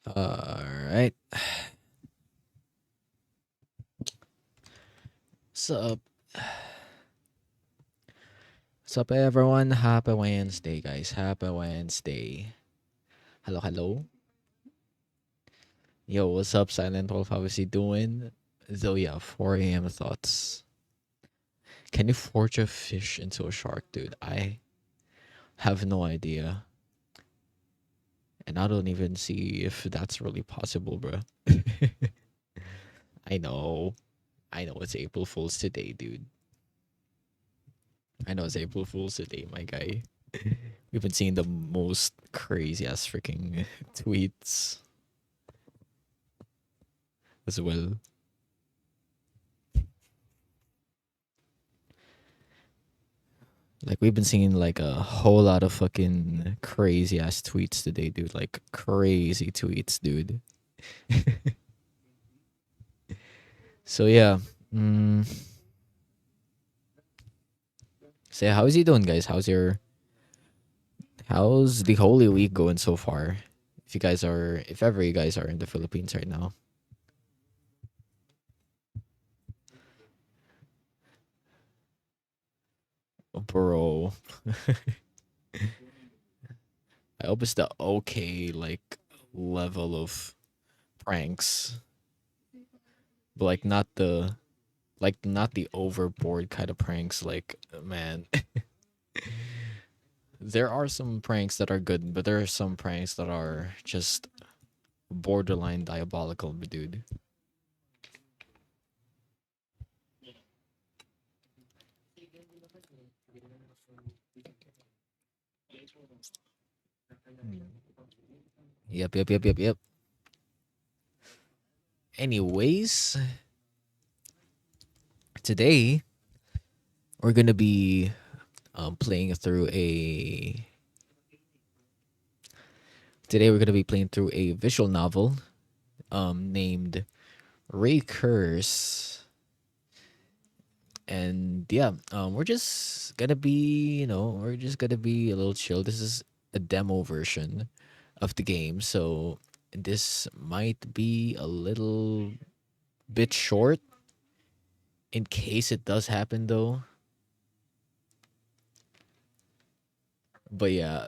All right. Sup? Sup, everyone? Happy Wednesday, guys. Happy Wednesday. Hello, hello. Yo, what's up, Silent Wolf? How is he doing? So, yeah, 4 a.m. thoughts. Can you forge a fish into a shark, dude? I have no idea. And I don't even see if that's really possible, bro. I know. I know it's April Fool's today, dude. I know it's April Fool's today, my guy. We've been seeing the most crazy ass freaking tweets as well. Like we've been seeing like a whole lot of fucking crazy ass tweets today, dude. Like crazy tweets, dude. So yeah. Mm, so yeah, how's he doing, guys? How's the Holy Week going so far? If ever you guys are in the Philippines right now. Bro. I hope it's the okay like level of pranks. But not the overboard kind of pranks. Like, man, there are some pranks that are good, but there are some pranks that are just borderline diabolical, dude. Yep, yep, yep, yep, yep. Anyways, today we're gonna be playing through a. Today we're gonna be playing through a visual novel named Ray Curse. And yeah, we're just gonna be, we're just gonna be a little chill. This is a demo version of the game, so this might be a little bit short in case it does happen, though. But yeah,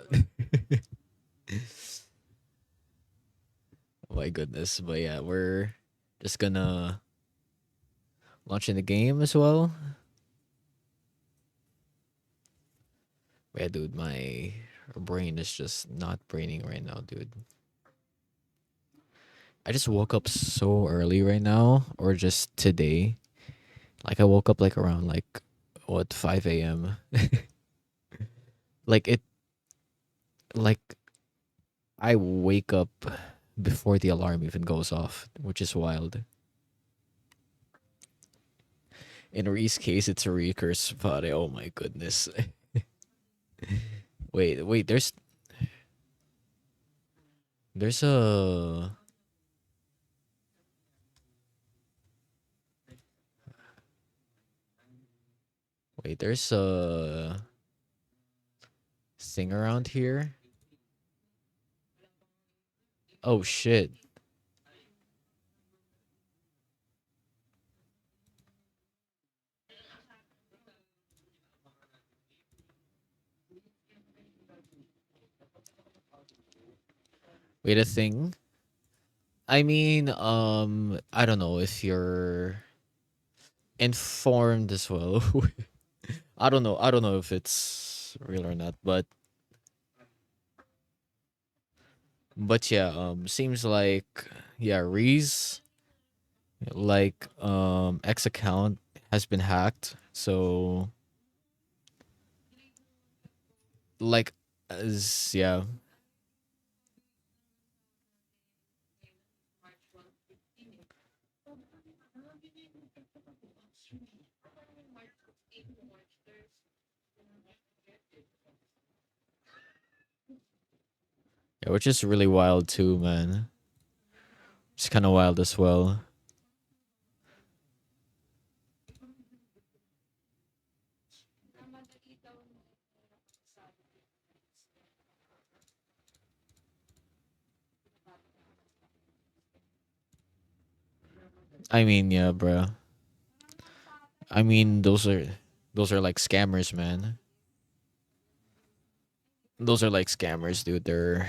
my goodness. But yeah, we're just gonna launch in the game as well. Yeah, dude, my brain is just not braining right now, dude. I just woke up so early right now, or just today. Like I woke up like around like what 5 a.m. Like it like I wake up before the alarm even goes off, which is wild. In Ree's case, it's a recurse, but oh my goodness. Wait, there's a there's a thing around here. Oh shit. Wait, a thing? I mean, I don't know if you're informed as well. I don't know. I don't know if it's real or not, but yeah, seems like yeah, Reese like X account has been hacked. So like as yeah. Yeah, which is really wild too, man. It's kind of wild as well. I mean, yeah, bro. I mean, those are like scammers, man. Those are like scammers, dude. They're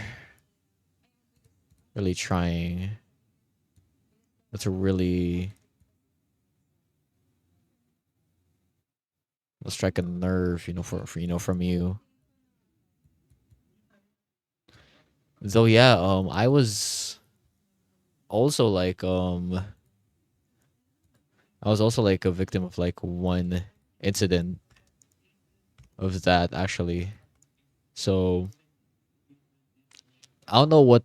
really trying. That's a really Let's strike a nerve, for from you. Though, yeah, I was also like I was also like a victim of like one incident of that actually. So I don't know what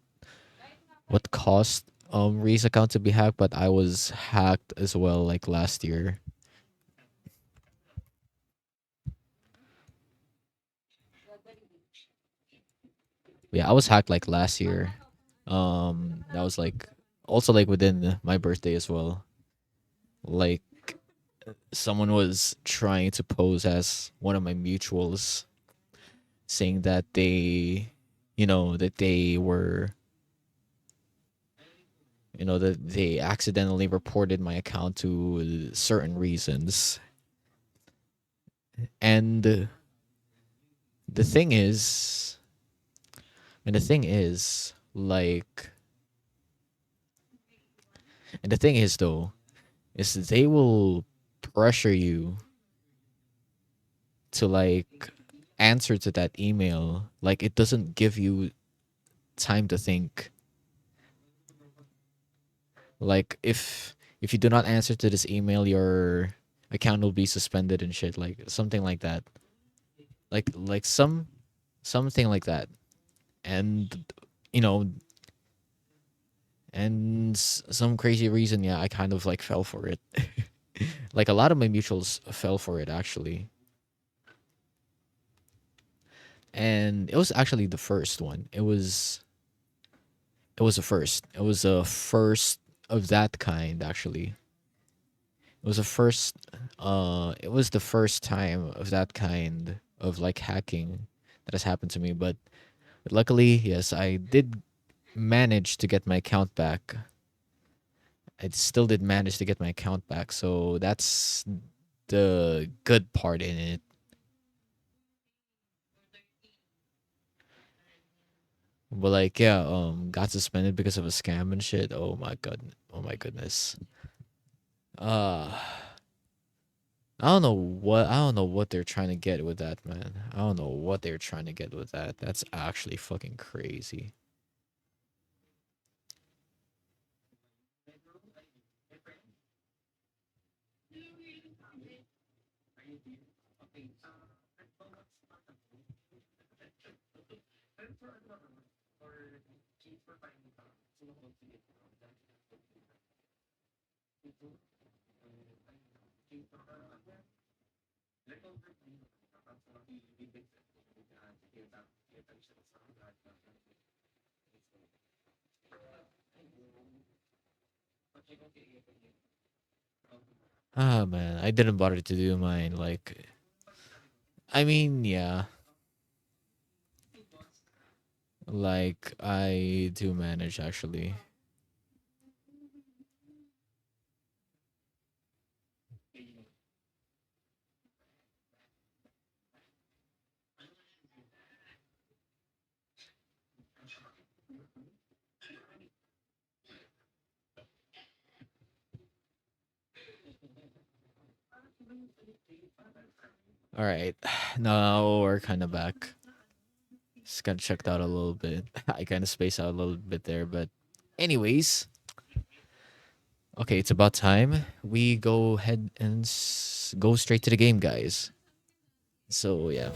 caused Ree's account to be hacked, but I was hacked as well like last year. Yeah, I was hacked like last year. That was like also like within my birthday as well. Like someone was trying to pose as one of my mutuals, saying that they were, that they accidentally reported my account to certain reasons. And the thing is, and the thing is, like, and the thing is though, is they will pressure you to like answer to that email. Like it doesn't give you time to think. Like if you do not answer to this email, your account will be suspended and shit. Like something like that. Like something like that. And you know, and some crazy reason, yeah, I kind of like fell for it. Like a lot of my mutuals fell for it actually. And it was actually the first one. It was a first. It was a first of that kind actually. It was a first it was the first time of that kind of like hacking that has happened to me, but luckily, yes, I did manage to get my account back. I still did manage to get my account back, so that's the good part in it. But like, yeah, got suspended because of a scam and shit. Oh my god, oh my goodness. Uh, I don't know what they're trying to get with that, man. I don't know what they're trying to get with that. That's actually fucking crazy. Ah man, I didn't bother to do mine. Like, I mean, yeah, like I do manage actually. All right, now we're kind of back. Just got checked out a little bit. I kind of spaced out a little bit there, but anyways, okay, it's about time we go ahead and go straight to the game, guys. So yeah,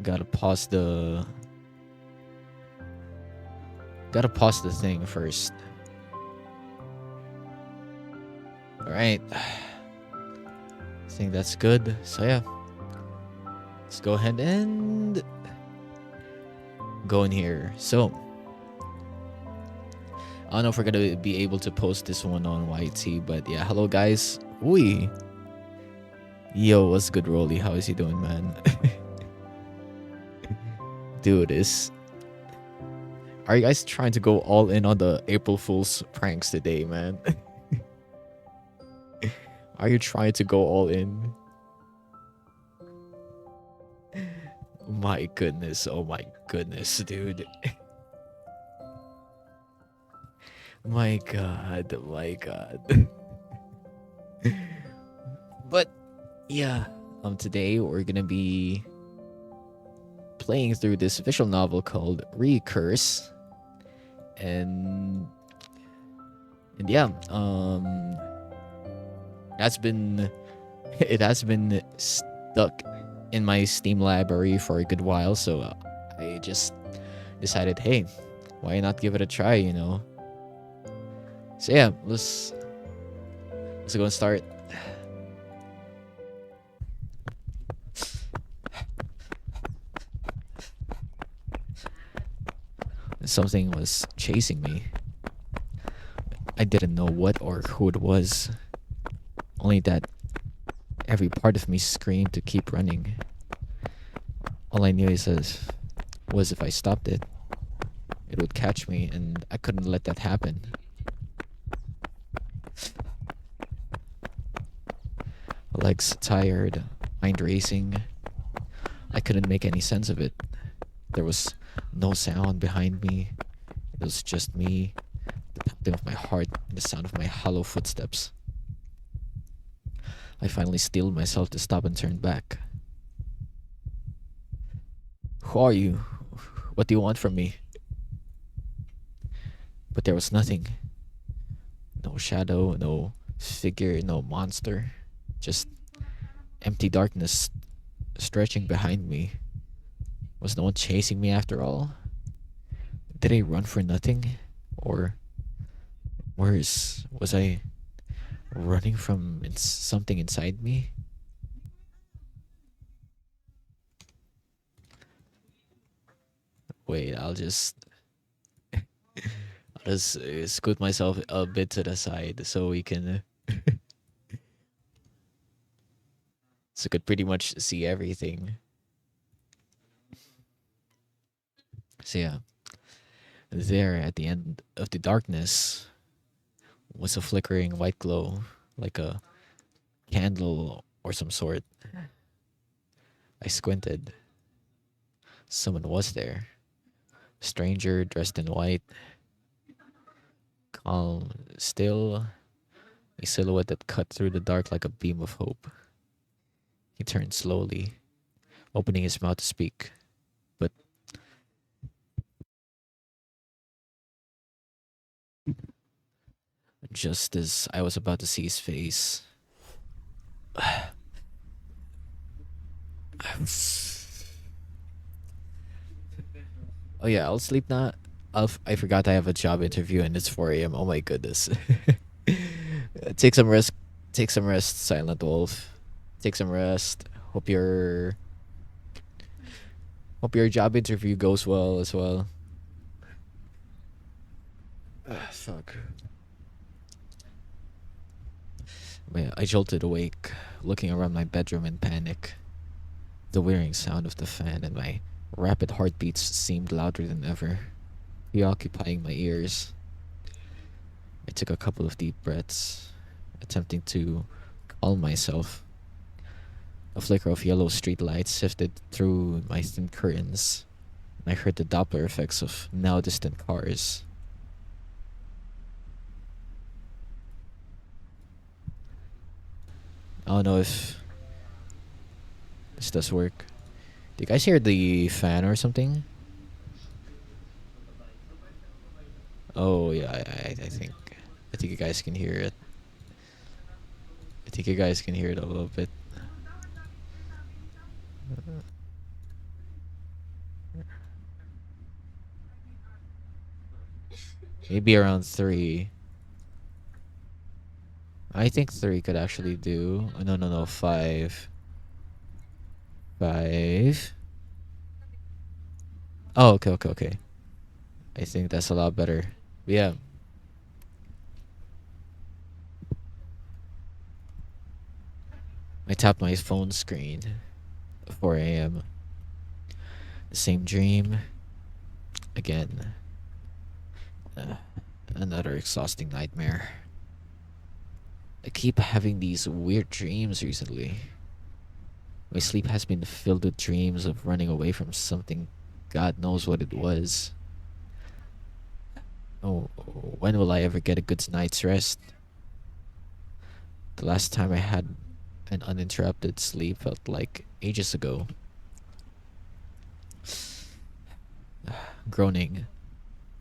gotta pause the gotta pause the thing first. All right, I think that's good. So yeah, let's go ahead and go in here. So I don't know if we're gonna be able to post this one on YT, but yeah, hello guys. Oi, yo, what's good, Rolly? How is he doing, man? Dude, is Are you guys trying to go all in on the April Fool's pranks today, man? Are you trying to go all in? My goodness, oh my goodness, dude. My god, my god. But yeah, today we're gonna be playing through this visual novel called Recurse. And yeah, that's been it has been stuck in my Steam library for a good while, so I just decided, hey, why not give it a try, you know? So yeah, let's go and start. Something was chasing me. I didn't know what or who it was. Only that every part of me screamed to keep running. All I knew was if I stopped it, it would catch me, and I couldn't let that happen. Legs tired, mind racing. I couldn't make any sense of it. There was no sound behind me. It was just me, the pounding of my heart, and the sound of my hollow footsteps. I finally steeled myself to stop and turn back. Who are you? What do you want from me? But there was nothing. No shadow, no figure, no monster. Just empty darkness stretching behind me. Was no one chasing me after all? Did I run for nothing? Or worse, was I running from something inside me? Wait, I'll just scoot myself a bit to the side so we can so I could pretty much see everything. So yeah, there at the end of the darkness was a flickering white glow, like a candle or some sort. I squinted. Someone was there. Stranger dressed in white, calm, still, a silhouette that cut through the dark like a beam of hope. He turned slowly, opening his mouth to speak, but just as I was about to see his face, oh yeah, I'll sleep now. I forgot I have a job interview and it's 4 a.m. Oh my goodness. Take some rest. Take some rest, Silent Wolf. Take some rest. Hope your job interview goes well as well. Fuck. I jolted awake, looking around my bedroom in panic. The whirring sound of the fan and my rapid heartbeats seemed louder than ever, preoccupying my ears. I took a couple of deep breaths, attempting to calm myself. A flicker of yellow street lights sifted through my thin curtains, and I heard the Doppler effects of now distant cars. I don't know if this does work. Do you guys hear the fan or something? Oh yeah, I think you guys can hear it. I think you guys can hear it a little bit. Maybe around 3. I think 3 could actually do. Oh, no, 5. 5. Oh, okay. I think that's a lot better. But yeah. I tapped my phone screen. 4 a.m. The same dream. Again. Another exhausting nightmare. I keep having these weird dreams recently. My sleep has been filled with dreams of running away from something. God knows what it was. Oh, when will I ever get a good night's rest? The last time I had an uninterrupted sleep felt like ages ago. Groaning,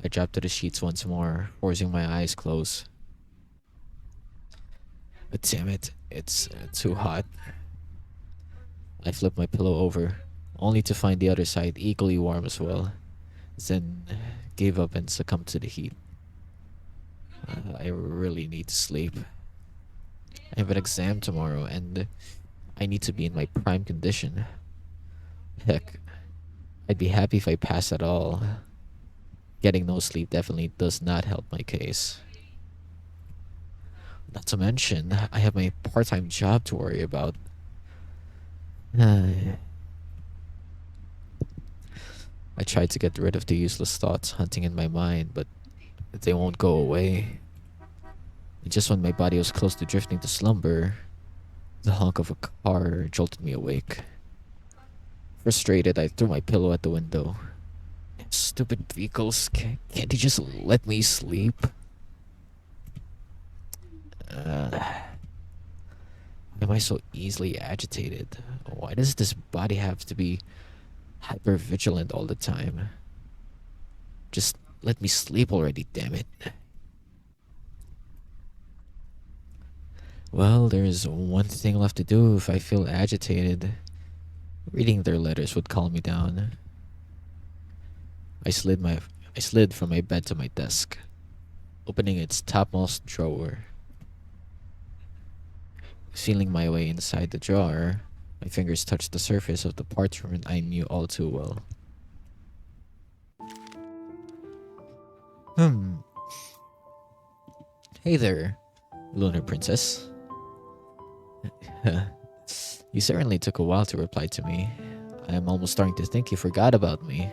I dropped to the sheets once more, forcing my eyes closed. But damn it, it's too hot. I flipped my pillow over, only to find the other side equally warm as well. Then gave up and succumbed to the heat. I really need to sleep. I have an exam tomorrow and I need to be in my prime condition. Heck, I'd be happy if I pass at all. Getting no sleep definitely does not help my case. Not to mention, I have my part-time job to worry about. I tried to get rid of the useless thoughts hunting in my mind, but they won't go away. And just when my body was close to drifting to slumber, the honk of a car jolted me awake. Frustrated, I threw my pillow at the window. Stupid vehicles, can't you just let me sleep? Why am I so easily agitated? Why does this body have to be hyper vigilant all the time? Just let me sleep already, damn it. Well, there's one thing left to do if I feel agitated. Reading their letters would calm me down. I slid from my bed to my desk, opening its topmost drawer. Feeling my way inside the drawer, my fingers touched the surface of the parchment I knew all too well. Hey there, Lunar Princess. You certainly took a while to reply to me. I am almost starting to think you forgot about me.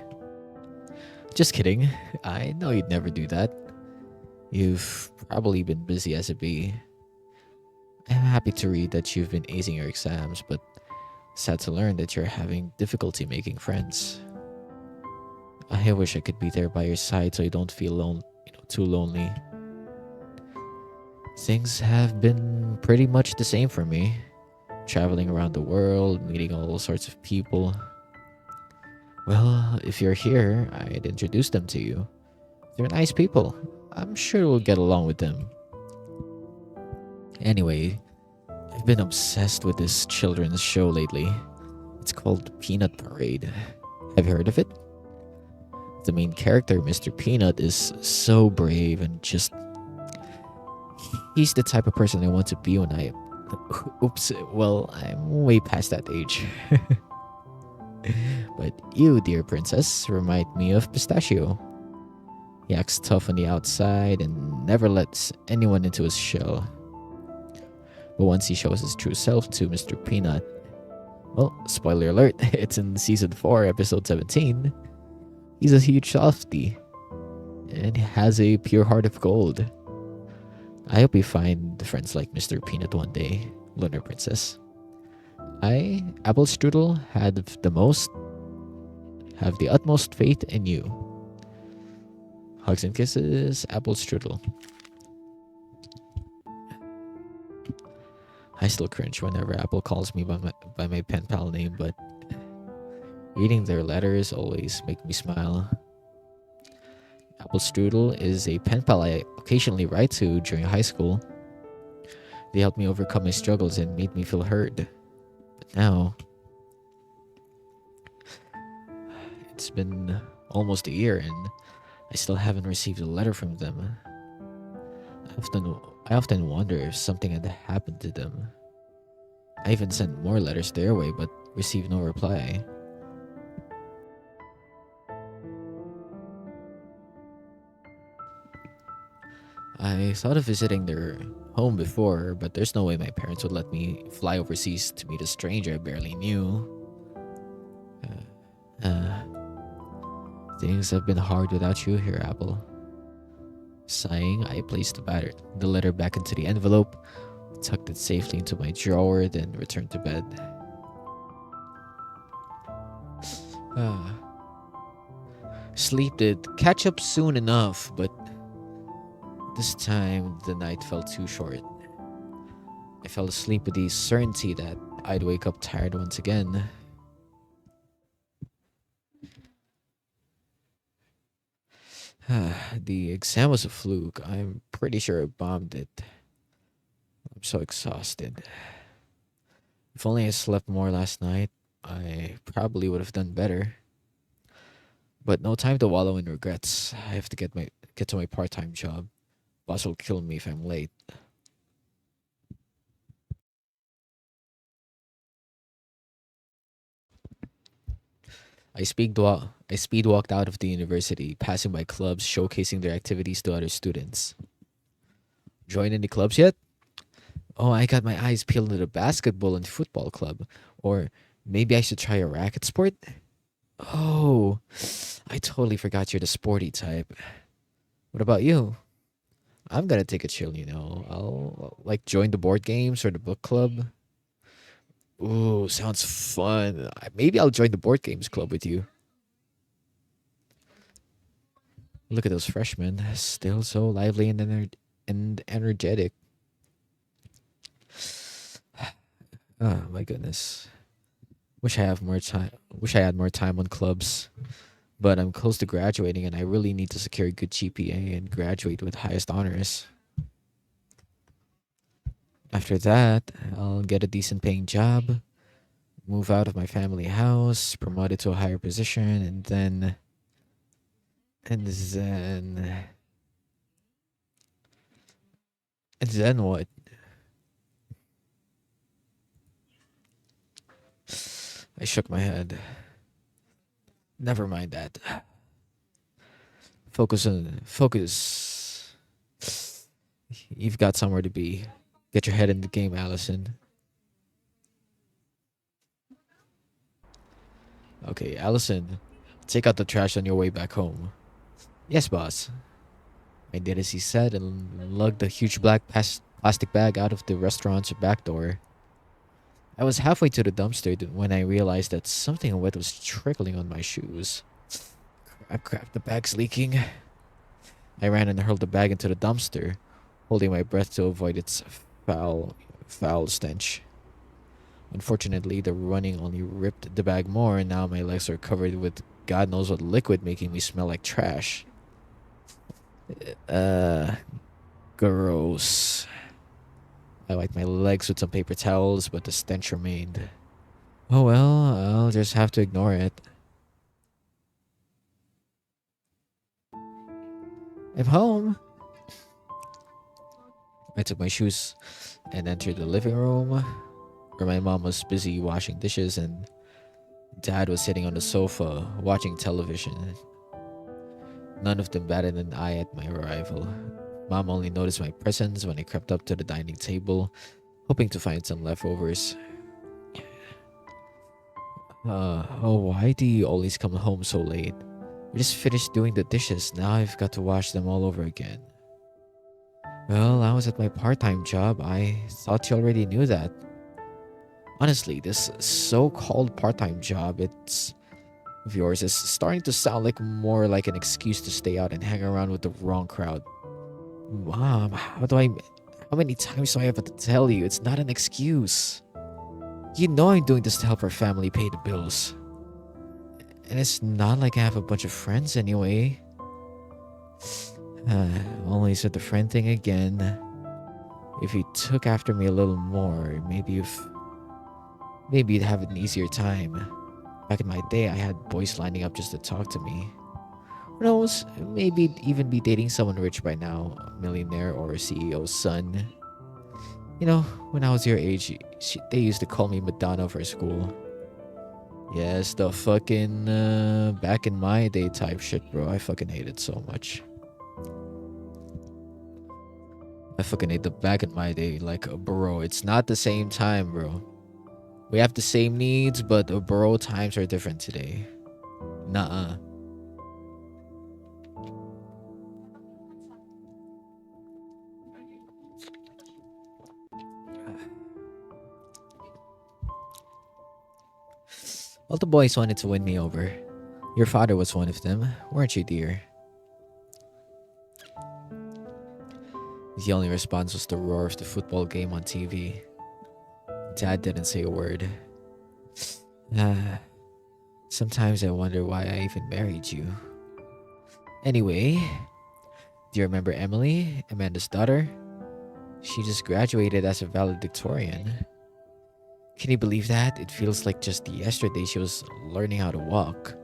Just kidding. I know you'd never do that. You've probably been busy as a bee. I'm happy to read that you've been acing your exams, but sad to learn that you're having difficulty making friends. I wish I could be there by your side so you don't feel too lonely. Things have been pretty much the same for me. Traveling around the world, meeting all sorts of people. Well, if you're here, I'd introduce them to you. They're nice people. I'm sure we'll get along with them. Anyway, I've been obsessed with this children's show lately. It's called Peanut Parade. Have you heard of it? The main character, Mr. Peanut, is so brave and just... He's the type of person I want to be when I... Oops, well, I'm way past that age. But you, dear princess, remind me of Pistachio. He acts tough on the outside and never lets anyone into his shell. But once he shows his true self to Mr. Peanut, well, spoiler alert, it's in season 4, episode 17. He's a huge softie and has a pure heart of gold. I hope you find friends like Mr. Peanut one day, Lunar Princess. I, Apple Strudel, have the utmost faith in you. Hugs and kisses, Apple Strudel. I still cringe whenever Apple calls me by my pen pal name, but reading their letters always make me smile. Apple Strudel is a pen pal I occasionally write to during high school. They helped me overcome my struggles and made me feel heard. But now, it's been almost a year and I still haven't received a letter from them. I often wonder if something had happened to them. I even sent more letters their way but received no reply. I thought of visiting their home before, but there's no way my parents would let me fly overseas to meet a stranger I barely knew. Things have been hard without you here, Apple. Sighing, I placed the letter back into the envelope, tucked it safely into my drawer, then returned to bed. Ah, sleep did catch up soon enough, but this time the night felt too short. I fell asleep with the certainty that I'd wake up tired once again. The exam was a fluke. I'm pretty sure I bombed it. I'm so exhausted. If only I slept more last night, I probably would have done better. But no time to wallow in regrets. I have to get to my part-time job. Boss will kill me if I'm late. I speed walked out of the university, passing by clubs showcasing their activities to other students. Join any clubs yet? Oh, I got my eyes peeled at a basketball and football club. Or maybe I should try a racket sport? Oh, I totally forgot you're the sporty type. What about you? I'm gonna take a chill, I'll like join the board games or the book club. Ooh, sounds fun. Maybe I'll join the board games club with you. Look at those freshmen, still so lively and energetic. Oh my goodness. Wish I have more time. Wish I had more time on clubs. But I'm close to graduating, and I really need to secure a good GPA and graduate with highest honors. After that, I'll get a decent paying job, move out of my family house, promoted to a higher position, and then and then what? I shook my head. Never mind that. Focus. You've got somewhere to be. Get your head in the game, Allison. Okay, Allison, take out the trash on your way back home. Yes, boss. I did as he said and lugged the huge plastic bag out of the restaurant's back door. I was halfway to the dumpster when I realized that something wet was trickling on my shoes. Crap, the bag's leaking. I ran and hurled the bag into the dumpster, holding my breath to avoid its foul stench. Unfortunately, the running only ripped the bag more, and now my legs are covered with God knows what liquid, making me smell like trash. Uh, Gross. I wiped my legs with some paper towels, but the stench remained. Oh well, I'll just have to ignore it. I'm home. I took my shoes and entered the living room, where my mom was busy washing dishes and dad was sitting on the sofa watching television. None of them batted an eye at my arrival. Mom only noticed my presence when I crept up to the dining table, hoping to find some leftovers. Why do you always come home so late? We just finished doing the dishes. Now I've got to wash them all over again. Well, I was at my part-time job. I thought you already knew that. Honestly, this so-called part-time job of yours is starting to sound like more like an excuse to stay out and hang around with the wrong crowd. Mom, how many times do I have to tell you? It's not an excuse. You know I'm doing this to help our family pay the bills. And it's not like I have a bunch of friends anyway. Only said the friend thing again. If you took after me a little more, maybe you'd have an easier time. Back in my day, I had boys lining up just to talk to me. Who knows? Maybe you'd even be dating someone rich by now, a millionaire or a CEO's son. You know, when I was your age, they used to call me Madonna for school. Yes, the fucking back in my day type shit, bro. I fucking hate it so much. I fucking hate the back in my day, like, bro. It's not the same time, bro. We have the same needs, but bro, times are different today. Nuh-uh. All the boys wanted to win me over. Your father was one of them, weren't you, dear? The only response was the roar of the football game on TV. Dad didn't say a word. Ah, sometimes I wonder why I even married you. Anyway, do you remember Emily, Amanda's daughter? She just graduated as a valedictorian. Can you believe that? It feels like just yesterday she was learning how to walk.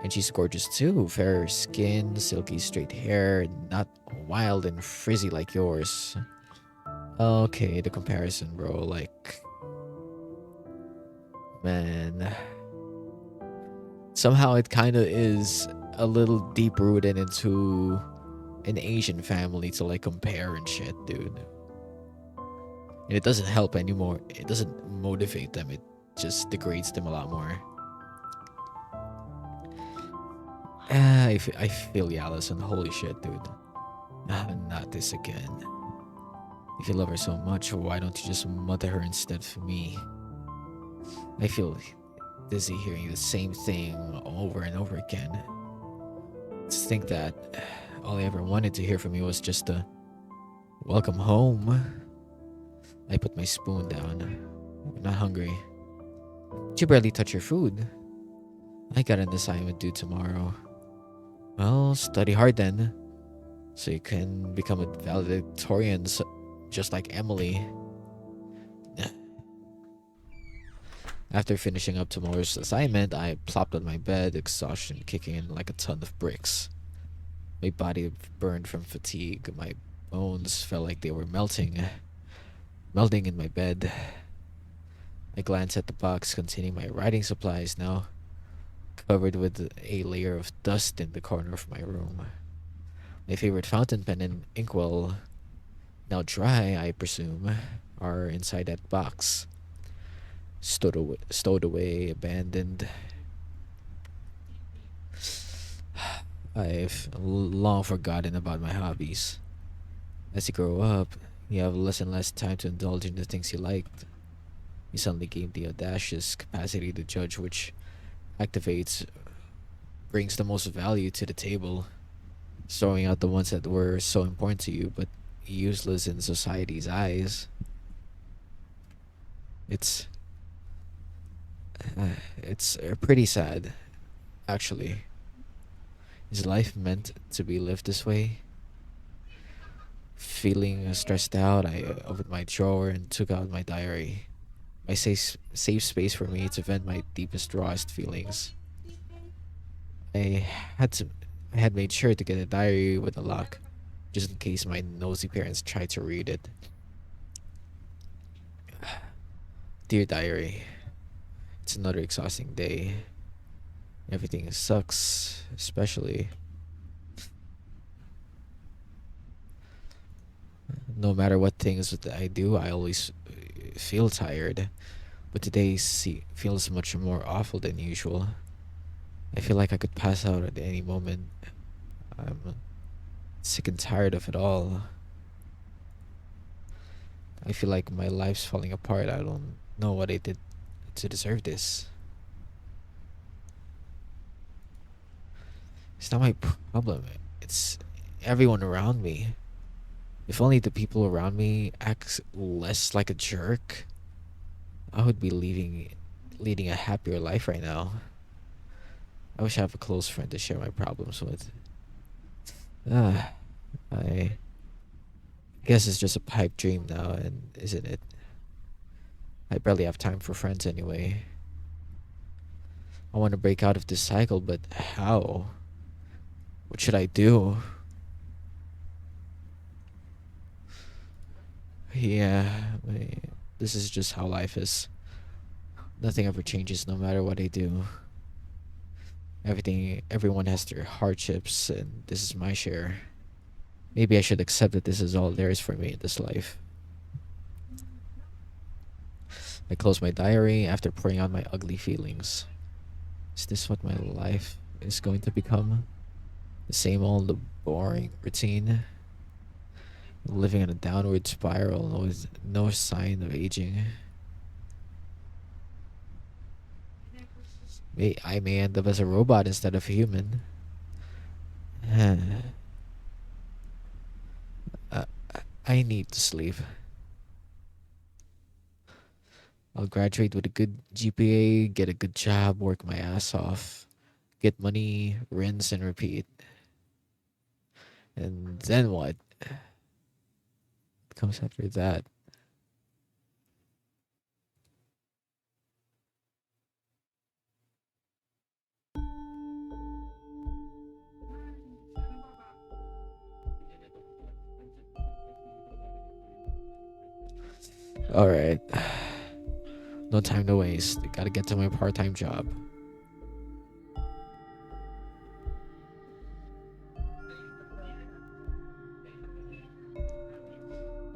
And she's gorgeous too. Fair skin, silky straight hair, not wild and frizzy like yours. Okay, the comparison, bro. Like, man. Somehow it kind of is a little deep rooted into an Asian family to like compare and shit, dude. And it doesn't help anymore. It doesn't motivate them. It just degrades them a lot more. I feel you, Allison. Holy shit, dude. Not this again. If you love her so much, why don't you just mother her instead of me? I feel dizzy hearing the same thing over and over again. To think that all I ever wanted to hear from you was just a welcome home. I put my spoon down. I'm not hungry. But you barely touch your food. I got an assignment due tomorrow. Well, study hard then, so you can become a valedictorian just like Emily. After finishing up tomorrow's assignment, I plopped on my bed, exhaustion kicking in like a ton of bricks. My body burned from fatigue. My bones felt like they were melting in my bed. I glanced at the box containing my writing supplies, now covered with a layer of dust in the corner of my room. My favorite fountain pen and inkwell, now dry, I presume, are inside that box. Stowed away, abandoned. I've long forgotten about my hobbies. As you grow up, you have less and less time to indulge in the things you liked. You suddenly gain the audacious capacity to judge which activates brings the most value to the table, throwing out the ones that were so important to you but useless in society's eyes. It's it's pretty sad, actually. Is life meant to be lived this way? Feeling stressed out, I opened my drawer and took out my diary. My safe space for me to vent my deepest, rawest feelings. I had to, I had made sure to get a diary with a lock, just in case my nosy parents tried to read it. Dear diary, it's another exhausting day. Everything sucks, especially no matter what things that I do, I always feel tired. But today feels much more awful than usual. I feel like I could pass out at any moment. I'm sick and tired of it all. I feel like my life's falling apart. I don't know what I did to deserve this. It's not my problem. It's everyone around me. If only the people around me act less like a jerk, I would be leading a happier life right now. I wish I have a close friend to share my problems with. Ah, I guess it's just a pipe dream now, and isn't it? I barely have time for friends anyway. I want to break out of this cycle, but how? What should I do? Yeah, this is just how life is. Nothing ever changes no matter what I do. Everyone has their hardships, and this is my share. Maybe I should accept that this is all there is for me in this life. I close my diary after pouring out my ugly feelings. Is this what my life is going to become? The same old boring routine? Living in a downward spiral with no sign of aging? I may end up as a robot instead of a human. uh, I need to sleep. I'll graduate with a good GPA, get a good job, work my ass off, get money, rinse and repeat. And then what comes after that? All right. No time to waste. I gotta get to my part time job.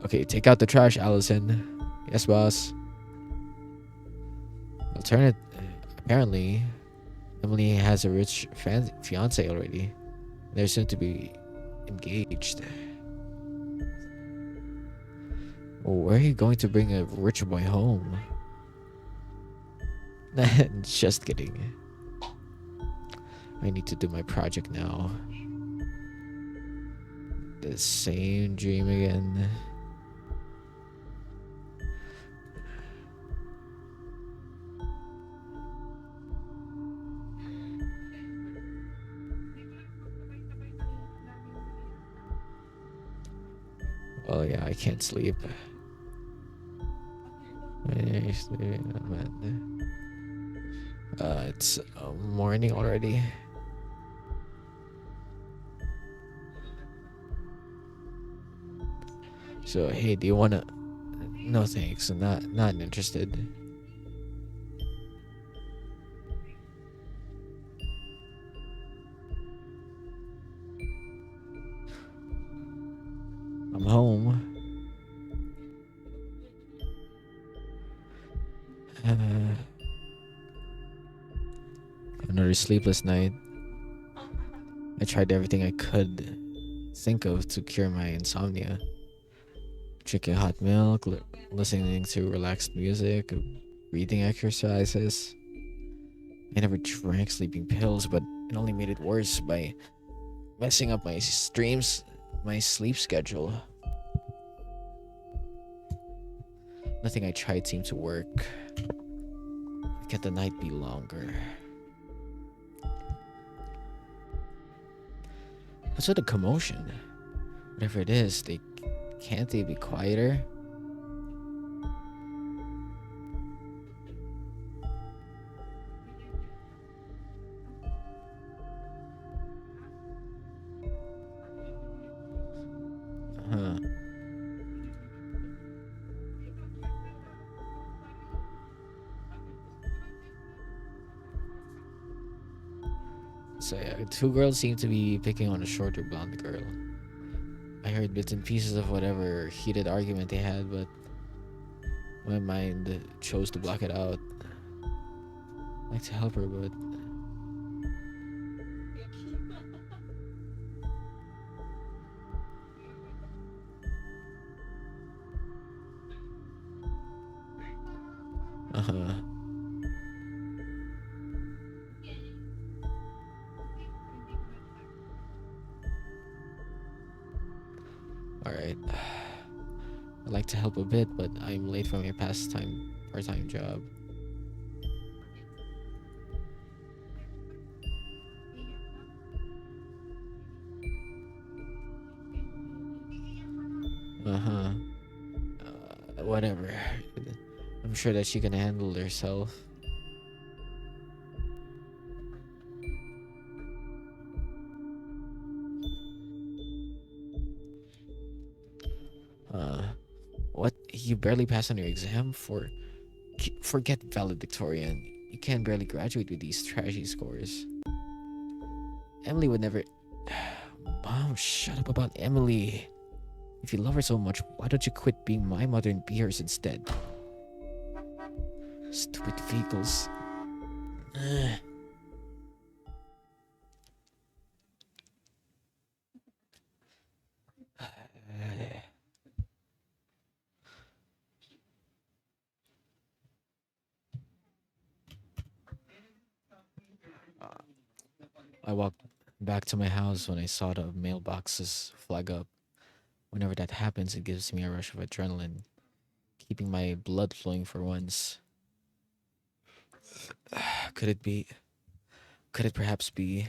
Okay, take out the trash, Allison. Yes, boss. Alternate. Apparently, Emily has a rich fiance already. They're soon to be engaged. Oh, where are you going to bring a rich boy home? Just kidding. I need to do my project now. The same dream again. Oh yeah, I can't sleep. It's morning already. So hey, do you wanna? No thanks. I'm not interested. I'm home. Another sleepless night. I tried everything I could think of to cure my insomnia. Drinking hot milk, listening to relaxed music, breathing exercises. I never drank sleeping pills, but it only made it worse by messing up my sleep schedule. Nothing I tried seemed to work. Can the night be longer? What's with the commotion? Whatever it is, can't they be quieter? Huh. So yeah, two girls seem to be picking on a shorter blonde girl. I heard bits and pieces of whatever heated argument they had, but my mind chose to block it out. I'd like to help her, but uh huh. All right. I'd like to help a bit, but I'm late for my part-time job. Uh huh. Whatever. I'm sure that she can handle herself. Uh, what? You barely passed on your exam? Forget valedictorian. You can barely graduate with these trashy scores. Emily would never. Mom, shut up about Emily. If you love her so much, why don't you quit being my mother and be hers instead? Stupid vehicles. Ugh. I walked back to my house when I saw the mailboxes flag up. Whenever that happens, it gives me a rush of adrenaline, keeping my blood flowing for once. Could it be? Could it perhaps be?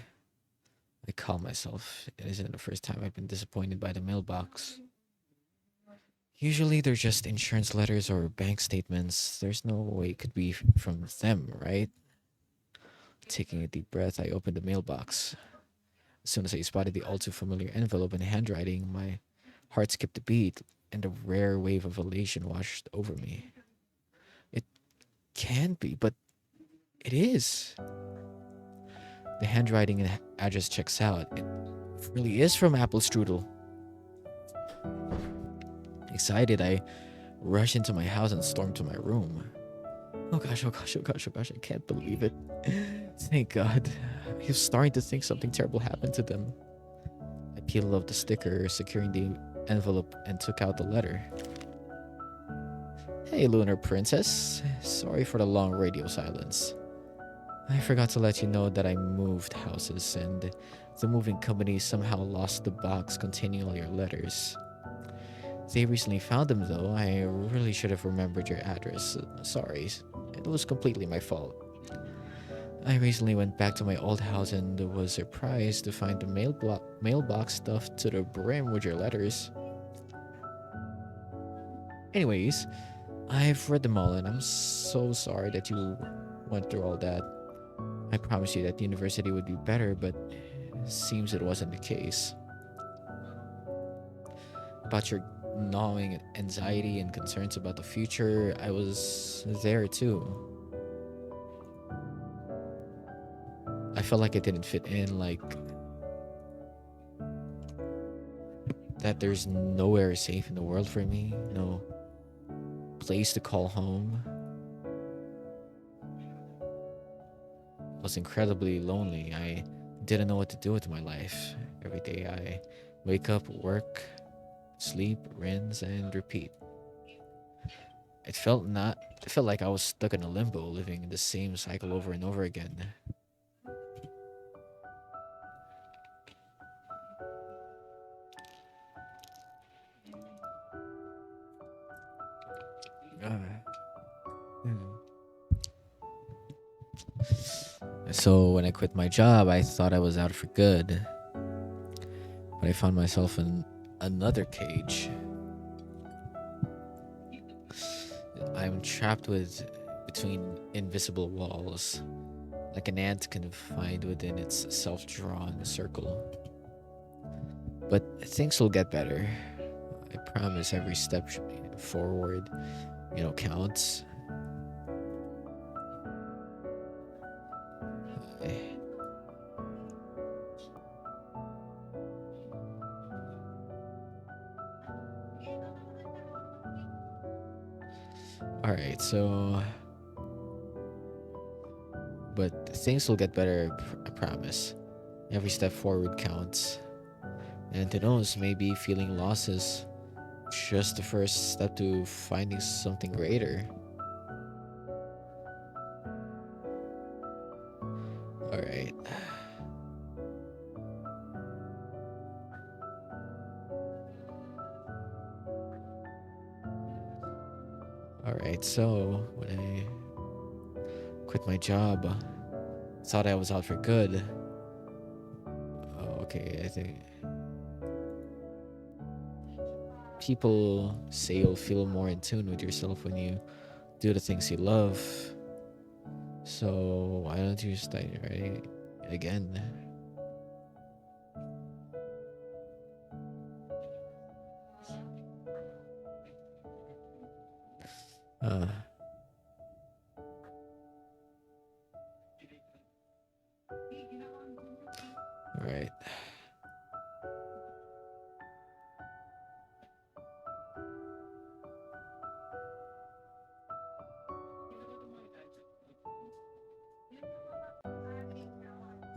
I call myself. It isn't the first time I've been disappointed by the mailbox. Usually they're just insurance letters or bank statements. There's no way it could be from them, right? Taking a deep breath, I opened the mailbox. As soon as I spotted the all too familiar envelope and handwriting, my heart skipped a beat and a rare wave of elation washed over me. It can't be, but it is. The handwriting and address checks out. It really is from Apple Strudel. Excited, I rushed into my house and stormed to my room. Oh gosh, oh gosh, oh gosh, oh gosh, I can't believe it. Thank God. I was starting to think something terrible happened to them. I peeled off the sticker, securing the envelope, and took out the letter. Hey, Lunar Princess. Sorry for the long radio silence. I forgot to let you know that I moved houses and the moving company somehow lost the box containing all your letters. They recently found them though. I really should have remembered your address. Sorry. It was completely my fault. I recently went back to my old house and was surprised to find the mailbox stuffed to the brim with your letters. Anyways, I've read them all and I'm so sorry that you went through all that. I promised you that the university would be better, but it seems it wasn't the case. About your gnawing anxiety and concerns about the future, I was there too. I felt like I didn't fit in, like that there's nowhere safe in the world for me, no place to call home. I was incredibly lonely. I didn't know what to do with my life. Every day I wake up, work, sleep, rinse, and repeat. It felt like I was stuck in a limbo, living in the same cycle over and over again. Hmm. So when I quit my job, I thought I was out for good, but I found myself in another cage. I'm trapped with between invisible walls, like an ant confined within its self-drawn circle. But things will get better. I promise every step forward, counts. Eh, All right, so but things will get better, I promise. Every step forward counts. And who knows, maybe feeling lost is just the first step to finding something greater. All right. All right. So, when I quit my job, thought I was out for good. Oh, okay. I think people say you'll feel more in tune with yourself when you do the things you love. So, why don't you start right again? Uh, all right.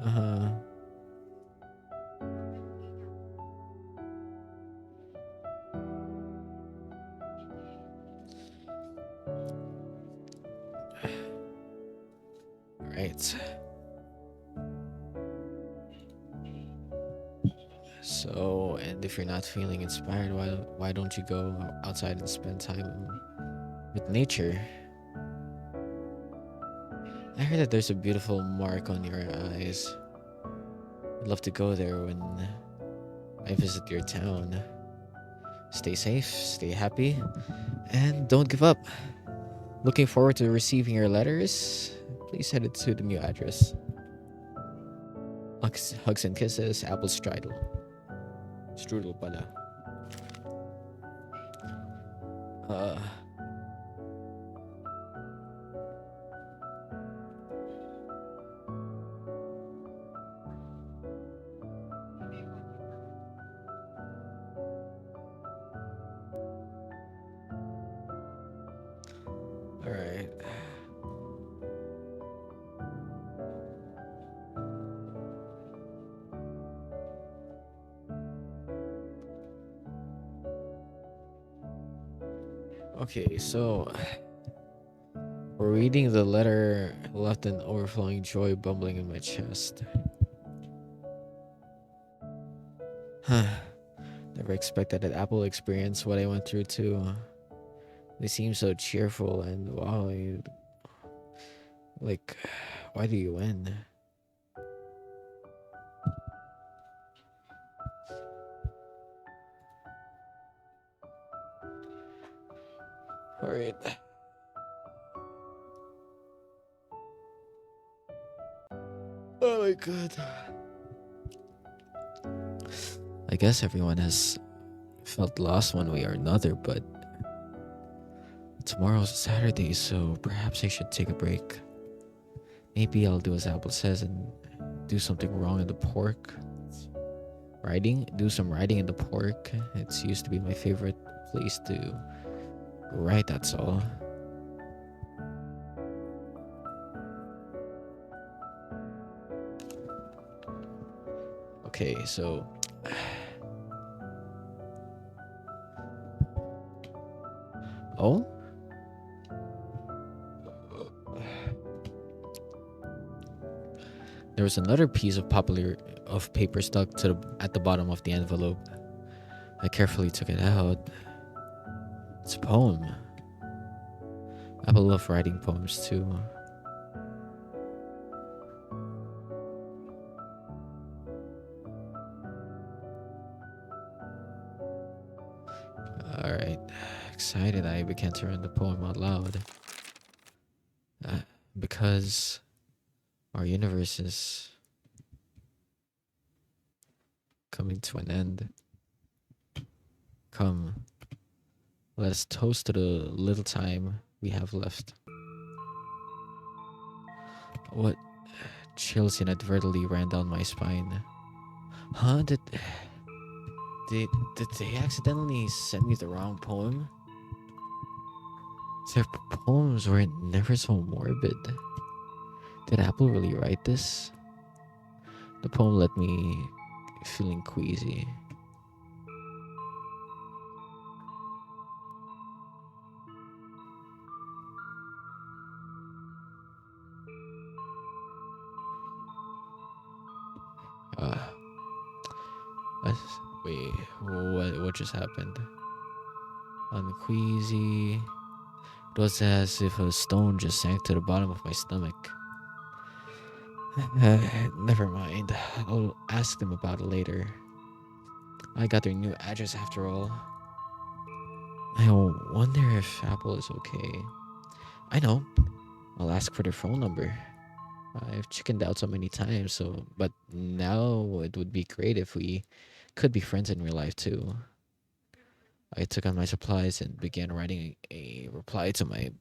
Uh-huh. All right. So, and if you're not feeling inspired, why don't you go outside and spend time with nature? I heard that there's a beautiful mark on your eyes. I'd love to go there when I visit your town. Stay safe, stay happy, and don't give up. Looking forward to receiving your letters. Please send it to the new address. Hugs and kisses, apple strudel. Strudel pala. Uh, Alright. Okay, so reading the letter left an overflowing joy bubbling in my chest. Huh. Never expected that Apple experience what I went through too. They seem so cheerful and wow, like, why do you win? Alright. Oh my god. I guess everyone has felt lost one way or another, but tomorrow's Saturday, so perhaps I should take a break. Maybe I'll do as Apple says and do something wrong in the park. Do some riding in the park. It's used to be my favorite place to ride, that's all. Okay, so oh, there was another piece of paper stuck at the bottom of the envelope. I carefully took it out. It's a poem. I love writing poems too. Alright, excited, I began to read the poem out loud. Because our universe is coming to an end. Come, let us toast to the little time we have left. What chills inadvertently ran down my spine. Huh? Did they accidentally send me the wrong poem? Their poems were never so morbid. Did Apple really write this? The poem left me feeling queasy. Uh, Wait, what just happened? Unqueasy. It was as if a stone just sank to the bottom of my stomach. Never mind. I'll ask them about it later. I got their new address after all. I wonder if Apple is okay. I know. I'll ask for their phone number. I've chickened out so many times, but now it would be great if we could be friends in real life too. I took out my supplies and began writing a reply to my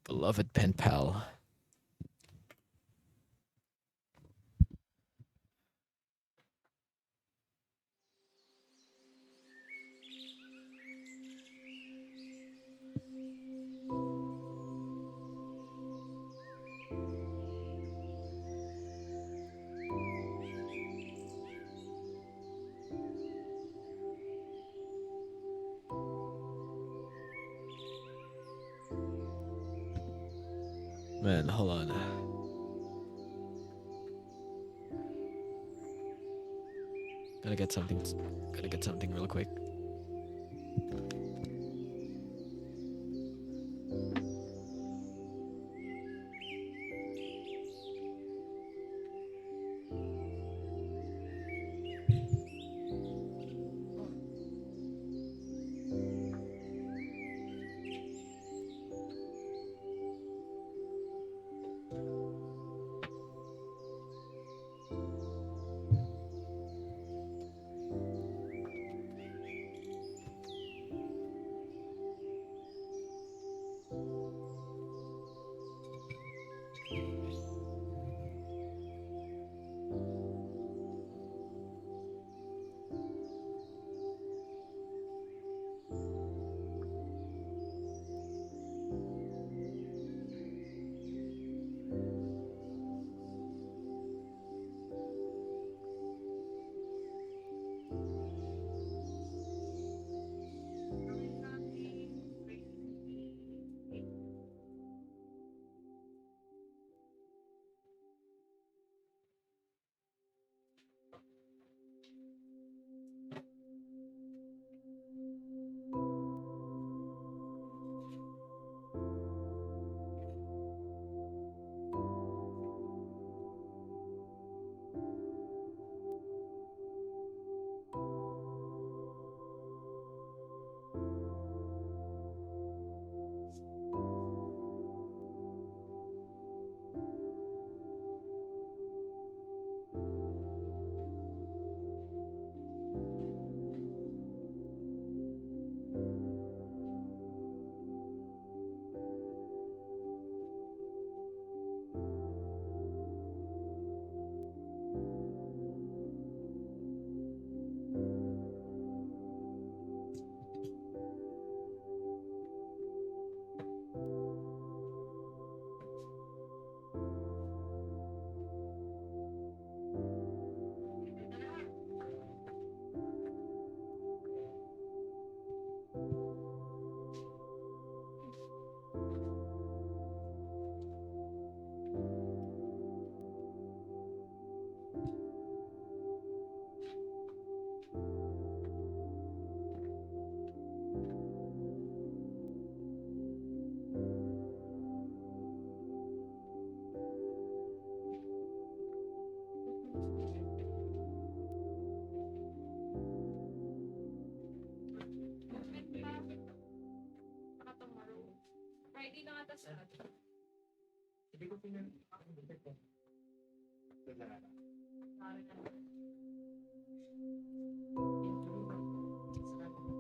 beloved pen pal. Man, hold on. Gotta get something. Gotta get something real quick.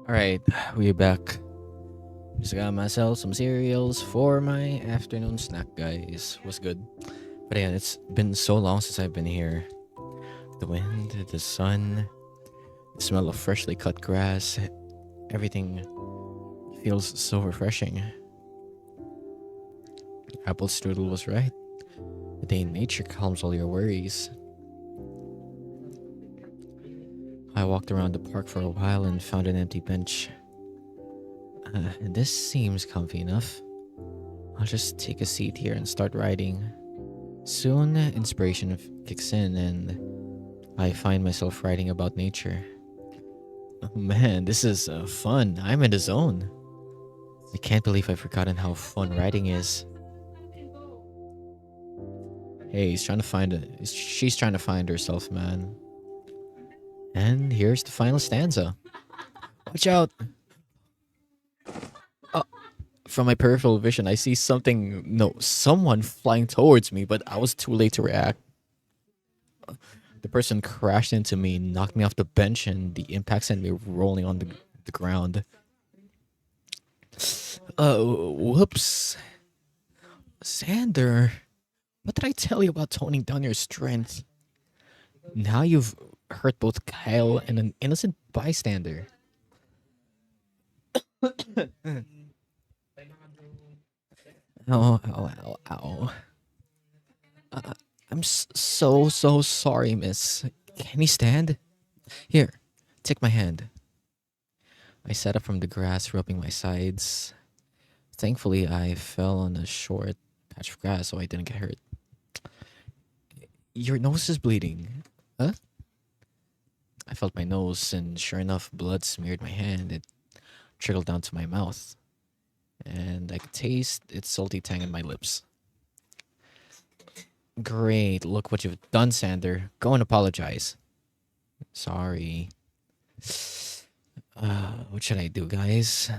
All right, we're back. Just got myself some cereals for my afternoon snack, guys. Was good. But yeah, it's been so long since I've been here. The wind, the sun, the smell of freshly cut grass, everything feels so refreshing. Apple Strudel was right. A day in nature calms all your worries. I walked around the park for a while and found an empty bench. This seems comfy enough. I'll just take a seat here and start writing. Soon, inspiration kicks in and I find myself writing about nature. Oh man, this is fun. I'm in the zone. I can't believe I've forgotten how fun writing is. Hey, she's trying to find herself, man. And here's the final stanza. Watch out! From my peripheral vision, I see someone flying towards me, but I was too late to react. The person crashed into me, knocked me off the bench, and the impact sent me rolling on the ground. Whoops. Xander, what did I tell you about toning down your strength? Now you've hurt both Kyle and an innocent bystander. Ow, ow, ow, ow. I'm so sorry, miss. Can you stand? Here, take my hand. I sat up from the grass, rubbing my sides. Thankfully, I fell on a short patch of grass, so I didn't get hurt. Your nose is bleeding. Huh? I felt my nose, and sure enough, blood smeared my hand. It trickled down to my mouth, and I could taste its salty tang in my lips. Great, look what you've done, Sander. Go and apologize. Sorry. What should I do, guys?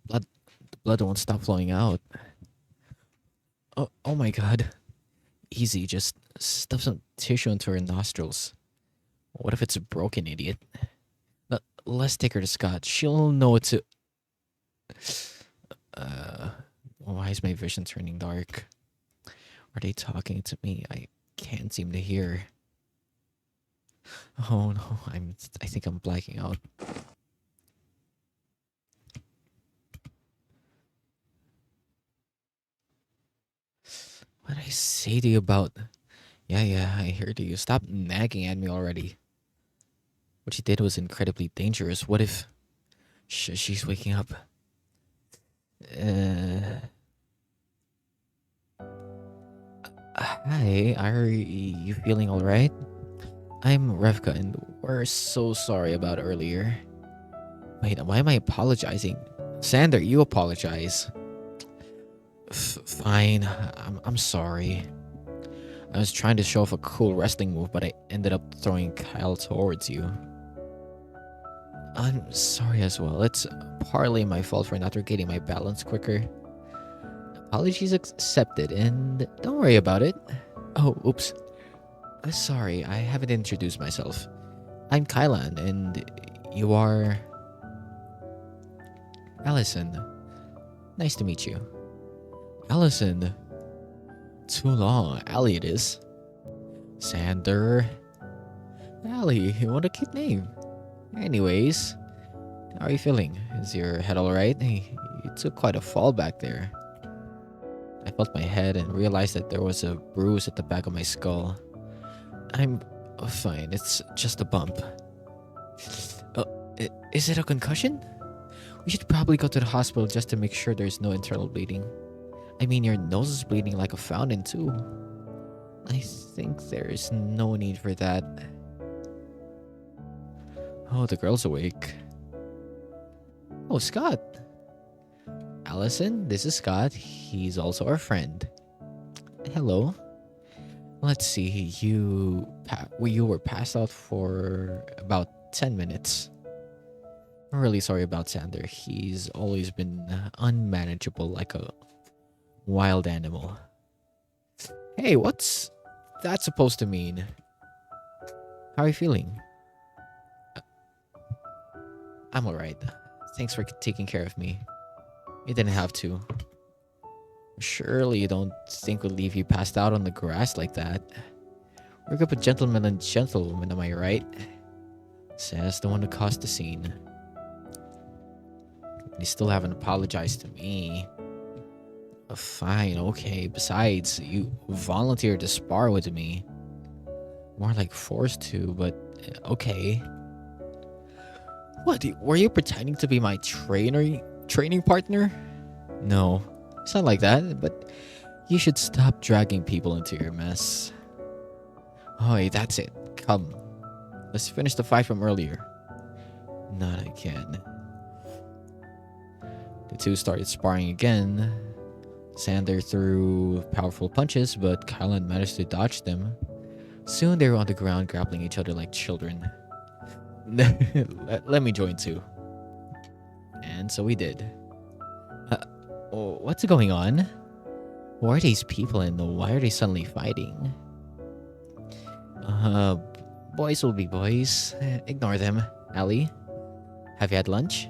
Blood, the blood won't stop flowing out. Oh my god. Easy, just stuff some tissue into her nostrils. What if it's a broken idiot? Let's take her to Scott. She'll know what to. Uh, why is my vision turning dark? Are they talking to me? I can't seem to hear. Oh no, I think I'm blacking out. What did I say to you about? Yeah, I heard you. Stop nagging at me already. What she did was incredibly dangerous. What if she's waking up? Uh, Hi, are you feeling alright? I'm Revka, and we're so sorry about earlier. Wait, why am I apologizing? Sander, you apologize. Fine, I'm sorry. I was trying to show off a cool wrestling move, but I ended up throwing Kyle towards you. I'm sorry as well. It's partly my fault for not regaining my balance quicker. Apologies accepted, and don't worry about it. Oh, oops. Sorry, I haven't introduced myself. I'm Kylan, and you are... Allison. Nice to meet you. Allison. Too long. Allie it is. Sander. Allie, what a cute name. Anyways, how are you feeling? Is your head alright? Hey, you took quite a fall back there. I felt my head and realized that there was a bruise at the back of my skull. I'm fine. It's just a bump. Is it a concussion? We should probably go to the hospital just to make sure there's no internal bleeding. I mean, your nose is bleeding like a fountain, too. I think there's no need for that. Oh, the girl's awake. Oh, Scott. Allison, this is Scott. He's also our friend. Hello. Let's see. You were passed out for about 10 minutes. I'm really sorry about Sander. He's always been unmanageable like a wild animal. Hey, what's that supposed to mean? How are you feeling? I'm alright. Thanks for taking care of me. You didn't have to. Surely you don't think we'll leave you passed out on the grass like that. We're a group of gentlemen and gentlewomen, am I right? Says the one who caused the scene. You still haven't apologized to me. Fine, okay. Besides, you volunteered to spar with me. More like forced to, but okay. What? Were you pretending to be my training partner? No, it's not like that, but you should stop dragging people into your mess. Oh, that's it. Come. Let's finish the fight from earlier. Not again. The two started sparring again. Sander threw powerful punches, but Kylan managed to dodge them. Soon they were on the ground grappling each other like children. Let me join too. And so we did. What's going on? Who are these people and why are they suddenly fighting? Boys will be boys. Ignore them. Allie, have you had lunch?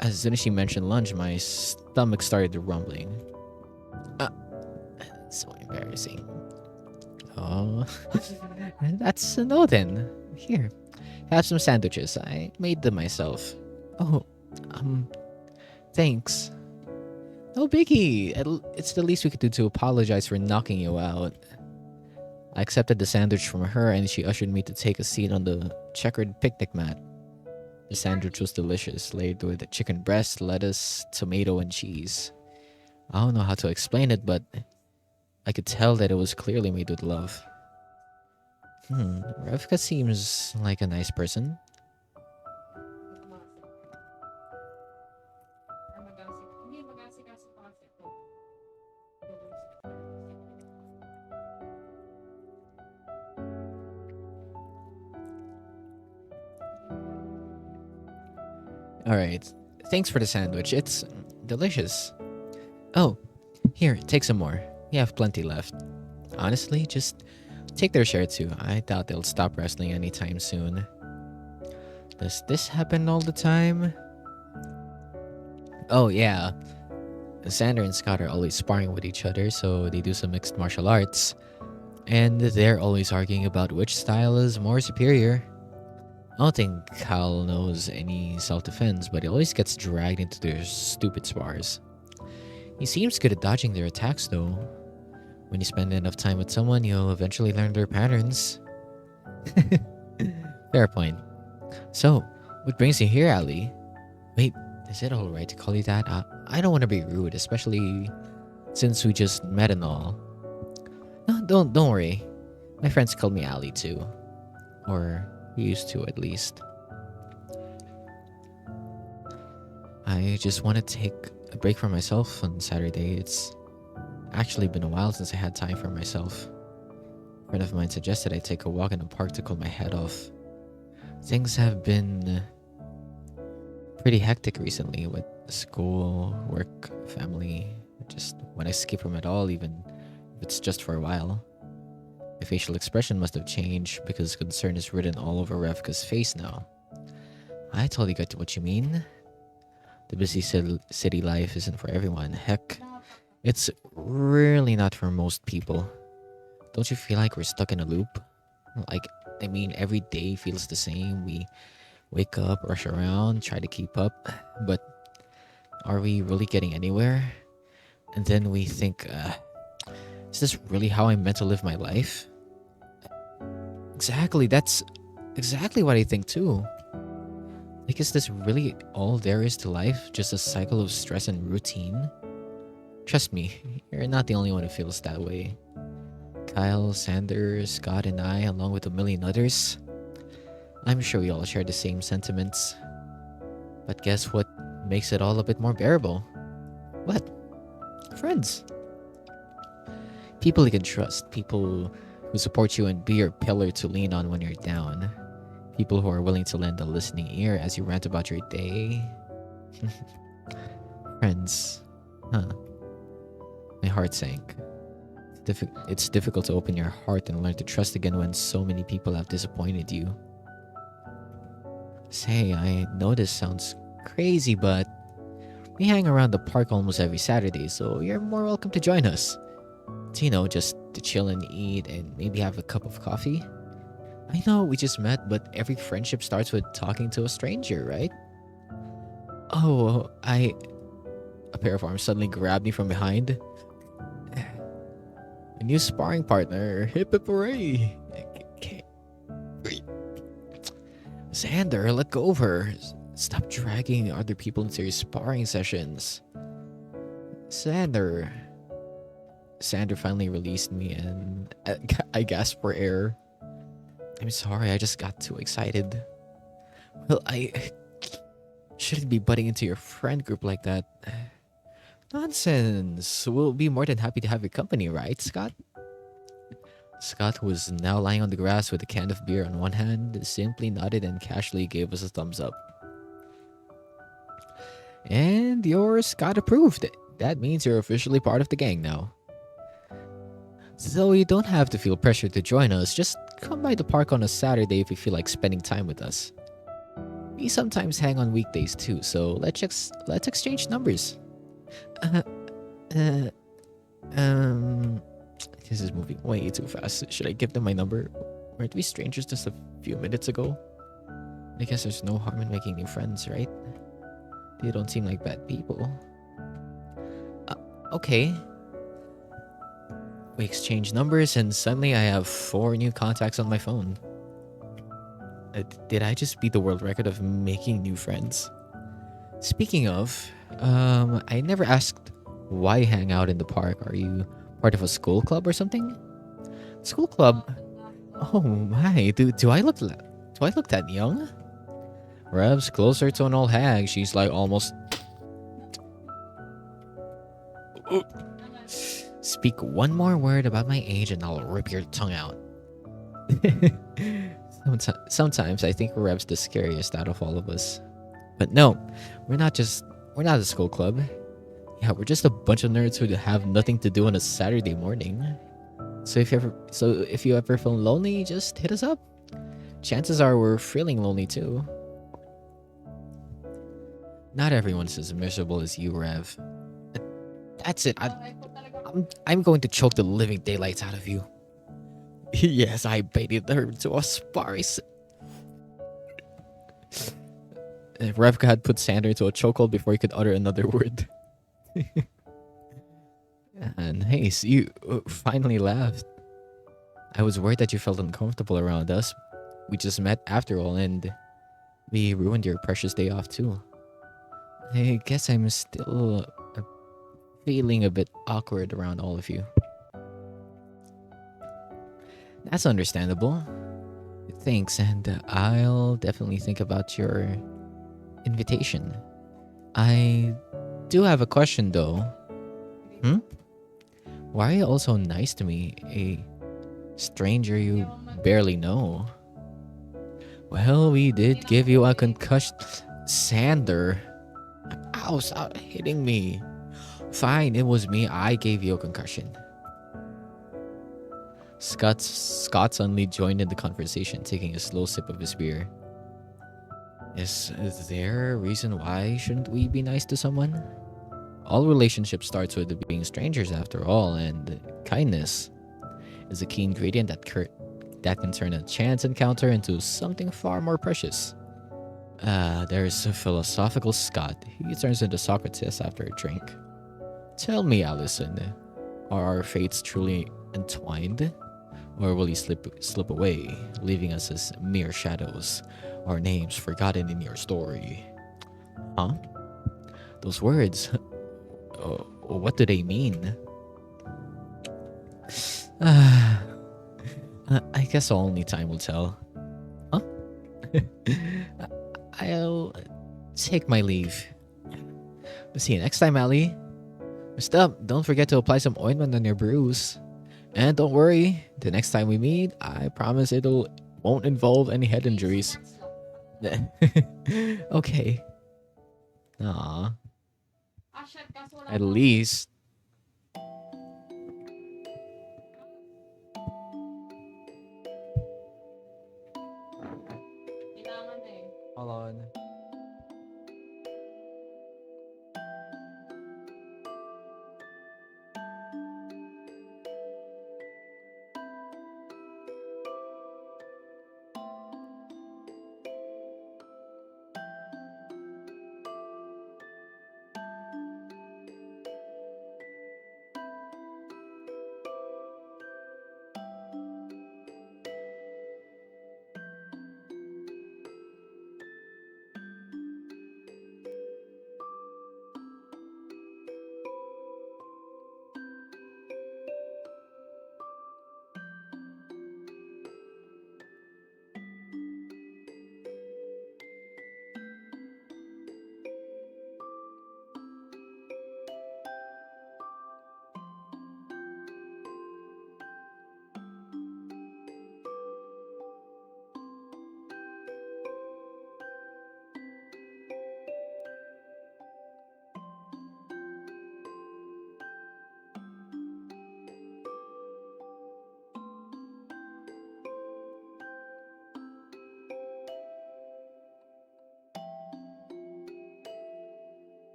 As soon as she mentioned lunch, my stomach started rumbling. So embarrassing. Oh, that's a no then. Here, have some sandwiches. I made them myself. Oh, thanks. No biggie. It's the least we could do to apologize for knocking you out. I accepted the sandwich from her and she ushered me to take a seat on the checkered picnic mat. The sandwich was delicious, laid with chicken breast, lettuce, tomato, and cheese. I don't know how to explain it, but I could tell that it was clearly made with love. Revka seems like a nice person. All right. Thanks for the sandwich. It's delicious. Oh, here, take some more. We have plenty left. Honestly, just take their share too. I doubt they'll stop wrestling anytime soon. Does this happen all the time? Oh, yeah. Xander and Scott are always sparring with each other, so they do some mixed martial arts. And they're always arguing about which style is more superior. I don't think Kyle knows any self defense, but he always gets dragged into their stupid spars. He seems good at dodging their attacks, though. When you spend enough time with someone, you'll eventually learn their patterns. Fair point. So, what brings you here, Ali? Wait, is it alright to call you that? I don't want to be rude, especially since we just met and all. No, don't worry. My friends call me Ali too. Or used to, at least. I just want to take a break for myself on Saturday. It's actually been a while since I had time for myself. A friend of mine suggested I take a walk in the park to cool my head off. Things have been pretty hectic recently with school, work, family. Just when I skip from it all, even if it's just for a while. My facial expression must have changed because concern is written all over Revka's face now. I totally get what you mean. The busy city life isn't for everyone. Heck, it's really not for most people. Don't you feel like we're stuck in a loop? Every day feels the same. We wake up, rush around, try to keep up, but are we really getting anywhere? And then we think, is this really how I'm meant to live my life? Exactly, that's exactly what I think too. Like, is this really all there is to life? Just a cycle of stress and routine? Trust me, you're not the only one who feels that way. Kyle, Sanders, Scott, and I, along with a million others, I'm sure we all share the same sentiments. But guess what makes it all a bit more bearable? What? Friends. People you can trust. People who support you and be your pillar to lean on when you're down. People who are willing to lend a listening ear as you rant about your day. Friends. Huh. My heart sank. It's difficult to open your heart and learn to trust again when so many people have disappointed you. Say, I know this sounds crazy, but we hang around the park almost every Saturday, so you're more welcome to join us. Just to chill and eat and maybe have a cup of coffee. I know we just met, but every friendship starts with talking to a stranger, right? Oh, a pair of arms suddenly grabbed me from behind. A new sparring partner. Hip hip hooray. Xander, let go of her. Stop dragging other people into your sparring sessions. Xander finally released me and I gasped for air. I'm sorry, I just got too excited. Well, I shouldn't be butting into your friend group like that. Nonsense. We'll be more than happy to have your company, right, Scott? Scott, who was now lying on the grass with a can of beer on one hand, simply nodded and casually gave us a thumbs up. And your Scott approved. That means you're officially part of the gang now. So you don't have to feel pressured to join us. Just come by the park on a Saturday if you feel like spending time with us. We sometimes hang on weekdays too, so let's exchange numbers. This is moving way too fast. Should I give them my number? Weren't we strangers just a few minutes ago? I guess there's no harm in making new friends, right? They don't seem like bad people. Okay. We exchange numbers and suddenly I have 4 new contacts on my phone. Did I just beat the world record of making new friends? Speaking of, I never asked why you hang out in the park. Are you part of a school club or something? School club? Oh my, do I look that young? Rev's closer to an old hag. She's like almost. Speak one more word about my age and I'll rip your tongue out. Sometimes I think Rev's the scariest out of all of us. But no, we're not a school club. Yeah, we're just a bunch of nerds who have nothing to do on a Saturday morning. So if you ever feel lonely, just hit us up. Chances are we're feeling lonely too. Not everyone's as miserable as you, Rev. That's it. I'm going to choke the living daylights out of you. Yes, I baited her to a spice. Rev had put Sander into a chokehold before he could utter another word. And hey, so you finally left. I was worried that you felt uncomfortable around us. We just met after all, and we ruined your precious day off too. I guess I'm still feeling a bit awkward around all of you. That's understandable. Thanks, and I'll definitely think about your invitation. I do have a question though. Why are you all so nice to me, a stranger you barely know? Well, we did give you a concussion. Sander. Ow, stop hitting me. Fine, it was me. I gave you a concussion. Scott suddenly joined in the conversation, taking a slow sip of his beer. Is there a reason why shouldn't we be nice to someone? All relationships starts with being strangers after all, and kindness is a key ingredient that can turn a chance encounter into something far more precious. There's a philosophical Scott. He turns into Socrates after a drink. Tell me, Allison, are our fates truly entwined? Or will he slip away, leaving us as mere shadows, our names forgotten in your story? Huh? Those words, what do they mean? I guess only time will tell. Huh? I'll take my leave. See you next time, Ali. Stop, don't forget to apply some ointment on your bruise. And don't worry, the next time we meet, I promise won't involve any head injuries. Okay. Aw. At least. Hold on.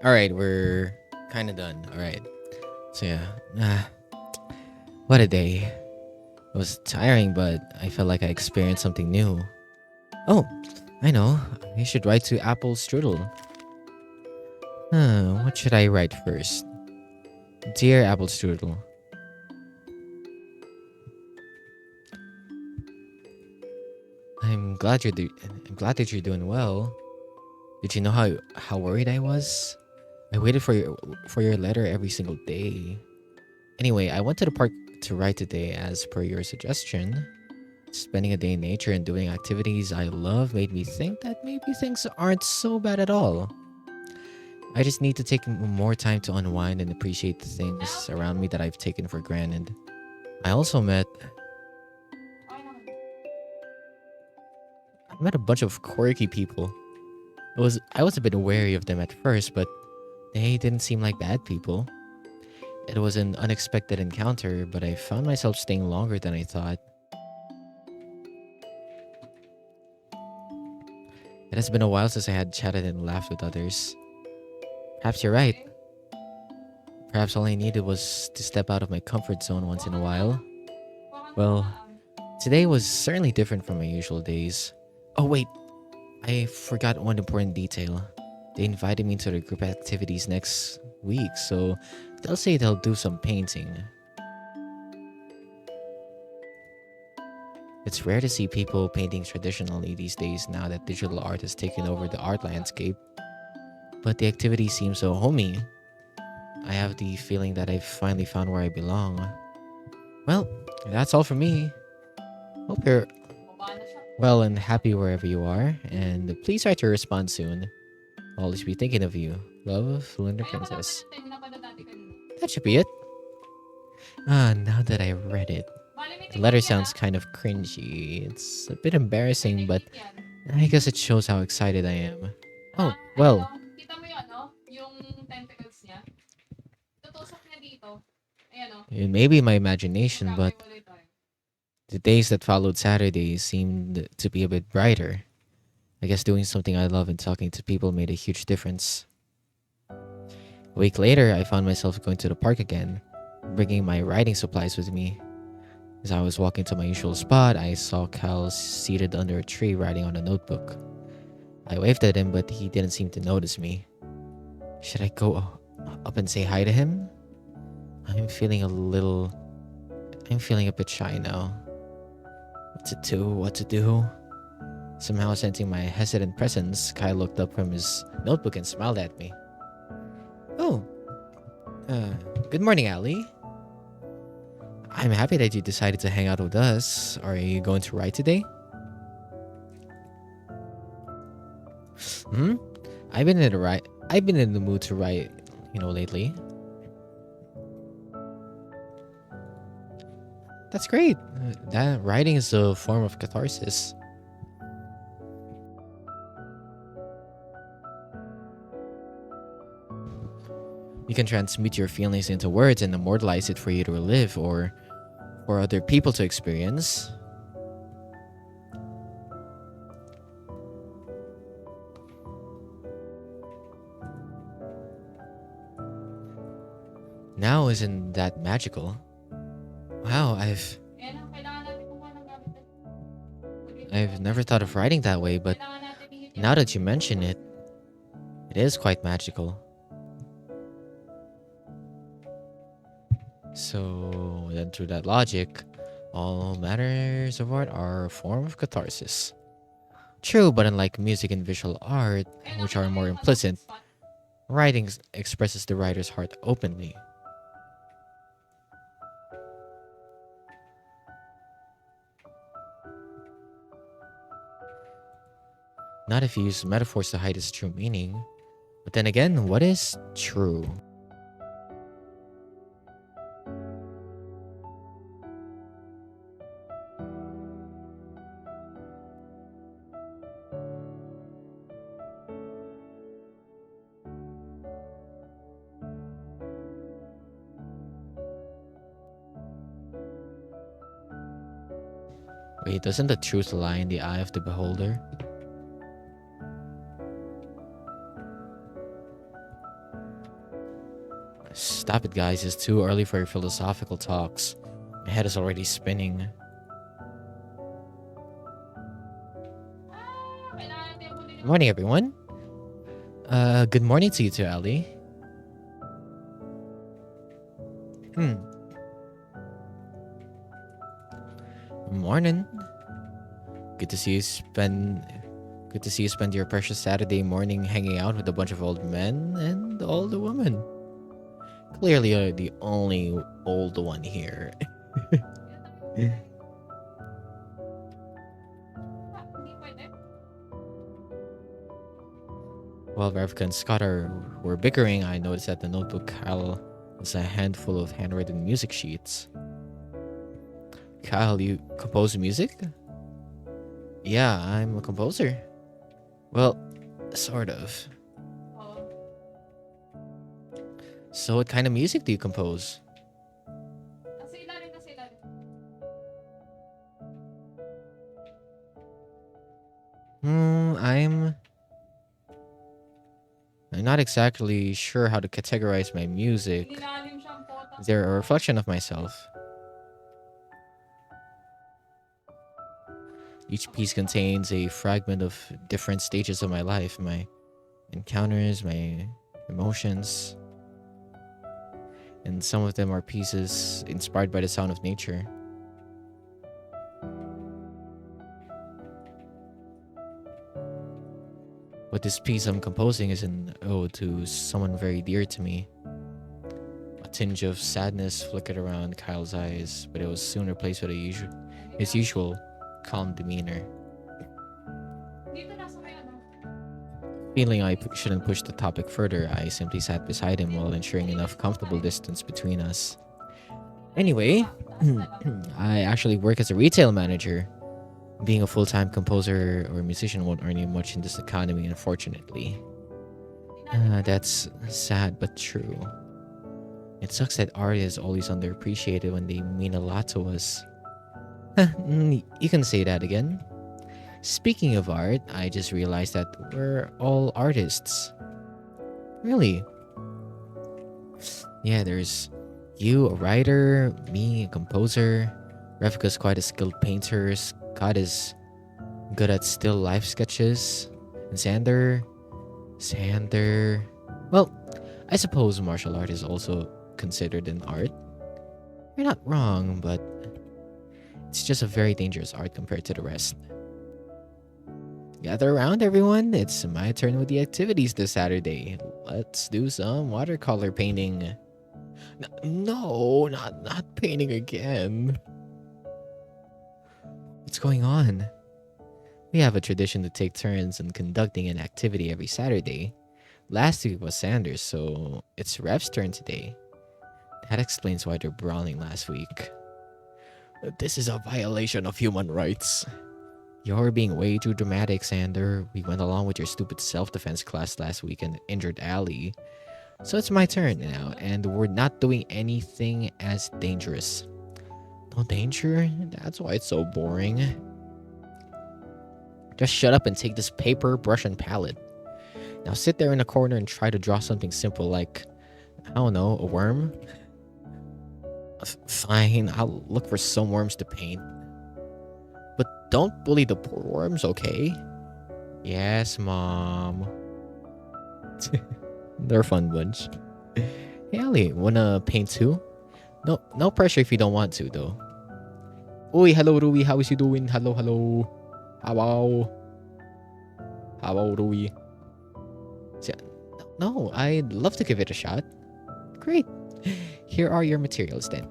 All right, we're kind of done. All right. So yeah, what a day. It was tiring, but I felt like I experienced something new. Oh, I know. I should write to Apple Strudel. What should I write first? Dear Apple Strudel, I'm glad that you're doing well. Did you know how worried I was? I waited for your letter every single day. Anyway, I went to the park to write today as per your suggestion. Spending a day in nature and doing activities I love made me think that maybe things aren't so bad at all. I just need to take more time to unwind and appreciate the things around me that I've taken for granted. I also met a bunch of quirky people. I was a bit wary of them at first, but they didn't seem like bad people. It was an unexpected encounter, but I found myself staying longer than I thought. It has been a while since I had chatted and laughed with others. Perhaps you're right. Perhaps all I needed was to step out of my comfort zone once in a while. Well, today was certainly different from my usual days. Oh wait, I forgot one important detail. They invited me to their group activities next week, so they'll say they'll do some painting. It's rare to see people painting traditionally these days now that digital art has taken over the art landscape. But the activity seems so homey. I have the feeling that I've finally found where I belong. Well, that's all from me. Hope you're well and happy wherever you are, and please try to respond soon. I'll always be thinking of you. Love, Fluender Princess. That should be it. Now that I read it, the letter sounds kind of cringy. It's a bit embarrassing, but I guess it shows how excited I am. Oh, well. It may be my imagination, but the days that followed Saturday seemed to be a bit brighter. I guess doing something I love and talking to people made a huge difference. A week later, I found myself going to the park again, bringing my writing supplies with me. As I was walking to my usual spot, I saw Cal seated under a tree writing on a notebook. I waved at him, but he didn't seem to notice me. Should I go up and say hi to him? I'm feeling a bit shy now. What to do? Somehow sensing my hesitant presence, Kai looked up from his notebook and smiled at me. Oh, good morning, Ali. I'm happy that you decided to hang out with us. Are you going to write today? Hmm? I've been in the mood to write, lately. That's great. That writing is a form of catharsis. You can transmute your feelings into words and immortalize it for you to relive or for other people to experience. Now, isn't that magical? Wow, I've never thought of writing that way, but now that you mention it, it is quite magical. So, then through that logic, all matters of art are a form of catharsis. True, but unlike music and visual art, which are more implicit, writing expresses the writer's heart openly. Not if you use metaphors to hide its true meaning. But then again, what is true? Wait, doesn't the truth lie in the eye of the beholder? Stop it, guys. It's too early for your philosophical talks. My head is already spinning. Good morning, everyone. Good morning to you too, Ali. Hmm. Morning. Good to see you spend. Good to see you spend your precious Saturday morning hanging out with a bunch of old men and all the women. Clearly, you're the only old one here. While Ravka and Scott were bickering, I noticed that the notebook Kyle was a handful of handwritten music sheets. Kyle, you compose music? Yeah, I'm a composer. Well, sort of. So, what kind of music do you compose? Hmm, I'm not exactly sure how to categorize my music. They're a reflection of myself. Each piece contains a fragment of different stages of my life, my encounters, my emotions, and some of them are pieces inspired by the sound of nature. But this piece I'm composing is an ode to someone very dear to me. A tinge of sadness flickered around Kyle's eyes, but it was soon replaced with his usual calm demeanor. Feeling I shouldn't push the topic further, I simply sat beside him while ensuring enough comfortable distance between us. Anyway, I actually work as a retail manager. Being a full-time composer or musician won't earn you much in this economy, unfortunately. That's sad but true. It sucks that art is always underappreciated when they mean a lot to us. You can say that again. Speaking of art, I just realized that we're all artists. Really? Yeah, there's you, a writer, me, a composer. Revka's quite a skilled painter. Scott is good at still life sketches. And Sander. Well, I suppose martial art is also considered an art. You're not wrong, but it's just a very dangerous art compared to the rest. Gather around, everyone. It's my turn with the activities this Saturday. Let's do some watercolor painting. No, not painting again. What's going on? We have a tradition to take turns in conducting an activity every Saturday. Last week was Sanders, so it's Rev's turn today. That explains why they're brawling last week. This is a violation of human rights. You're being way too dramatic, Sander. We went along with your stupid self-defense class last week and injured Ali. So it's my turn now, and we're not doing anything as dangerous. No danger? That's why it's so boring. Just shut up and take this paper, brush, and palette. Now sit there in a corner and try to draw something simple like, I don't know, a worm? Fine, I'll look for some worms to paint. But don't bully the poor worms, okay? Yes, Mom. They're a fun bunch. Hey, Ali, wanna paint too? No pressure if you don't want to, though. Oi, hello, Rui. How is you doing? Hello. How about Rui? No, I'd love to give it a shot. Great. Here are your materials then.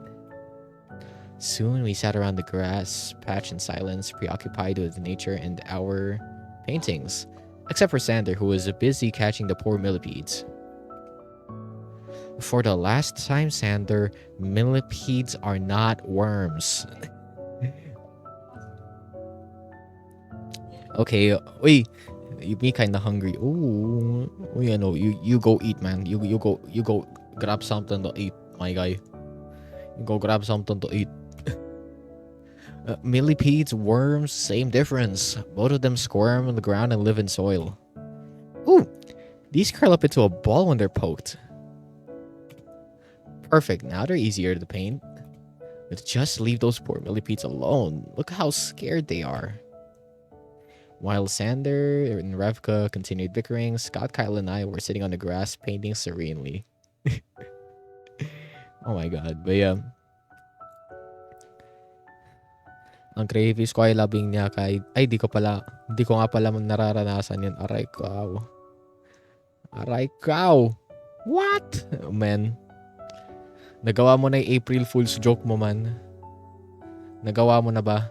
Soon we sat around the grass patch in silence, preoccupied with nature and our paintings. Except for Sander, who was busy catching the poor millipedes. For the last time, Sander, millipedes are not worms. Okay, wait. You be kinda hungry. Ooh, you know, you go eat, man. You go grab something to eat, my guy. You go grab something to eat. Millipedes, worms, same difference. Both of them squirm on the ground and live in soil. Ooh, these curl up into a ball when they're poked. Perfect, now they're easier to paint. But just leave those poor millipedes alone. Look how scared they are. While Sander and Revka continued bickering, Scott, Kyle, and I were sitting on the grass painting serenely. Oh my god. But yeah, ang crayfish ko ay labing niya kay... Ay, di ko nga pala nararanasan yan. Aray ko. Aray ko. What? Oh, man. Nagawa mo na yung April Fool's joke mo, man. Nagawa mo na ba?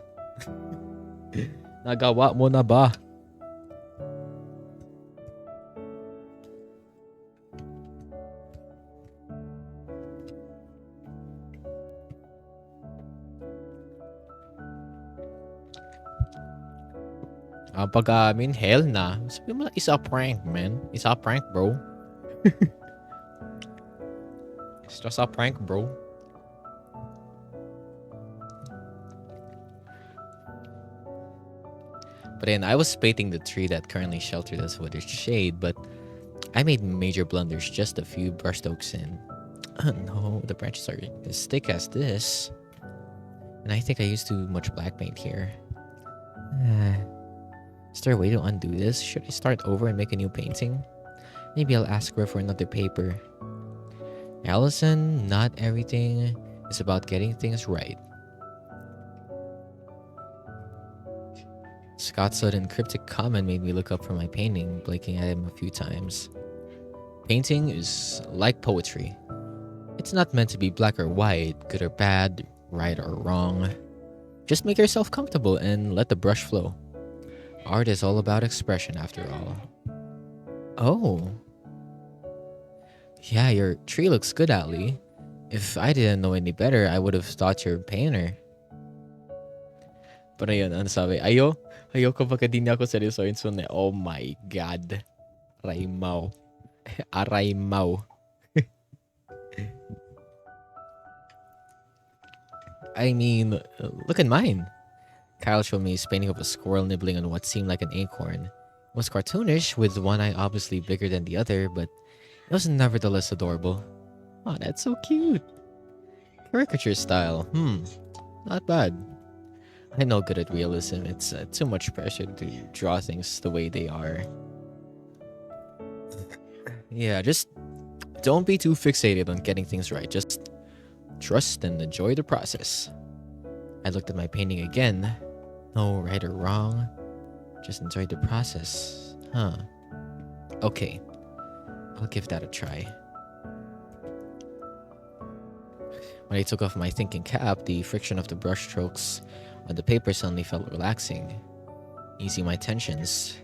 Nagawa mo na ba? Ang pag-amin, hell na. Sabi mo lang, isa prank, man. Isa prank, bro. It's just a prank, bro. But then I was painting the tree that currently sheltered us with its shade, but I made major blunders just a few brushstrokes in. Oh no, the branches are as thick as this. And I think I used too much black paint here. Is there a way to undo this? Should I start over and make a new painting? Maybe I'll ask her for another paper. Allison, not everything is about getting things right. Scott's sudden cryptic comment made me look up from my painting, blinking at him a few times. Painting is like poetry. It's not meant to be black or white, good or bad, right or wrong. Just make yourself comfortable and let the brush flow. Art is all about expression after all. Oh. Yeah, your tree looks good, Ali. If I didn't know any better, I would have thought you're a painter. Pero ayun, ano sabi? Ayaw kapag di niya ako seryosoin. So, oh my God. Araymaw. Araymaw. I mean, look at mine. Kyle showed me his painting of a squirrel nibbling on what seemed like an acorn. It was cartoonish, with one eye obviously bigger than the other, but it was nevertheless adorable. Oh, that's so cute. Caricature style. Not bad. I'm no good at realism. It's too much pressure to draw things the way they are. Yeah, just don't be too fixated on getting things right. Just trust and enjoy the process. I looked at my painting again. No right or wrong. Just enjoy the process. Huh. Okay. I'll give that a try. When I took off my thinking cap, the friction of the brush strokes on the paper suddenly felt relaxing, easing my tensions,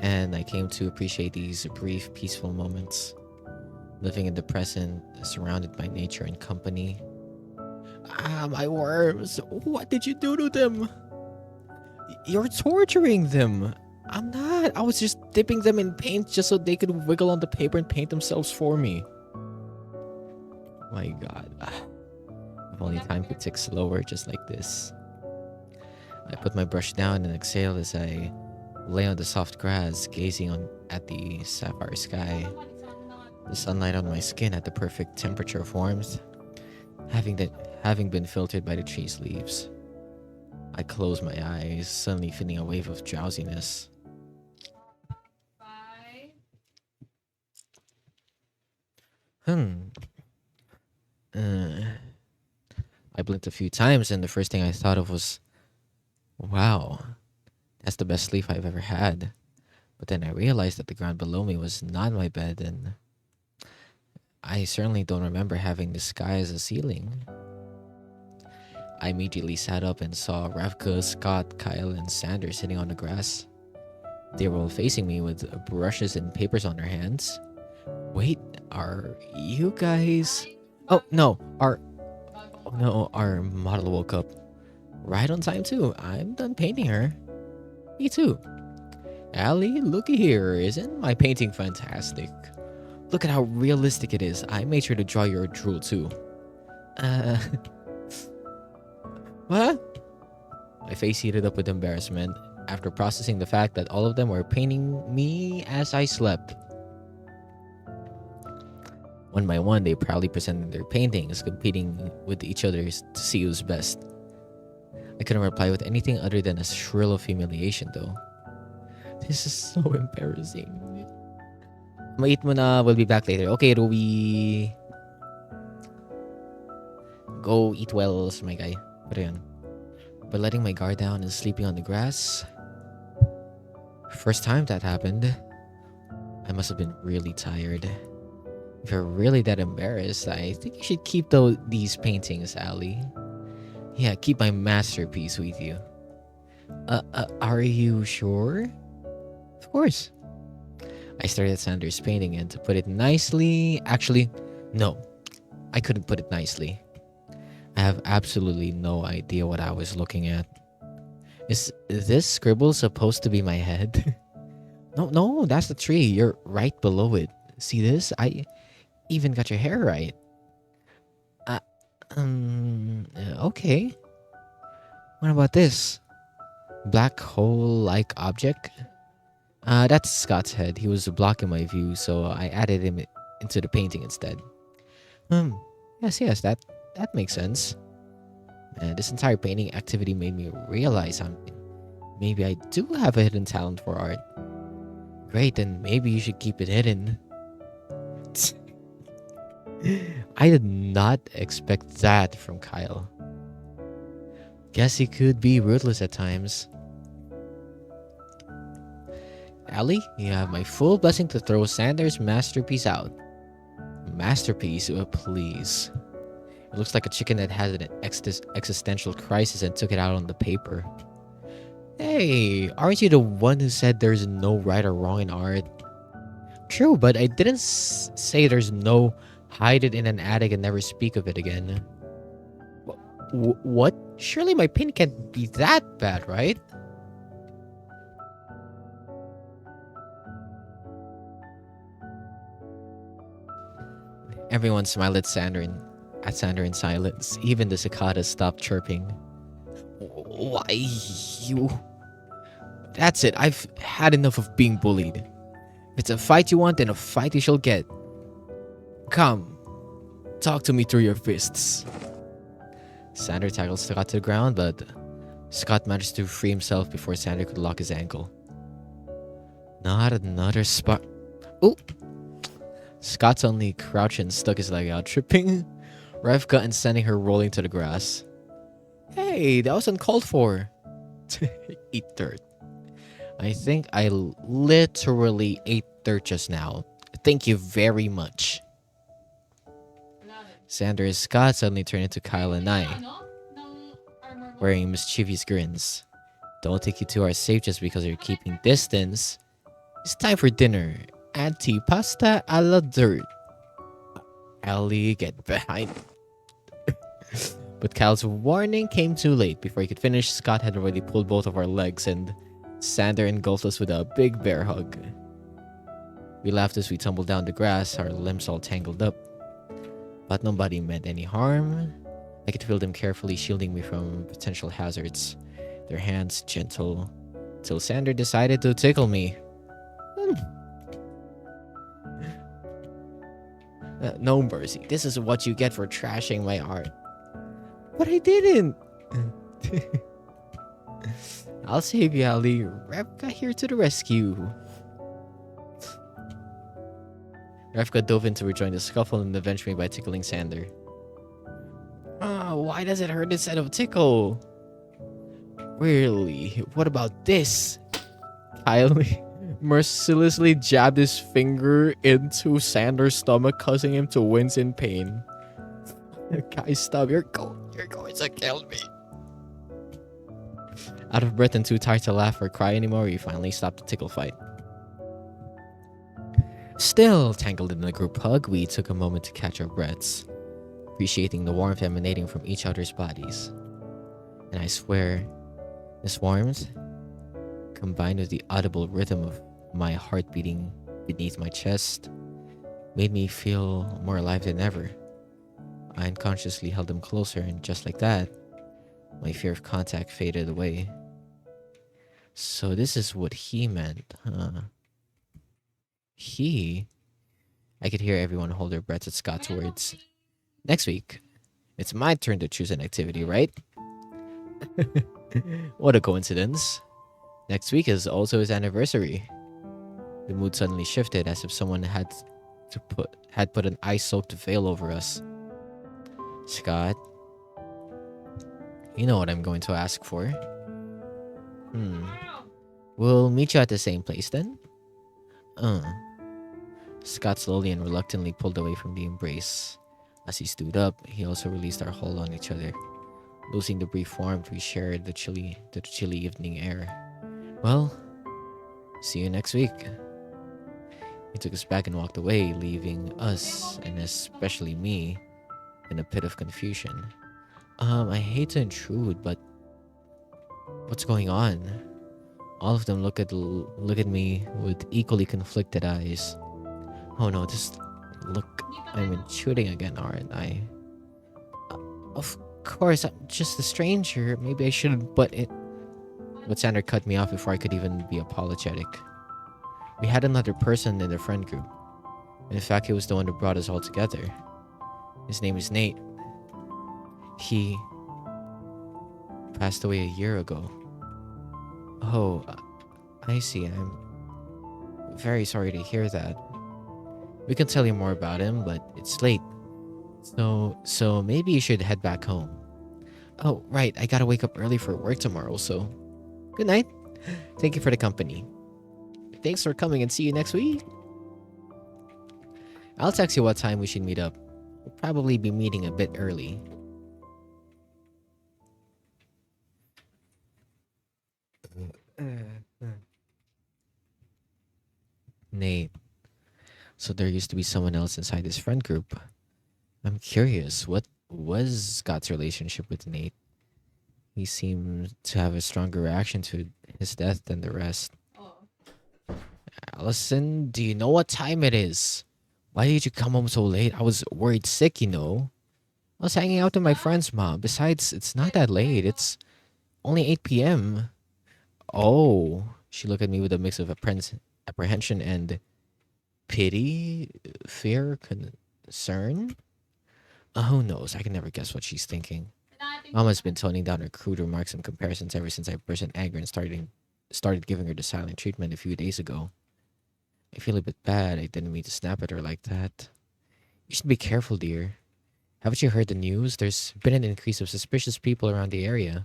and I came to appreciate these brief, peaceful moments. Living in the present, surrounded by nature and company. Ah, my worms! What did you do to them? You're torturing them! I'm not. I was just dipping them in paint just so they could wiggle on the paper and paint themselves for me. My God. If only time could tick slower just like this. I put my brush down and exhaled as I lay on the soft grass, gazing at the sapphire sky. The sunlight on my skin at the perfect temperature of warmth, having been filtered by the tree's leaves. I closed my eyes, suddenly feeling a wave of drowsiness. I blinked a few times, and the first thing I thought of was, wow, that's the best sleep I've ever had. But then I realized that the ground below me was not my bed, and I certainly don't remember having the sky as a ceiling. I immediately sat up and saw Ravka, Scott, Kyle, and Sander sitting on the grass. They were all facing me with brushes and papers on their hands. Wait, are you guys... Oh, no, our model woke up right on time too. I'm done painting her. Me too. Ali, looky here. Isn't my painting fantastic? Look at how realistic it is. I made sure to draw your drool too. What? My face heated up with embarrassment after processing the fact that all of them were painting me as I slept. One by one, they proudly presented their paintings, competing with each other to see who's best. I couldn't reply with anything other than a shrill of humiliation, though. This is so embarrassing. Wait muna, we'll be back later. Okay, Ruby. Go eat well, my guy. Pero yun. But letting my guard down and sleeping on the grass. First time that happened. I must have been really tired. If you're really that embarrassed, I think you should keep these paintings, Ali. Yeah, keep my masterpiece with you. Are you sure? Of course. I stared at Sanders' painting and to put it nicely... Actually, no. I couldn't put it nicely. I have absolutely no idea what I was looking at. Is this scribble supposed to be my head? No, that's the tree. You're right below it. See this? I even got your hair right. Okay. What about this? Black hole-like object? That's Scott's head. He was blocking my view, so I added him into the painting instead. Yes, that makes sense. This entire painting activity made me realize something. Maybe I do have a hidden talent for art. Great, then maybe you should keep it hidden. I did not expect that from Kyle. Guess he could be ruthless at times. Ali, you have my full blessing to throw Sanders' masterpiece out. Masterpiece? Please. It looks like a chicken that had an existential crisis and took it out on the paper. Hey, aren't you the one who said there's no right or wrong in art? True, but I didn't say there's no hide it in an attic and never speak of it again. What? Surely my painting can't be that bad, right? Everyone smiled at Sander in silence. Even the cicadas stopped chirping. Why you? That's it. I've had enough of being bullied. If it's a fight you want, then a fight you shall get. Come, talk to me through your fists. Sander tackled Scott to the ground, but Scott managed to free himself before Sander could lock his ankle. Not another spot. Oh! Scott suddenly crouched and stuck his leg out, tripping Revka and sending her rolling to the grass. Hey, that was uncalled for. Eat dirt. I think I literally ate dirt just now. Thank you very much. Sander and Scott suddenly turned into Kyle and I, wearing mischievous grins. Don't think you two are safe just because you're keeping distance. It's time for dinner. Antipasta alla dirt. Ali, get behind. But Kyle's warning came too late. Before he could finish, Scott had already pulled both of our legs and Sander engulfed us with a big bear hug. We laughed as we tumbled down the grass, our limbs all tangled up. But nobody meant any harm. I could feel them carefully shielding me from potential hazards. Their hands gentle, till Sander decided to tickle me. No mercy. This is what you get for trashing my art. But I didn't. I'll save you, Ali. Revka here to the rescue. Revka dove in to rejoin the scuffle and avenge me by tickling Sander. Why does it hurt instead of tickle? Really? What about this? Kyle mercilessly jabbed his finger into Sander's stomach, causing him to wince in pain. Guys, stop. You're going to kill me. Out of breath and too tired to laugh or cry anymore, we finally stopped the tickle fight. Still tangled in the group hug, we took a moment to catch our breaths, appreciating the warmth emanating from each other's bodies. And I swear, this warmth, combined with the audible rhythm of my heart beating beneath my chest, made me feel more alive than ever. I unconsciously held him closer, and just like that, my fear of contact faded away. So this is what he meant, huh? I could hear everyone hold their breaths at Scott's words. Next week, it's my turn to choose an activity, right? What a coincidence. Next week is also his anniversary. The mood suddenly shifted as if someone had put an ice-soaked veil over us. Scott, you know what I'm going to ask for. Hmm. We'll meet you at the same place then? Uh. Scott slowly and reluctantly pulled away from the embrace. As he stood up, he also released our hold on each other, losing the brief warmth we shared the chilly evening air. Well, see you next week. He took us back and walked away, leaving us, and especially me, in a pit of confusion. I hate to intrude, but what's going on? All of them look at me with equally conflicted eyes. Oh no, just look, I'm intruding again, aren't I? Of course, I'm just a stranger. Maybe I shouldn't, but Sander cut me off before I could even be apologetic. We had another person in the friend group. In fact, he was the one who brought us all together. His name is Nate. He passed away a year ago. Oh, I see. I'm very sorry to hear that. We can tell you more about him, but it's late. So maybe you should head back home. Oh, right. I gotta wake up early for work tomorrow, so good night. Thank you for the company. Thanks for coming and see you next week. I'll text you what time we should meet up. We'll probably be meeting a bit early. Nate. So there used to be someone else inside this friend group. I'm curious, what was Scott's relationship with Nate? He seemed to have a stronger reaction to his death than the rest. Allison, do you know what time it is? Why did you come home so late? I was worried sick, you know. I was hanging out with my friends, Mom. Besides, it's not that late. It's only 8 p.m. Oh, she looked at me with a mix of apprehension and pity, fear, concern. Who knows? I can never guess what she's thinking. Mama's been toning down her crude remarks and comparisons ever since I burst in anger and started giving her the silent treatment a few days ago. I feel a bit bad. I didn't mean to snap at her like that. You should be careful, dear. Haven't you heard the news? There's been an increase of suspicious people around the area.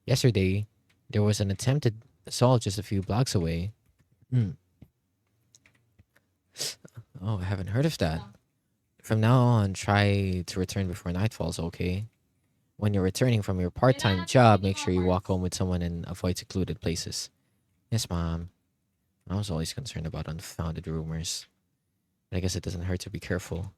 Yesterday, there was an attempted assault just a few blocks away. Hmm. Oh, I haven't heard of that. From now on, try to return before night falls, okay? When you're returning from your part-time job, make sure you walk home with someone and avoid secluded places. Yes, Mom. I was always concerned about unfounded rumors. But I guess it doesn't hurt to be careful.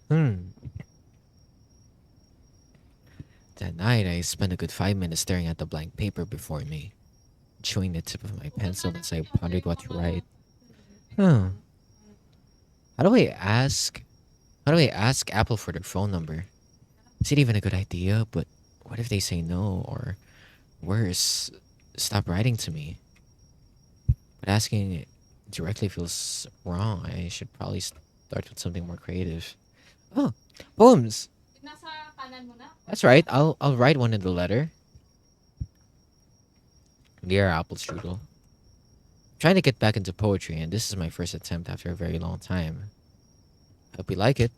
Hmm. That night, I spent a good 5 minutes staring at the blank paper before me, chewing the tip of my pencil as I pondered what to write. Huh. How do I ask? How do I ask Apple for their phone number? Is it even a good idea? But what if they say no, or worse, stop writing to me? But asking it directly feels wrong. I should probably start with something more creative. Oh, poems. That's right. I'll write one in the letter. Dear Apple Strudel. I'm trying to get back into poetry, and this is my first attempt after a very long time. Hope you like it.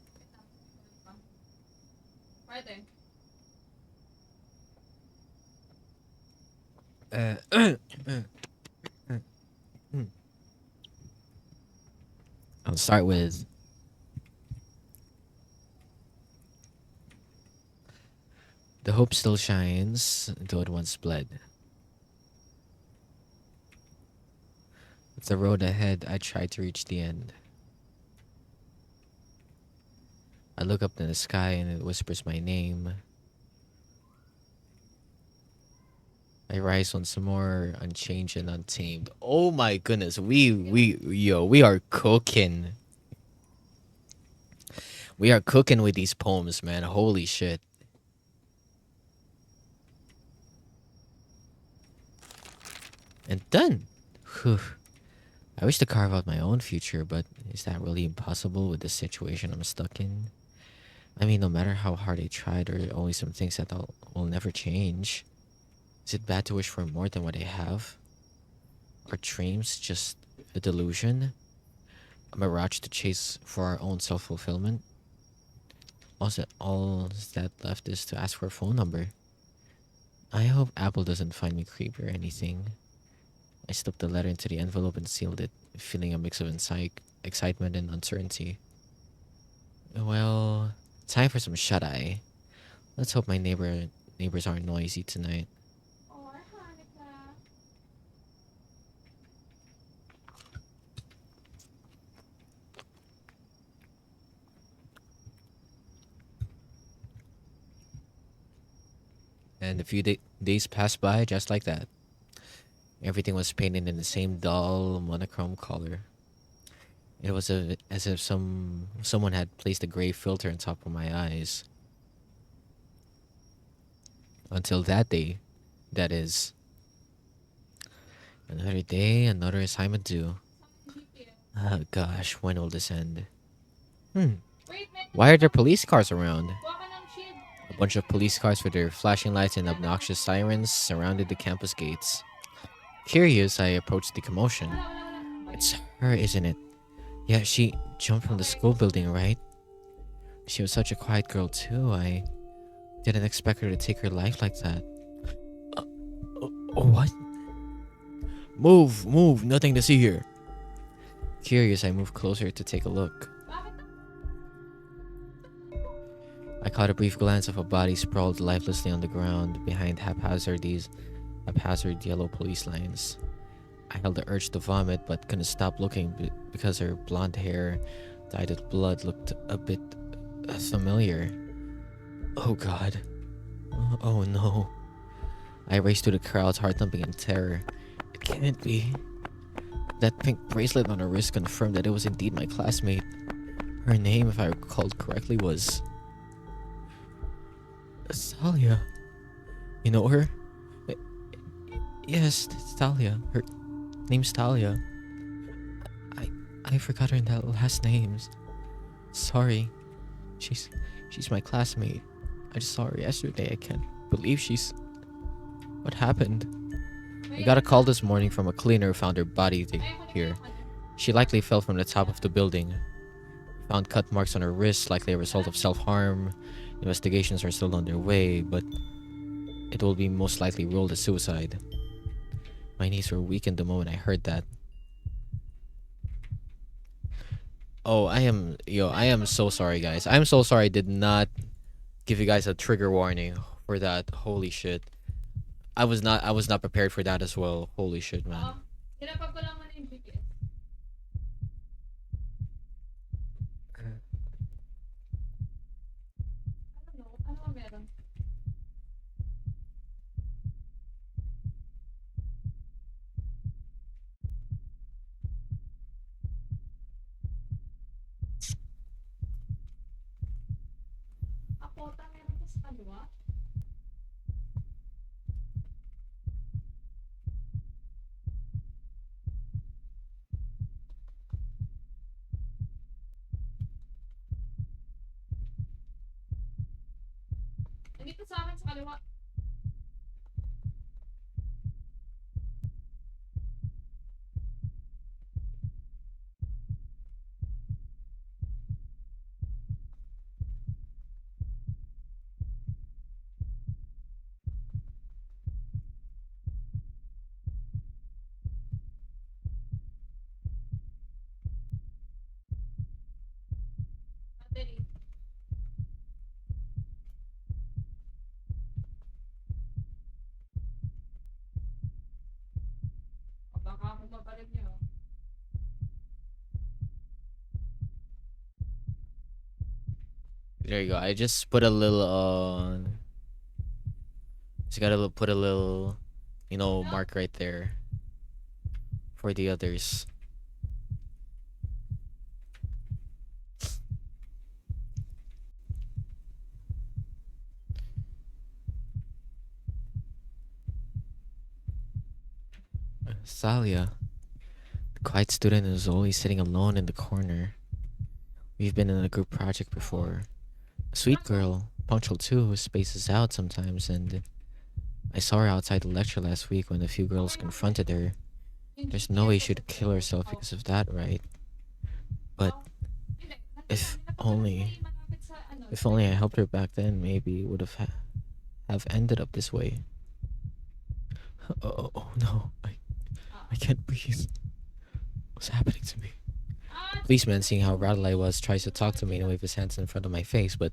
I'll start with the hope still shines, though it once bled. With the road ahead, I try to reach the end. I look up in the sky and it whispers my name. I rise once more, unchanged and untamed. Oh my goodness, we are cooking. We are cooking with these poems, man. Holy shit. And done. Whew. I wish to carve out my own future, but is that really impossible with the situation I'm stuck in? I mean, no matter how hard I try, there are always some things that will never change. Is it bad to wish for more than what I have? Are dreams just a delusion? A mirage to chase for our own self fulfillment? All that left is to ask for a phone number. I hope Apple doesn't find me creepy or anything. I slipped the letter into the envelope and sealed it, feeling a mix of excitement and uncertainty. Well, time for some shut eye. Let's hope my neighbors aren't noisy tonight. And a few days passed by just like that. Everything was painted in the same dull, monochrome color. It was as if someone had placed a gray filter on top of my eyes. Until that day, that is. Another day, another assignment due. Oh gosh, when will this end? Hmm. Why are there police cars around? A bunch of police cars with their flashing lights and obnoxious sirens surrounded the campus gates. Curious, I approached the commotion. It's her, isn't it? Yeah, she jumped from the school building, right? She was such a quiet girl, too. I didn't expect her to take her life like that. Uh, what? Move, nothing to see here. Curious, I moved closer to take a look. I caught a brief glance of a body sprawled lifelessly on the ground behind haphazard yellow police lines. I held the urge to vomit but couldn't stop looking because her blonde hair, dyed with blood, looked a bit familiar. Oh god. Oh no. I raced through the crowd, heart thumping in terror. It can't be. That pink bracelet on her wrist confirmed that it was indeed my classmate. Her name, if I recalled correctly, was Talia. You know her? Uh, Yes, it's Talia. Her name's Talia. I I forgot her last names. Sorry. She's she's my classmate. I just saw her yesterday. I can't believe she's. What happened? I got a call this morning from a cleaner who found her body here. She likely fell from the top of the building. Found cut marks on her wrists, likely a result of self-harm. Investigations are still underway, but it will be most likely ruled as suicide. My knees were weakened the moment I heard that. Oh, I am so sorry, guys. I'm so sorry I did not give you guys a trigger warning for that. Holy shit. I was not prepared for that as well. Holy shit, man. There you go. I just put a little just gotta put a little mark right there for the others. Thalia, the quiet student who's always sitting alone in the corner. We've been in a group project before. Sweet girl, punctual too, who spaces out sometimes, and I saw her outside the lecture last week when a few girls confronted her. There's no way she'd kill herself because of that, right? But if only, if only I helped her back then, maybe it would have ended up this way. Oh no, I can't breathe. What's happening to me? The policeman, seeing how rattled I was, tries to talk to me and wave his hands in front of my face, but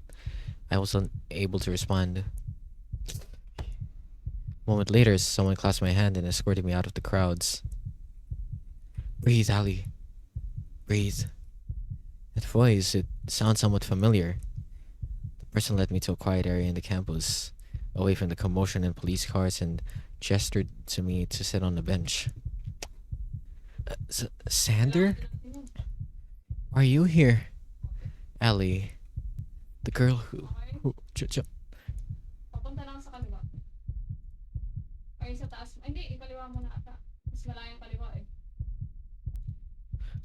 I wasn't able to respond. A moment later, someone clasped my hand and escorted me out of the crowds. Breathe, Ali. Breathe. That voice, it sounds somewhat familiar. The person led me to a quiet area in the campus, away from the commotion and police cars, and gestured to me to sit on the bench. Sander? Why are you here? Ali. The girl who... Papunta lang sa kaliwa. Ay, sa taas. Ay, hindi, ikaliwa mo na ata. Mas malayang kaliwa eh.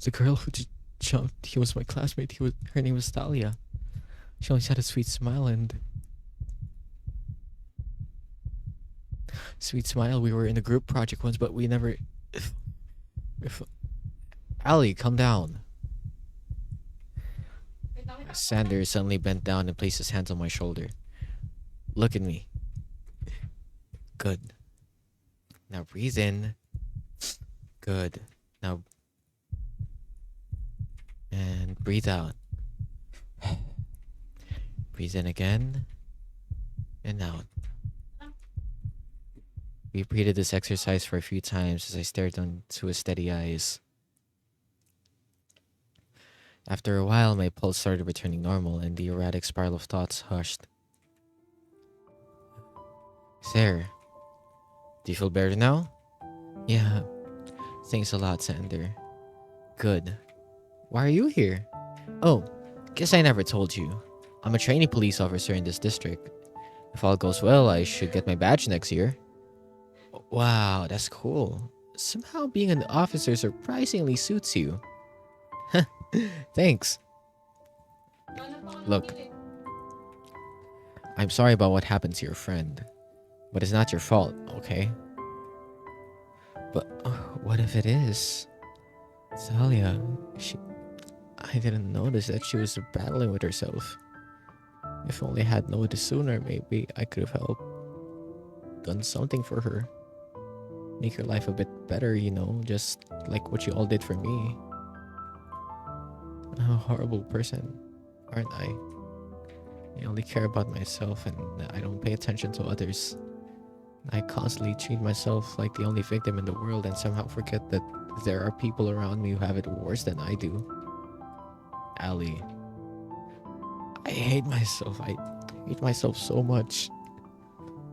The girl who jumped. He was my classmate. Her name was Thalia. She always had a sweet smile and... Sweet smile. We were in a group project once, but we never... If Ali, come down. Sander suddenly bent down and placed his hands on my shoulder. Look at me. Good. Now breathe in. Good. Now... And breathe out. Breathe in again. And out. We repeated this exercise for a few times as I stared into his steady eyes. After a while, my pulse started returning normal and the erratic spiral of thoughts hushed. There. Do you feel better now? Yeah. Thanks a lot, Sander. Good. Why are you here? Oh, guess I never told you. I'm a trainee police officer in this district. If all goes well, I should get my badge next year. Wow, that's cool. Somehow being an officer surprisingly suits you. Thanks. Look, I'm sorry about what happened to your friend, but it's not your fault, okay? But what if it is? Thalia, I didn't notice that she was battling with herself. If only I had noticed sooner, maybe I could have helped. Done something for her. Make her life a bit better, you know, just like what you all did for me. I'm a horrible person, aren't I? I only care about myself and I don't pay attention to others. I constantly treat myself like the only victim in the world and somehow forget that there are people around me who have it worse than I do. Ali. I hate myself. I hate myself so much.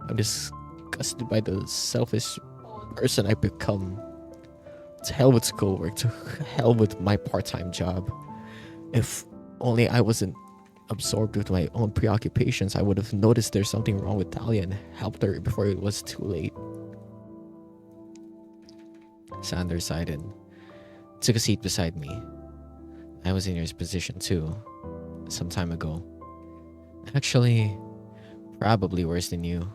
I'm disgusted by the selfish person I've become. To hell with schoolwork. To hell with my part-time job. If only I wasn't absorbed with my own preoccupations, I would have noticed there's something wrong with Thalia and helped her before it was too late. Sander sighed and took a seat beside me. I was in your position too, some time ago. Actually, probably worse than you.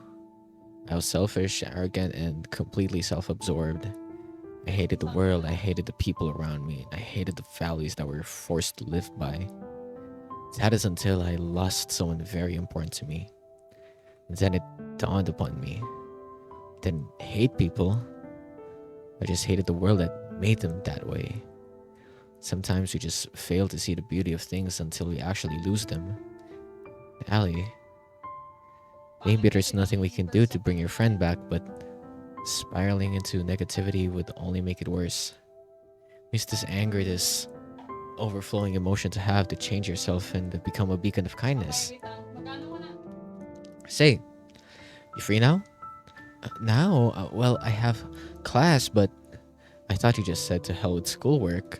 I was selfish, arrogant, and completely self-absorbed. I hated the world, I hated the people around me, I hated the values that we're forced to live by. That is until I lost someone very important to me. And then it dawned upon me. I didn't hate people. I just hated the world that made them that way. Sometimes we just fail to see the beauty of things until we actually lose them. Ali, maybe there's nothing we can do to bring your friend back, but spiraling into negativity would only make it worse. Use this anger, this overflowing emotion to have to change yourself and become a beacon of kindness. Say, you free now? Now? Well, I have class, but I thought you just said to hell with schoolwork.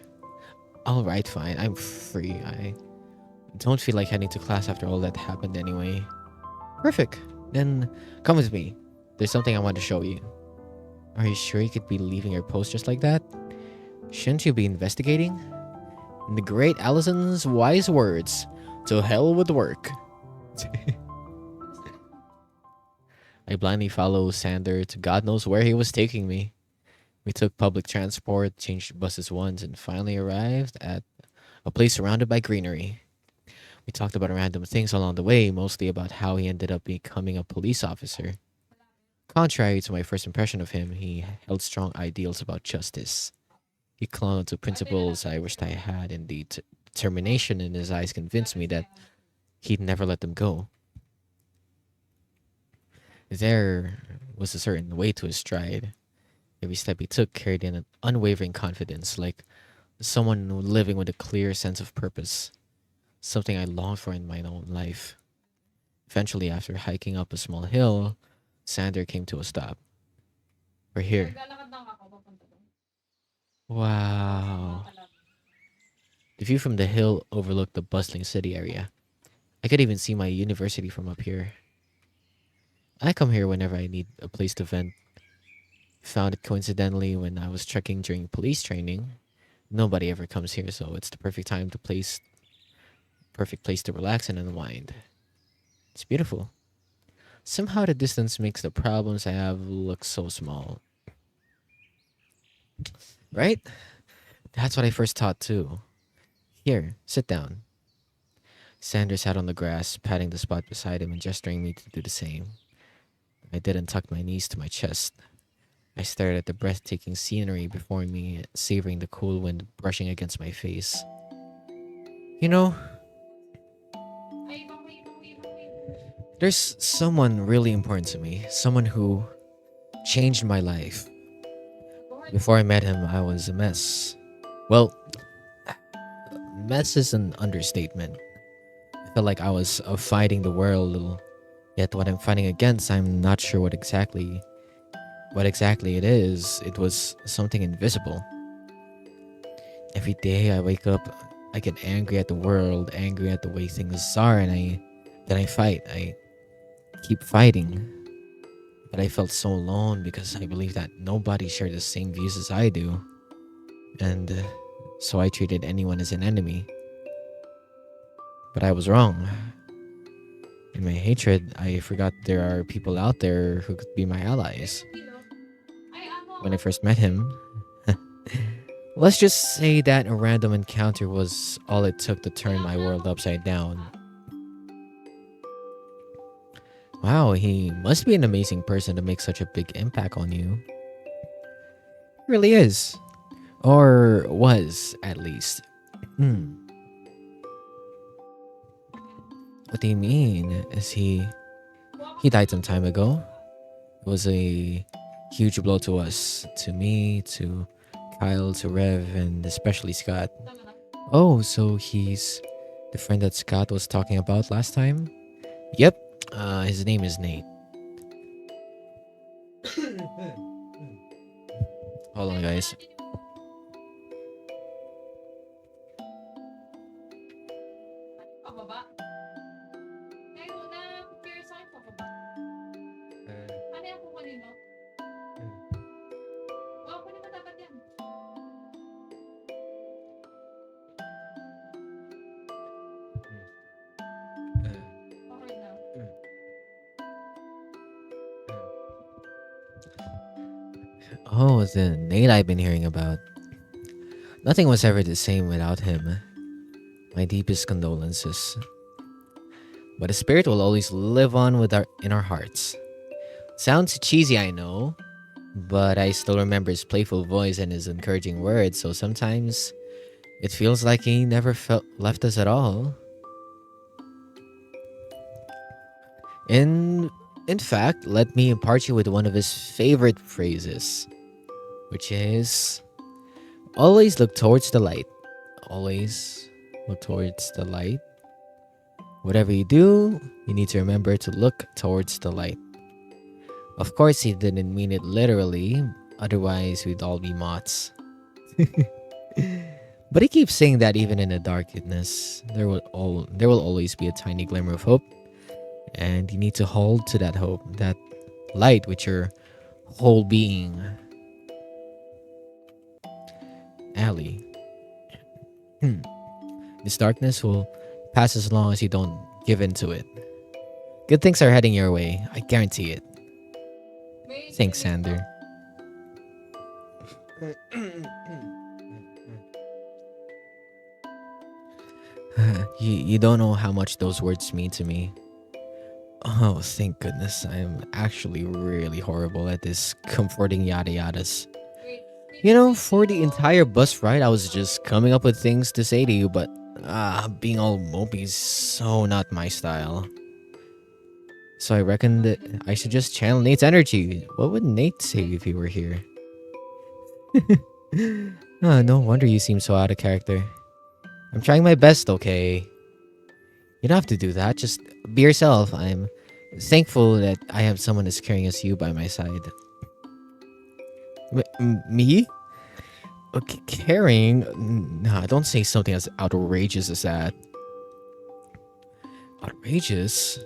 Alright, fine, I'm free. I don't feel like heading to class after all that happened anyway. Perfect. Then come with me. There's something I want to show you. Are you sure you could be leaving your post just like that? Shouldn't you be investigating? In the great Allison's wise words, to hell with work. I blindly followed Sander to God knows where he was taking me. We took public transport, changed buses once, and finally arrived at a place surrounded by greenery. We talked about random things along the way, mostly about how he ended up becoming a police officer. Contrary to my first impression of him, he held strong ideals about justice. He clung to principles I wished I had, and the determination in his eyes convinced me that he'd never let them go. There was a certain weight to his stride. Every step he took carried in an unwavering confidence, like someone living with a clear sense of purpose, something I longed for in my own life. Eventually, after hiking up a small hill, Sander came to a stop. We're here. Wow. The view from the hill overlooked the bustling city area. I could even see my university from up here. I come here whenever I need a place to vent. Found it coincidentally when I was trekking during police training. Nobody ever comes here, so it's the perfect place to relax and unwind. It's beautiful. Somehow the distance makes the problems I have look so small. Right? That's what I first thought too. Here, sit down. Sanders sat on the grass, patting the spot beside him and gesturing me to do the same. I didn't tuck my knees to my chest. I stared at the breathtaking scenery before me, savoring the cool wind brushing against my face. You know, there's someone really important to me, someone who changed my life. Before I met him, I was a mess. Well, mess is an understatement. I felt like I was fighting the world, yet what I'm fighting against, I'm not sure what exactly it is. It was something invisible. Every day I wake up, I get angry at the world, angry at the way things are, and I fight. I keep fighting. But I felt so alone because I believe that nobody shared the same views as I do. And so I treated anyone as an enemy. But I was wrong. In my hatred, I forgot there are people out there who could be my allies. When I first met him, let's just say that a random encounter was all it took to turn my world upside down. Wow, he must be an amazing person to make such a big impact on you. He really is. Or was, at least. Hmm. What do you mean? He died some time ago? It was a huge blow to us. To me, to Kyle, to Rev, and especially Scott. Oh, so he's the friend that Scott was talking about last time? Yep. His name is Nate. Hold on, guys. Oh, the Nate I've been hearing about. Nothing was ever the same without him. My deepest condolences. But the spirit will always live on in our hearts. Sounds cheesy, I know, but I still remember his playful voice and his encouraging words, so sometimes it feels like he never felt left us at all. In fact, let me impart you with one of his favorite phrases, which is always look towards the light. Always look towards the light. Whatever you do, you need to remember to look towards the light. Of course, he didn't mean it literally, otherwise, we'd all be moths. But he keeps saying that even in the darkness, there will always be a tiny glimmer of hope, and you need to hold to that hope, that light with your whole being. Allie, this darkness will pass as long as you don't give in to it. Good things are heading your way. I guarantee it. May Thanks, training pa. Sander. You don't know how much those words mean to me. Oh, thank goodness. I am actually really horrible at this comforting yada yadas. Wait, You know, wait, for the entire bus ride, I was just coming up with things to say to you, but being all mopey is so not my style. So I reckon that I should just channel Nate's energy. What would Nate say if he were here? No wonder you seem so out of character. I'm trying my best, okay? You don't have to do that. Just be yourself. I'm thankful that I have someone as caring as you by my side. Me? Okay, caring? Nah, don't say something as outrageous as that. Outrageous?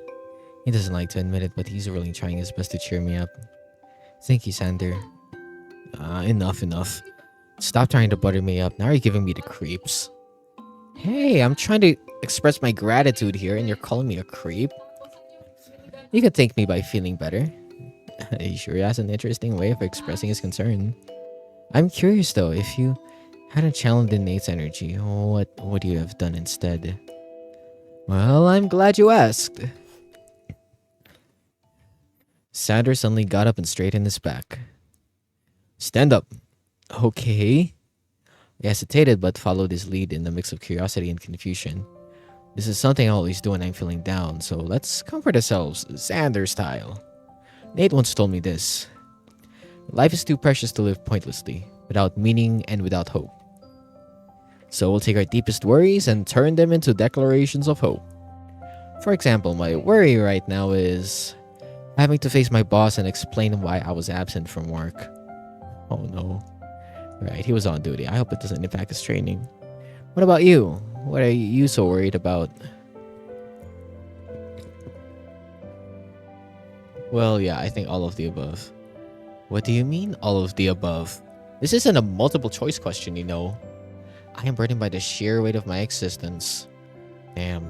He doesn't like to admit it, but he's really trying his best to cheer me up. Thank you, Sander. Enough. Stop trying to butter me up. Now you're giving me the creeps. Hey, I'm trying to express my gratitude here, and you're calling me a creep? You could thank me by feeling better. He sure has an interesting way of expressing his concern. I'm curious though, if you hadn't channeled in Nate's energy, what would you have done instead? Well, I'm glad you asked. Sander suddenly got up and straightened his back. Stand up. Okay. I hesitated but followed his lead in the mix of curiosity and confusion. This is something I always do when I'm feeling down, so let's comfort ourselves, Sander style. Nate once told me this. Life is too precious to live pointlessly, without meaning and without hope. So we'll take our deepest worries and turn them into declarations of hope. For example, my worry right now is having to face my boss and explain why I was absent from work. Oh no. Right, he was on duty. I hope it doesn't impact his training. What about you? What are you so worried about? Well, yeah, I think all of the above. What do you mean, all of the above? This isn't a multiple choice question, you know. I am burdened by the sheer weight of my existence. Damn.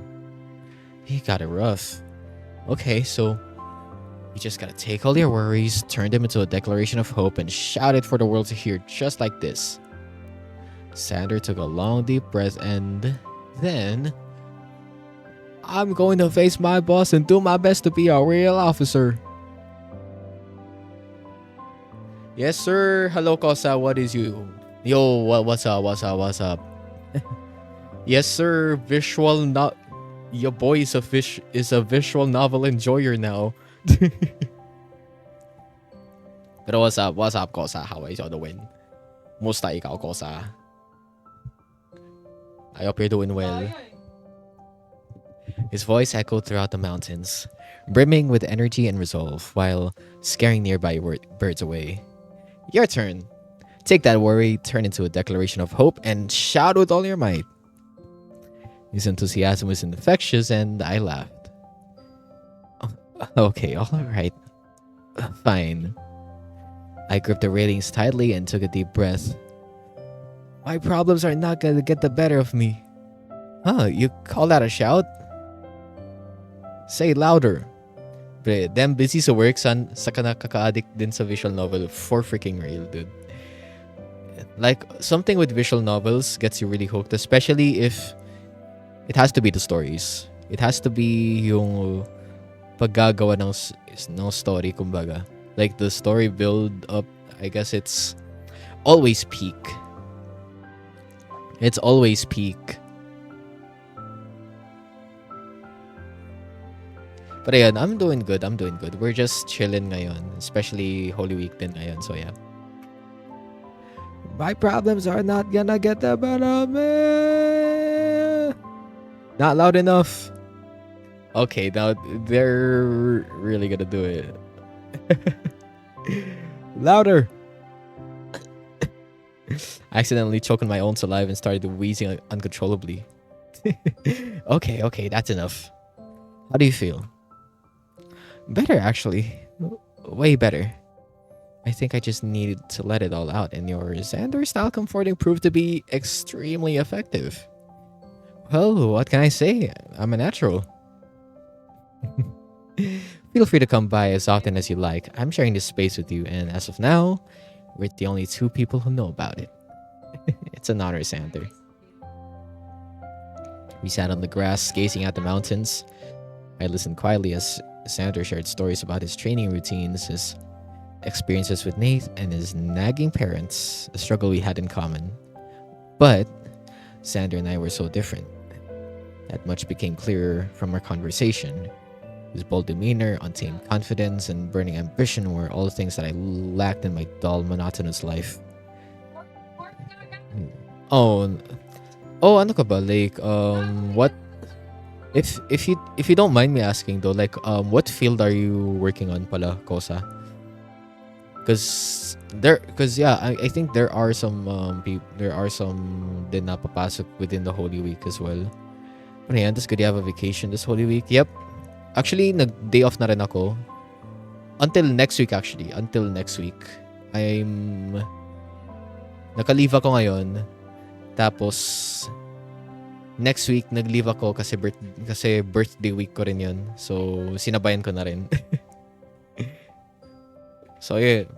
He got it rough. Okay, so you just gotta take all your worries, turn them into a declaration of hope, and shout it for the world to hear just like this. Sander took a long, deep breath and then... I'm going to face my boss and do my best to be a real officer. Yes, sir. Hello, Kosa. What is you? Yo, what's up? Yes, sir. Your boy is a visual novel enjoyer now. Pero what's up, Kosa? How are you doing? Musta ikaw, Kosa? I hope you're doing well. His voice echoed throughout the mountains, brimming with energy and resolve, while scaring nearby birds away. Your turn. Take that worry, turn into a declaration of hope, and shout with all your might. His enthusiasm was infectious, and I laughed. Okay, alright. Fine. I gripped the railings tightly and took a deep breath. My problems are not gonna get the better of me. Huh, you call that a shout? Say it louder. Pre, damn busy sa work, saka nakaka-addict din sa visual novel for freaking real, dude. Like, something with visual novels gets you really hooked, especially if it has to be the stories. It has to be yung paggagawa ng story, kumbaga. Like, the story build up, I guess it's always peak. It's always peak. But ayan, I'm doing good. We're just chilling ngayon. Especially Holy Week din ngayon. So yeah. My problems are not gonna get the better of me. Not loud enough. Okay, now they're really gonna do it. Louder. I accidentally choked on my own saliva and started wheezing uncontrollably. Okay, that's enough. How do you feel? Better, actually. Way better. I think I just needed to let it all out, and your Xander style comforting proved to be extremely effective. Well, what can I say? I'm a natural. Feel free to come by as often as you like. I'm sharing this space with you, and as of now, we're the only two people who know about it. It's an honor, Sander. We sat on the grass, gazing at the mountains. I listened quietly as Sander shared stories about his training routines, his experiences with Nate, and his nagging parents, a struggle we had in common. But Sander and I were so different. That much became clearer from our conversation. His bold demeanor, untamed confidence, and burning ambition were all things that I lacked in my dull, monotonous life. Oh, oh, ano ka ba? Like, what if you don't mind me asking though, like, what field are you working on, pala, Kosa? Cause yeah, I think there are some there are some din napapasok within the Holy Week as well. Ano yan? Does Goody have a vacation this Holy Week? Yep. Actually, nag-day off na rin ako. Until next week actually. Until next week. I'm... Naka-leave ako ngayon. Tapos, next week, nag-leave ako kasi birthday week ko rin yun. So, sinabayan ko na rin. So, yeah.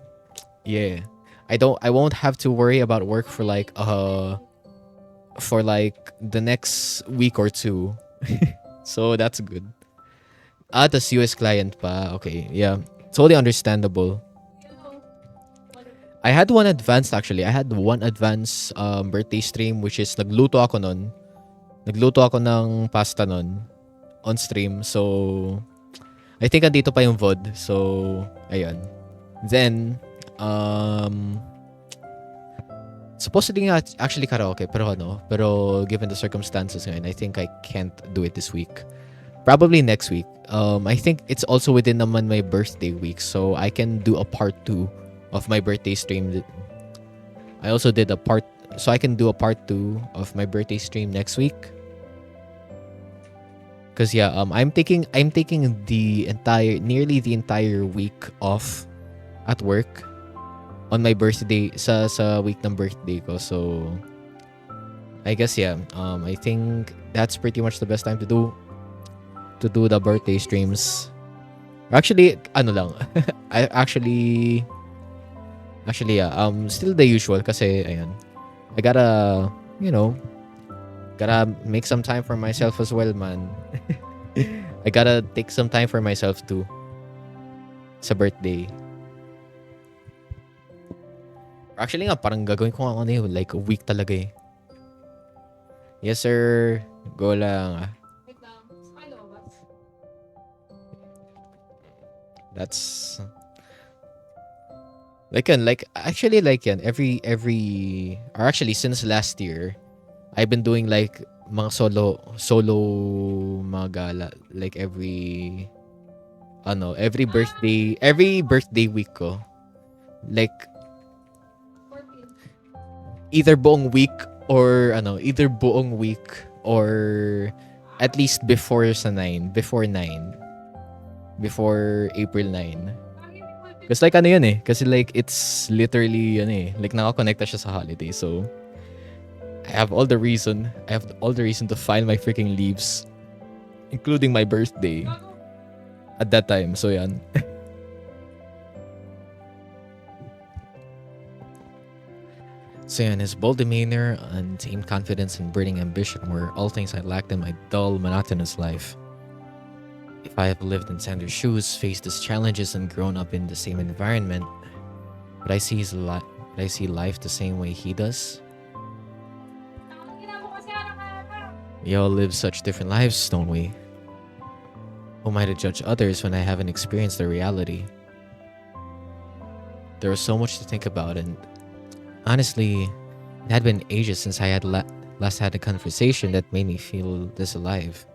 Yeah. I won't have to worry about work for like the next week or two. So, that's good. Ah, tas US client pa. Okay, yeah. Totally understandable. I had one advanced actually. I had one advanced birthday stream which is nagluto ako nun. Nagluto ako ng pasta nun on stream. So, I think andito pa yung VOD. So, ayun. Then, supposedly nga actually karaoke. Pero given the circumstances ngayon, I think I can't do it this week. Probably next week. I think it's also within naman my birthday week. So, I can do a part 2 of my birthday stream. I also did a part... So, I can do a part 2 of my birthday stream next week. Cause yeah, I'm taking nearly the entire week off at work on my birthday sa week ng birthday ko. So I guess yeah, I think that's pretty much the best time to do the birthday streams. Actually, ano lang. I actually yeah, still the usual kasi ayan. I gotta make some time for myself as well, man. I gotta take some time for myself too. Sa birthday. Actually nga, parang gagawin ko nga like a week talaga eh. Yes, sir. Go lang. Wait lang. Sa lumabas. That's... Actually every or actually since last year, I've been doing like mga solo mga gala like every birthday week ko. Like 14. either buong week or at least before April 9. Kasi like ano yun eh. Kasi like it's literally like nakakonekta siya sa holiday. So I have all the reason to file my freaking leaves, including my birthday at that time. So yan. So yan, his bold demeanor, untamed confidence, and burning ambition were all things I lacked in my dull, monotonous life. If I have lived in Sander's shoes, faced his challenges, and grown up in the same environment, would I see life the same way he does? We all live such different lives, don't we? Who am I to judge others when I haven't experienced their reality? There was so much to think about, and honestly, it had been ages since I had last had a conversation that made me feel this alive.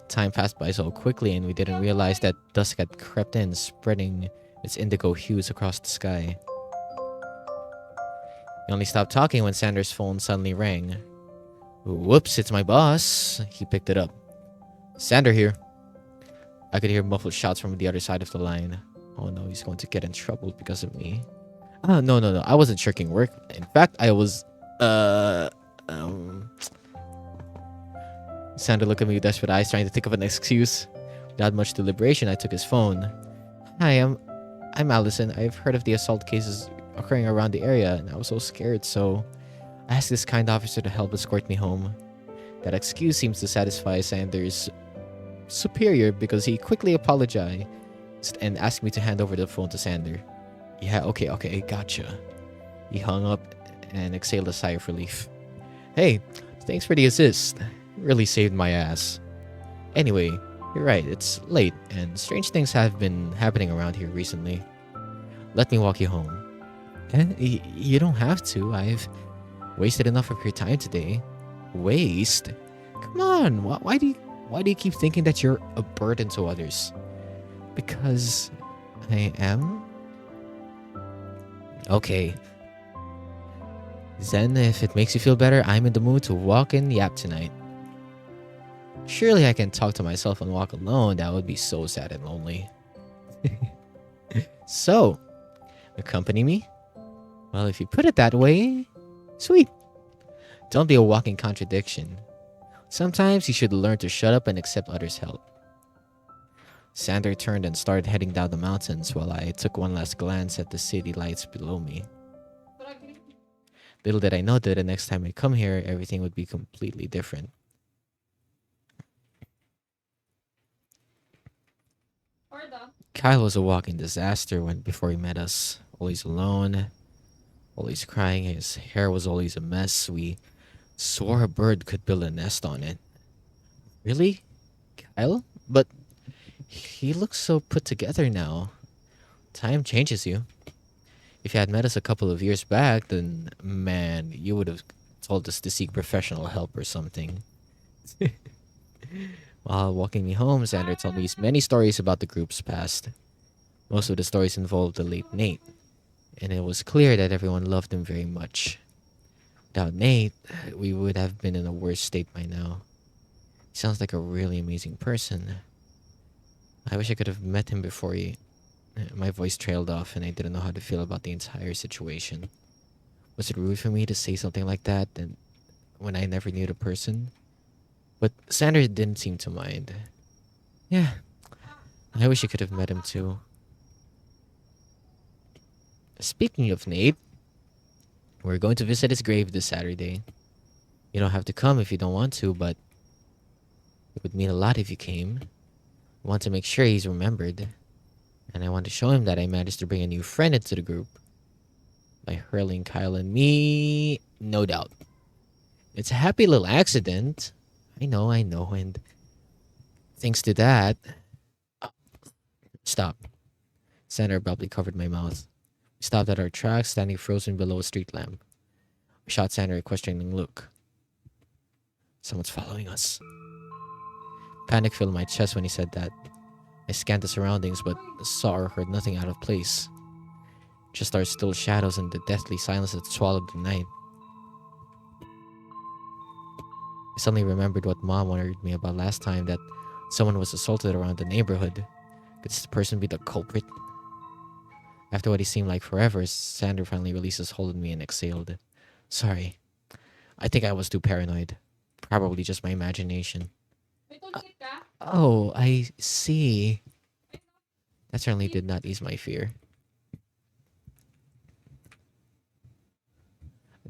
Time passed by so quickly, and we didn't realize that dusk had crept in, spreading its indigo hues across the sky. We only stopped talking when Sander's phone suddenly rang. Whoops, it's my boss. He picked it up. Sander here. I could hear muffled shouts from the other side of the line. Oh no, he's going to get in trouble because of me. No. I wasn't shirking work. In fact, I was Sandra looked at me with desperate eyes, trying to think of an excuse. Without much deliberation, I took his phone. Hi, I'm Allison. I've heard of the assault cases occurring around the area, and I was so scared, so I asked this kind officer to help escort me home. That excuse seems to satisfy Sanders' superior because he quickly apologized and asked me to hand over the phone to Sander. Yeah, okay, gotcha. He hung up and exhaled a sigh of relief. Hey, thanks for the assist. Really saved my ass. Anyway, you're right, it's late, and strange things have been happening around here recently. Let me walk you home. You don't have to. I've wasted enough of your time today. Waste? Come on, why do you keep thinking that you're a burden to others? Because I am? Okay. Then, if it makes you feel better, I'm in the mood to walk and yap tonight. Surely I can talk to myself and walk alone. That would be so sad and lonely. So, accompany me? Well, if you put it that way, sweet. Don't be a walking contradiction. Sometimes you should learn to shut up and accept others' help. Sander turned and started heading down the mountains while I took one last glance at the city lights below me. Little did I know that the next time I come here, everything would be completely different. Kyle was a walking disaster before he met us. Always alone, always crying. His hair was always a mess. We swore a bird could build a nest on it. Really? Kyle? But he looks so put together now. Time changes you. If you had met us a couple of years back, then man, you would have told us to seek professional help or something. While walking me home, Xander told me many stories about the group's past. Most of the stories involved the late Nate, and it was clear that everyone loved him very much. Without Nate, we would have been in a worse state by now. He sounds like a really amazing person. I wish I could have met him before he... My voice trailed off and I didn't know how to feel about the entire situation. Was it rude for me to say something like that and when I never knew the person? But Sandra didn't seem to mind. Yeah, I wish I could have met him too. Speaking of Nate, we're going to visit his grave this Saturday. You don't have to come if you don't want to, but it would mean a lot if you came. I want to make sure he's remembered. And I want to show him that I managed to bring a new friend into the group. By hurling Kyle and me, no doubt. It's a happy little accident. I know, and thanks to that... Stop. Sandra abruptly covered my mouth. We stopped at our tracks, standing frozen below a street lamp. I shot Sandra a questioning look. Someone's following us. Panic filled my chest when he said that. I scanned the surroundings, but saw or heard nothing out of place. Just our still shadows and the deathly silence that swallowed the night. I suddenly remembered what Mom warned me about last time, that someone was assaulted around the neighborhood. Could this person be the culprit? After what he seemed like forever, Sander finally released his hold on me and exhaled. Sorry. I think I was too paranoid. Probably just my imagination. Oh, I see. That certainly did not ease my fear.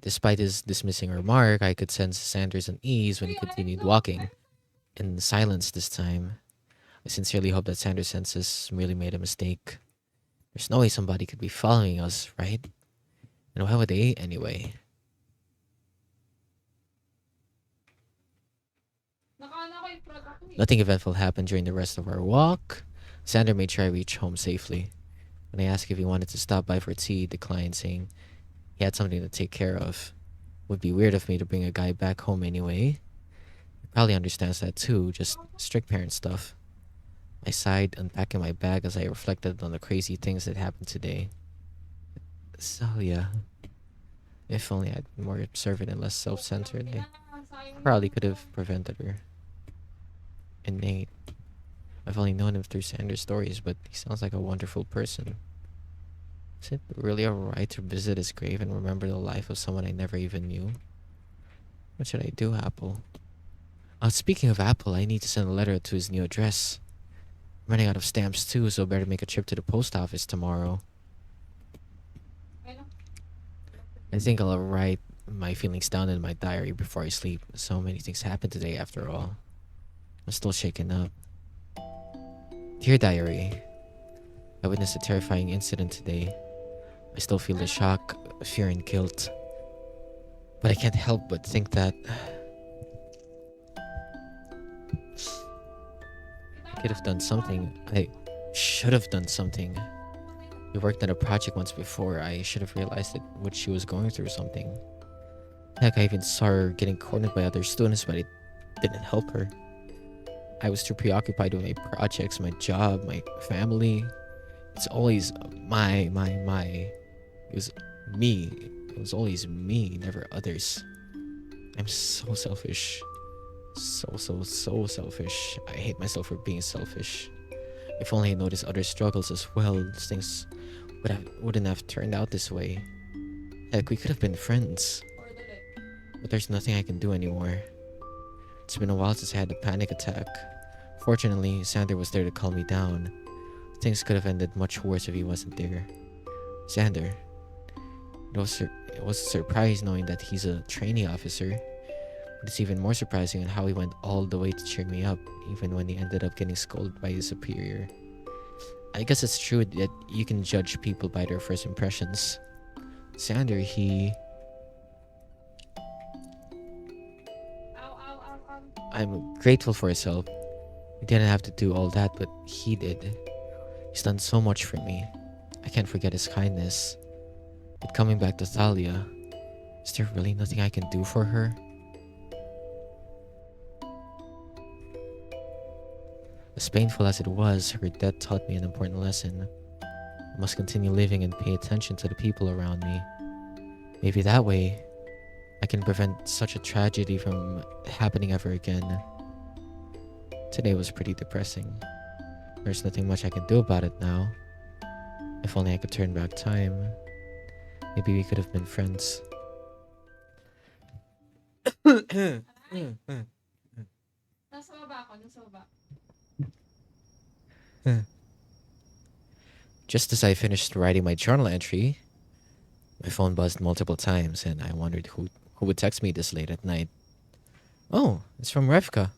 Despite his dismissing remark, I could sense Sanders' unease when he continued walking. In silence this time. I sincerely hope that Sanders' senses merely made a mistake. There's no way somebody could be following us, right? And why would they anyway? Nothing eventful happened during the rest of our walk. Sander made sure I reached home safely. When I asked if he wanted to stop by for tea, he declined, saying he had something to take care of. Would be weird of me to bring a guy back home anyway. He probably understands that too, just strict parent stuff. I sighed, unpacking my bag as I reflected on the crazy things that happened today. So yeah, if only I'd been more observant and less self-centered, I probably could have prevented her. And Nate, I've only known him through Sanders' stories, but he sounds like a wonderful person. Is it really alright to visit his grave and remember the life of someone I never even knew? What should I do, Apple? Speaking of Apple, I need to send a letter to his new address. I'm running out of stamps too, so better make a trip to the post office tomorrow. Ano? I think I'll write my feelings down in my diary before I sleep. So many things happened today after all. I'm still shaken up. Dear diary, I witnessed a terrifying incident today. I still feel the shock, fear, and guilt. But I can't help but think that I could have done something. I should have done something. We worked on a project once before. I should have realized that what she was going through something. Heck, I even saw her getting cornered by other students, but it didn't help her. I was too preoccupied with my projects, my job, my family. It's always my. It was me. It was always me, never others. I'm so selfish. So selfish. I hate myself for being selfish. If only I noticed other struggles as well, things wouldn't have turned out this way. Heck, we could have been friends. Or dali. But there's nothing I can do anymore. It's been a while since I had a panic attack. Fortunately, Sander was there to calm me down. Things could have ended much worse if he wasn't there. Sander. It was a surprise knowing that he's a trainee officer. But it's even more surprising on how he went all the way to cheer me up, even when he ended up getting scolded by his superior. I guess it's true that you can judge people by their first impressions. Sander, Ow, ow, ow, ow. I'm grateful for his help. He didn't have to do all that, but he did. He's done so much for me. I can't forget his kindness. But coming back to Thalia, is there really nothing I can do for her? As painful as it was, her death taught me an important lesson. I must continue living and pay attention to the people around me. Maybe that way, I can prevent such a tragedy from happening ever again. Today was pretty depressing. There's nothing much I can do about it now. If only I could turn back time. Maybe we could have been friends. Nasa baba ako, nasa baba. Just as I finished writing my journal entry, my phone buzzed multiple times and I wondered who would text me this late at night. Oh, it's from Revka.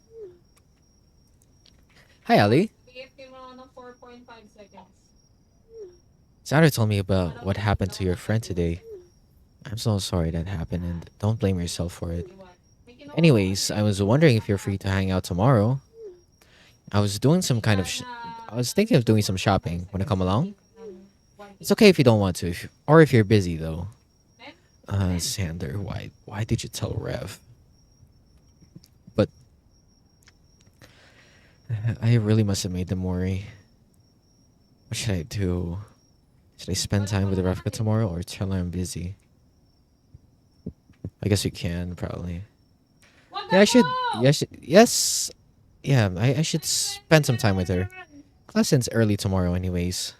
Hi, Ali. BFK mo ako ng 4.5 seconds. Sandra told me about what happened to your friend today. I'm so sorry that happened and don't blame yourself for it. May kinuha Anyways, I was wondering if you're free to hang out tomorrow. I was doing some kind of I was thinking of doing some shopping. Want to come along? It's okay if you don't want to, or if you're busy though. Sander, why did you tell Rev? But I really must have made them worry. What should I do? Should I spend time with Revka tomorrow or tell her I'm busy? I guess you can probably. Yeah, I should. Yes. Yeah, I should spend some time with her. Class ends early tomorrow, anyways.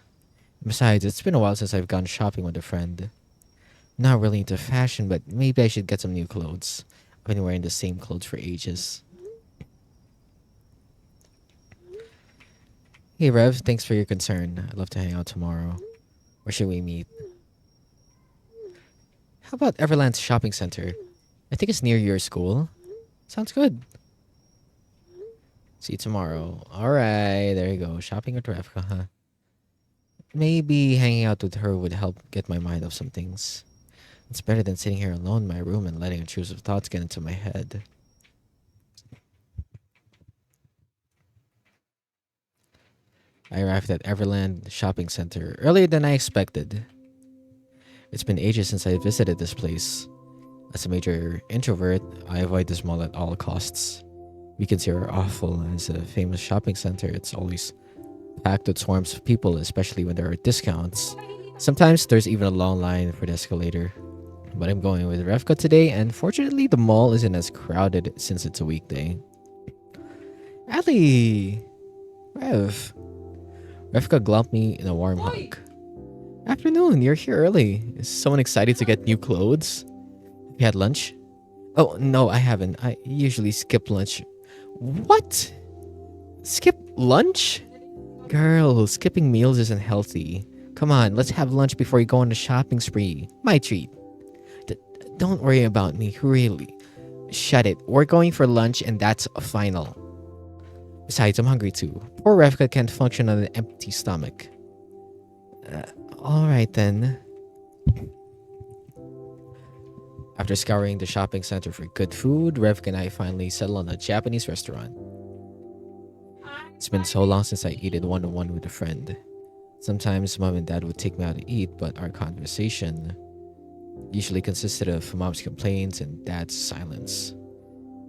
Besides, it's been a while since I've gone shopping with a friend. Not really into fashion, but maybe I should get some new clothes. I've been wearing the same clothes for ages. Hey Rev, thanks for your concern. I'd love to hang out tomorrow. Where should we meet? How about Everland's shopping center? I think it's near your school. Sounds good. See you tomorrow. Alright, there you go. Shopping with Revka, huh? Maybe hanging out with her would help get my mind off some things. It's better than sitting here alone in my room and letting intrusive thoughts get into my head. I arrived at Everland Shopping Center earlier than I expected. It's been ages since I visited this place. As a major introvert, I avoid this mall at all costs. Weekends here are awful. As a famous shopping center, it's always packed with swarms of people, especially when there are discounts. Sometimes there's even a long line for the escalator. But I'm going with Revka today, and fortunately the mall isn't as crowded since it's a weekday. Ali! Rev. Revka glomped me in a warm hug. Afternoon, you're here early. Is someone excited to get new clothes? You had lunch? Oh, no, I haven't. I usually skip lunch What? Skip lunch? Girl, skipping meals isn't healthy. Come on, let's have lunch before you go on a shopping spree. My treat. D- don't worry about me, really. Shut it. We're going for lunch and that's a final. Besides, I'm hungry too. Poor Revka can't function on an empty stomach. Uh, Alright then. After scouring the shopping center for good food, Revka and I finally settled on a Japanese restaurant. It's been so long since I ate it one-on-one with a friend. Sometimes mom and dad would take me out to eat, but our conversation usually consisted of mom's complaints and dad's silence.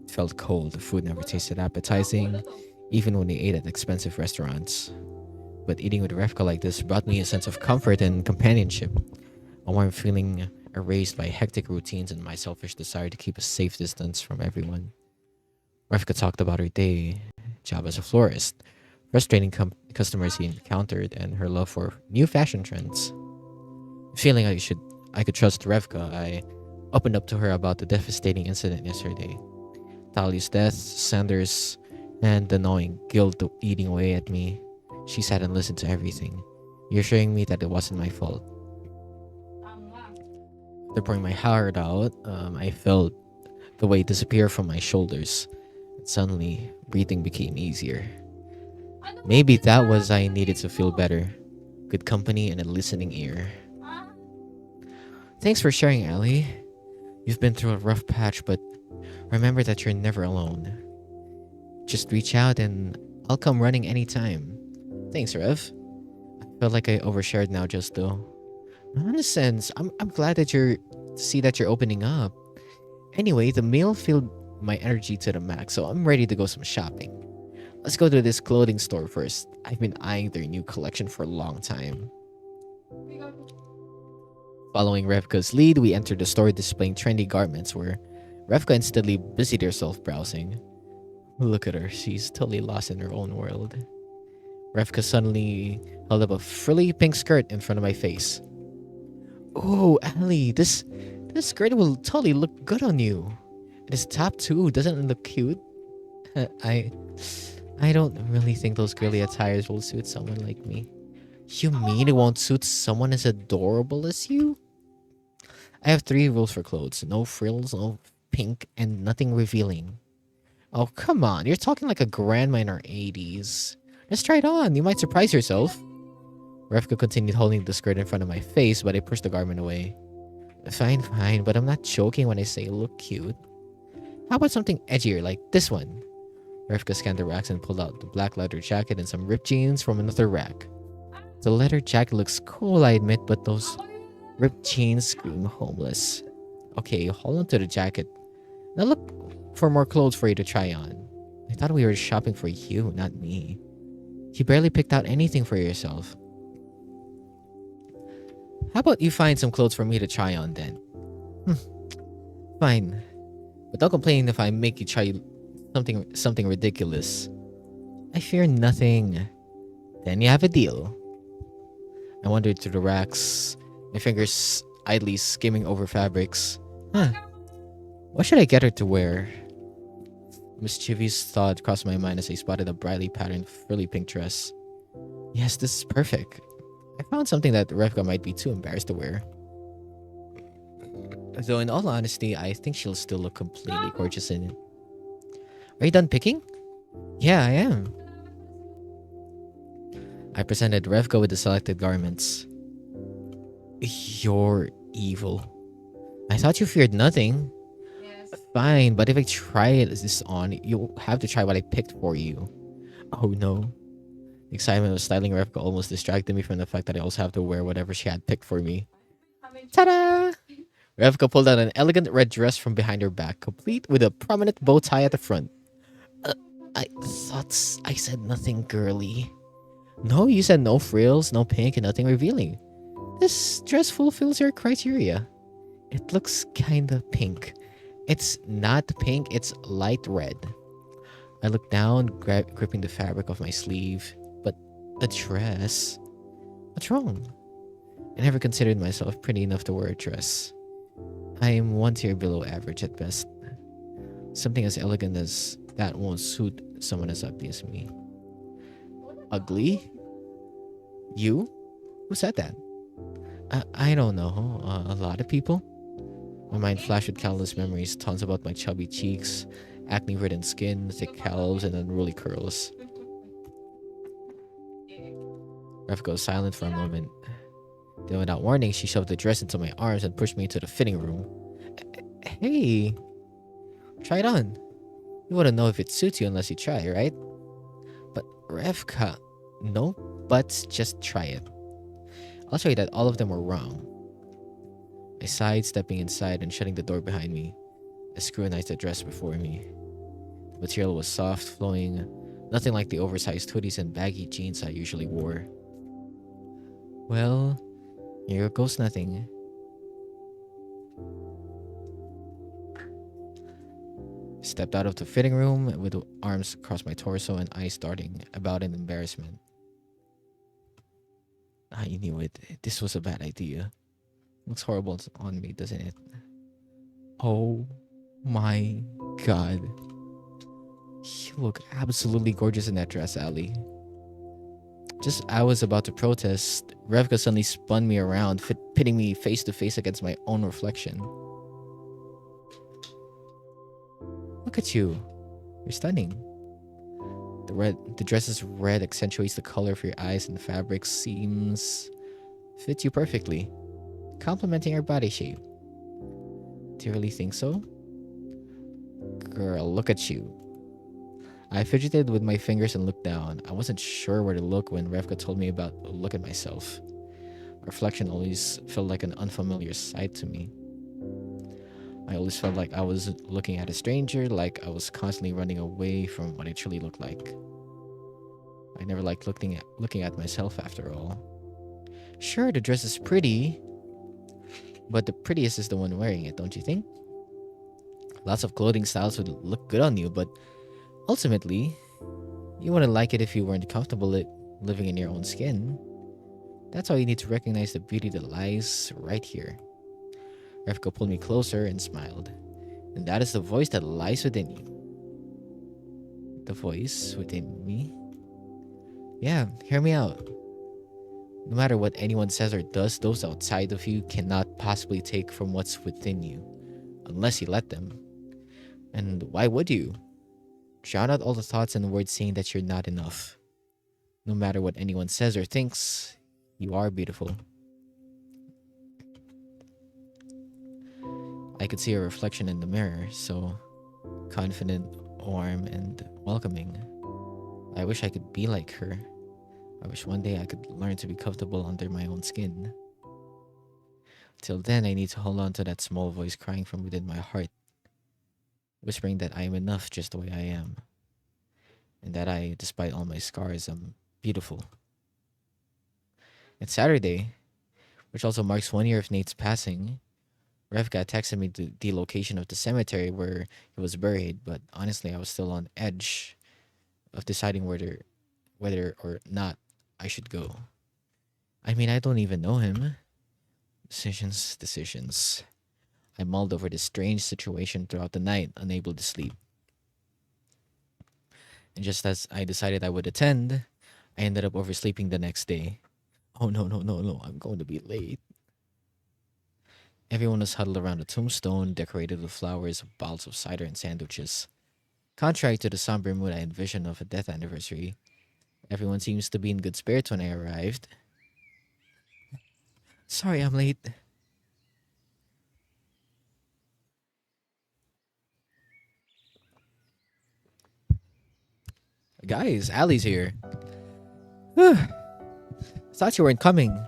It felt cold, the food never tasted appetizing, even when we ate at expensive restaurants. But eating with Revka like this brought me a sense of comfort and companionship, a warm feeling erased by hectic routines and my selfish desire to keep a safe distance from everyone. Revka talked about her day, job as a florist, frustrating customers he encountered, and her love for new fashion trends. Feeling I could trust Revka, I opened up to her about the devastating incident yesterday. Tali's death, Sanders, and the gnawing guilt eating away at me. She sat and listened to everything, reassuring me that it wasn't my fault. After pouring my heart out, I felt the weight disappear from my shoulders. And suddenly, breathing became easier. Maybe that was I needed to feel better. Good company and a listening ear. Thanks for sharing, Ellie. You've been through a rough patch, but remember that you're never alone. Just reach out and I'll come running anytime. Thanks, Rev. I feel like I overshared now just though. Nonsense. I'm glad that you're opening up. Anyway, the meal filled my energy to the max, so I'm ready to go some shopping. Let's go to this clothing store first. I've been eyeing their new collection for a long time. Following Revka's lead, we entered the store displaying trendy garments where Revka instantly busied herself browsing. Look at her, she's totally lost in her own world. Revka suddenly held up a frilly pink skirt in front of my face. Oh, Ali, this skirt will totally look good on you. And this top too, doesn't it look cute? I I don't really think those girly attires will suit someone like me. You mean it won't suit someone as adorable as you? I have three rules for clothes: no frills, no pink, and nothing revealing. Oh, come on, you're talking like a grandma in her 80s. Just try it on, you might surprise yourself. Revka continued holding the skirt in front of my face, but I pushed the garment away. Fine, fine, but I'm not joking when I say look cute. How about something edgier like this one? Revka scanned the racks and pulled out the black leather jacket and some ripped jeans from another rack. The leather jacket looks cool, I admit, but those ripped jeans scream homeless. Okay, hold on to the jacket. Now look for more clothes for you to try on. I thought we were shopping for you, not me. You barely picked out anything for yourself. How about you find some clothes for me to try on then? Fine. But don't complain if I make you try something ridiculous. I fear nothing. Then you have a deal. I wandered through the racks, my fingers idly skimming over fabrics. Huh. What should I get her to wear? A mischievous thought crossed my mind as I spotted a brightly patterned frilly pink dress. Yes, this is perfect. I found something that Revka might be too embarrassed to wear. Though in all honesty, I think she'll still look completely gorgeous in it. Are you done picking? Yeah, I am. I presented Revka with the selected garments. You're evil. I thought you feared nothing. Fine, but if I try this on, you'll have to try what I picked for you. Oh no. The excitement of styling Revka almost distracted me from the fact that I also have to wear whatever she had picked for me. Ta-da! Revka pulled out an elegant red dress from behind her back, complete with a prominent bow tie at the front. Uh, I thought I said nothing girly. No, you said no frills, no pink, and nothing revealing. This dress fulfills your criteria. It looks kinda pink. It's not pink, it's light red. I looked down, gripping the fabric of my sleeve. But a dress? What's wrong? I never considered myself pretty enough to wear a dress. I am one tier below average at best. Something as elegant as That won't suit someone as ugly as me. Wala ba? Ugly? You? Who said that? I don't know. A lot of people? My mind Okay, flashed with I countless see. memories, tons about my chubby cheeks, acne-ridden skin, thick calves, and unruly curls. Revka was silent for a moment. Then, without warning, she shoved the dress into my arms and pushed me into the fitting room. Hey, try it on. You wouldn't know if it suits you unless you try, right? But Revka, no buts, just try it. I'll show you that all of them were wrong. I sighed, stepping inside and shutting the door behind me. I scrutinized the dress before me. The material was soft, flowing, nothing like the oversized hoodies and baggy jeans I usually wore. Well, here goes nothing. Stepped out of the fitting room with arms across my torso and eyes darting about in embarrassment. I knew it. This was a bad idea. Looks horrible on me, doesn't it? Oh my god. You look absolutely gorgeous in that dress, Ali. Just I was about to protest, Revka suddenly spun me around, pitting me face to face against my own reflection. Look at you. You're stunning. The dress's red accentuates the color of your eyes, and the fabric seems fits you perfectly, complementing your body shape. Do you really think so? Girl, look at you. I fidgeted with my fingers and looked down. I wasn't sure where to look when Revka told me about look at myself. Reflection always felt like an unfamiliar sight to me. I always felt like I was looking at a stranger, like I was constantly running away from what I truly looked like. I never liked looking at myself after all. Sure, the dress is pretty, but the prettiest is the one wearing it, don't you think? Lots of clothing styles would look good on you, but ultimately, you wouldn't like it if you weren't comfortable living in your own skin. That's why you need to recognize the beauty that lies right here. Revka pulled me closer and smiled. And that is the voice that lies within you. The voice within me? Yeah, hear me out. No matter what anyone says or does, those outside of you cannot possibly take from what's within you, unless you let them. And why would you? Drown out all the thoughts and words saying that you're not enough. No matter what anyone says or thinks, you are beautiful. I could see a reflection in the mirror, so confident, warm, and welcoming. I wish I could be like her. I wish one day I could learn to be comfortable under my own skin. Till then, I need to hold on to that small voice crying from within my heart, whispering that I am enough just the way I am, and that I, despite all my scars, am beautiful. It's Saturday, which also marks 1 year of Nate's passing. Revka texted me the location of the cemetery where he was buried, but honestly, I was still on edge of deciding whether or not I should go. I mean, I don't even know him. Decisions, decisions. I mulled over this strange situation throughout the night, unable to sleep. And just as I decided I would attend, I ended up oversleeping the next day. Oh no, no, no, no, I'm going to be late. Everyone was huddled around a tombstone decorated with flowers, bottles of cider, and sandwiches. Contrary to the somber mood I envisioned of a death anniversary, everyone seems to be in good spirits when I arrived. Sorry I'm late. Guys, Allie's here. Thought you weren't coming.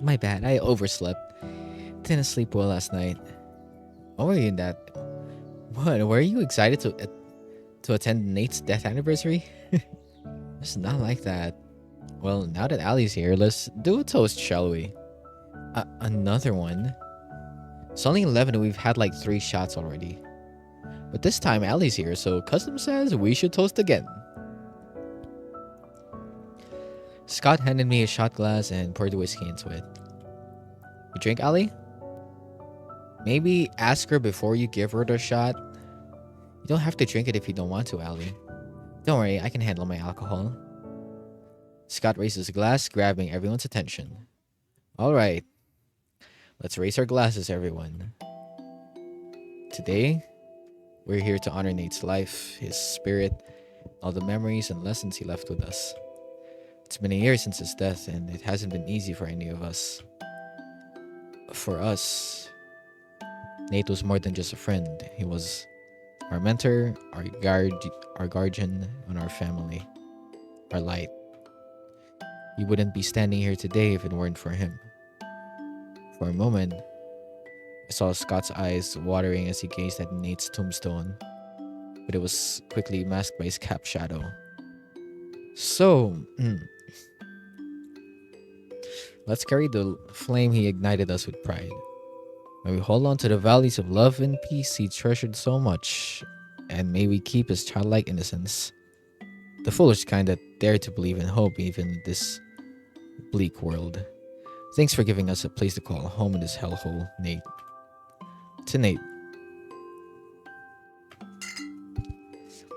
My bad, I overslept. Didn't sleep well last night. What were you in that? What, were you excited to attend Nate's death anniversary? It's not like that. Well, now that Allie's here, let's do a toast, shall we? Another one? It's only 11 and we've had like 3 shots already. But this time Allie's here, so custom says we should toast again. Scott handed me a shot glass and poured the whiskey into it. You drink, Allie? Maybe ask her before you give her the shot. You don't have to drink it if you don't want to, Ali. Don't worry, I can handle my alcohol. Scott raises a glass, grabbing everyone's attention. All right, let's raise our glasses, everyone. Today, we're here to honor Nate's life, his spirit, all the memories and lessons he left with us. It's been a year since his death, and it hasn't been easy for any of us. For us, Nate was more than just a friend. He was our mentor, our guardian, and our family, our light. We wouldn't be standing here today if it weren't for him. For a moment, I saw Scott's eyes watering as he gazed at Nate's tombstone, but it was quickly masked by his cap shadow. So, let's carry the flame he ignited us with pride. May we hold on to the values of love and peace he treasured so much, and may we keep his childlike innocence, the foolish kind that dare to believe in hope even in this bleak world. Thanks for giving us a place to call home in this hellhole, Nate. To Nate.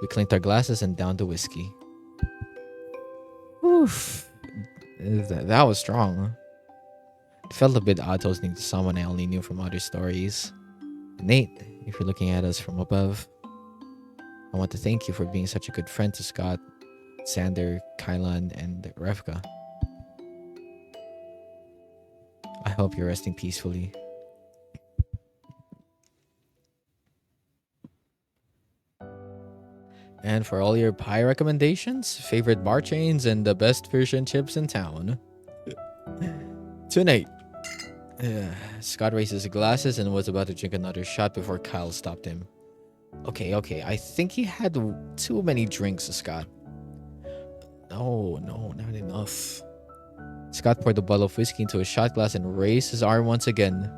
We clinked our glasses and downed the whiskey. Oof. That was strong. It felt a bit odd toasting to someone I only knew from other stories. Nate, if you're looking at us from above, I want to thank you for being such a good friend to Scott, Sander, Kylan, and Revka. I hope you're resting peacefully. And for all your pie recommendations, favorite bar chains, and the best fish and chips in town. To Nate. Scott raised his glasses and was about to drink another shot before Kyle stopped him. Okay, I think he had too many drinks, Scott. No, not enough. Scott poured the bottle of whiskey into a shot glass and raised his arm once again.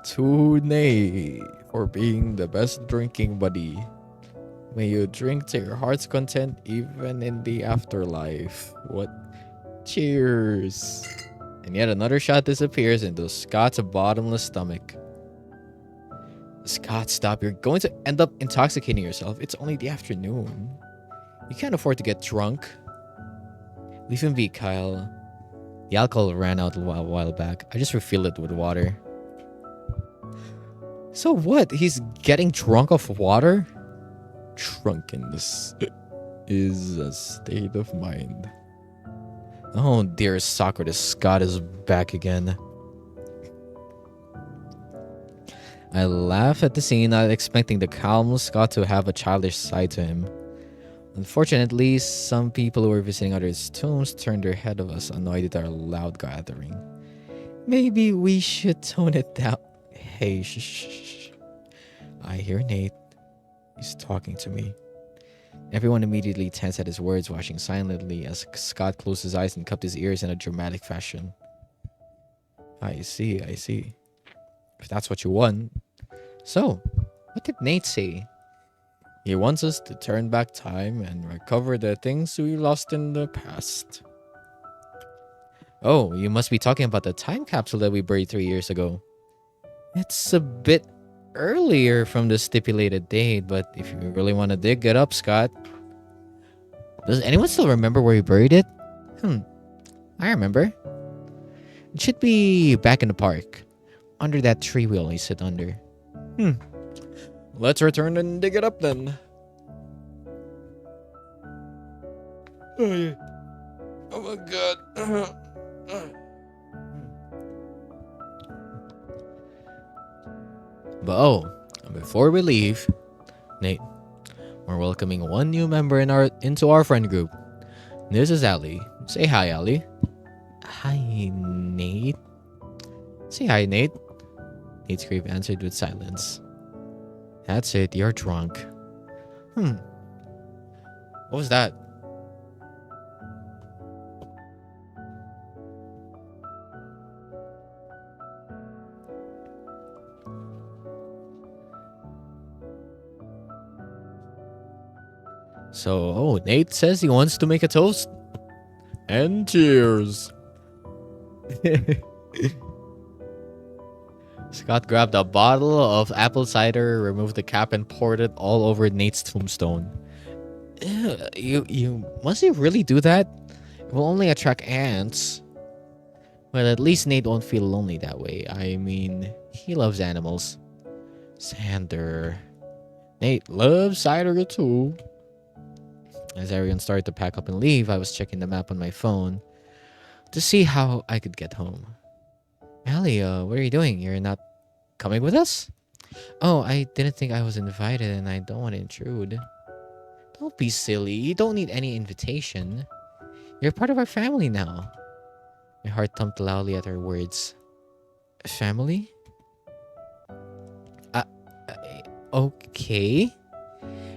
To Nate for being the best drinking buddy. May you drink to your heart's content even in the afterlife. What? Cheers. And yet another shot disappears into Scott's bottomless stomach. Scott, stop. You're going to end up intoxicating yourself. It's only the afternoon. You can't afford to get drunk. Leave him be, Kyle. The alcohol ran out a while back. I just refilled it with water. So what? He's getting drunk off water? Drunkenness is a state of mind. Oh dear, Socrates, Scott is back again. I laugh at the scene, not expecting the calm Scott to have a childish side to him. Unfortunately, some people who were visiting others' tombs turned their head of us, annoyed at our loud gathering. Maybe we should tone it down. Hey, shh. I hear Nate. He's talking to me. Everyone immediately tensed at his words, watching silently as Scott closed his eyes and cupped his ears in a dramatic fashion. I see. If that's what you want. So, what did Nate say? He wants us to turn back time and recover the things we lost in the past. Oh, you must be talking about the time capsule that we buried 3 years ago. It's a bit earlier from the stipulated date, but if you really want to dig it up, Scott. Does anyone still remember where we buried it? I remember. It should be back in the park. Under that tree we always sit under. Let's return and dig it up then. Oh my god. But before we leave, Nate, we're welcoming one new member into our friend group. This is Ali. Say hi, Ali. Hi, Nate. Say hi, Nate. Nate's grave answered with silence. That's it, you're drunk. What was that? So, Nate says he wants to make a toast. And cheers. Scott grabbed a bottle of apple cider, removed the cap, and poured it all over Nate's tombstone. Ew, you must you really do that? It will only attract ants. Well, at least Nate won't feel lonely that way. I mean, he loves animals. Xander. Nate loves cider too. As everyone started to pack up and leave, I was checking the map on my phone to see how I could get home. Allie, what are you doing? You're not coming with us? Oh, I didn't think I was invited and I don't want to intrude. Don't be silly. You don't need any invitation. You're part of our family now. My heart thumped loudly at her words. Family? Uh, okay.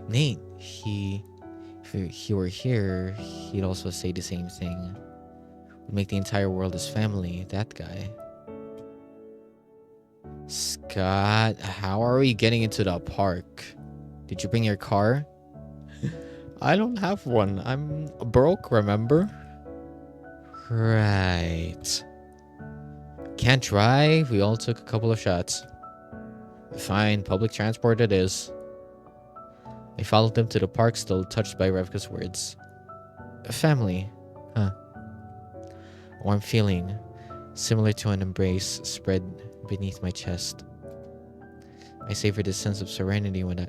Nate, if he were here, he'd also say the same thing. Would make the entire world his family, that guy. Scott, how are we getting into the park? Did you bring your car? I don't have one. I'm broke, remember? Right. Can't drive? We all took a couple of shots. Fine, public transport it is. I followed them to the park, still touched by Revka's words. Family. Huh. A warm feeling, similar to an embrace, spread beneath my chest. I savored this sense of serenity when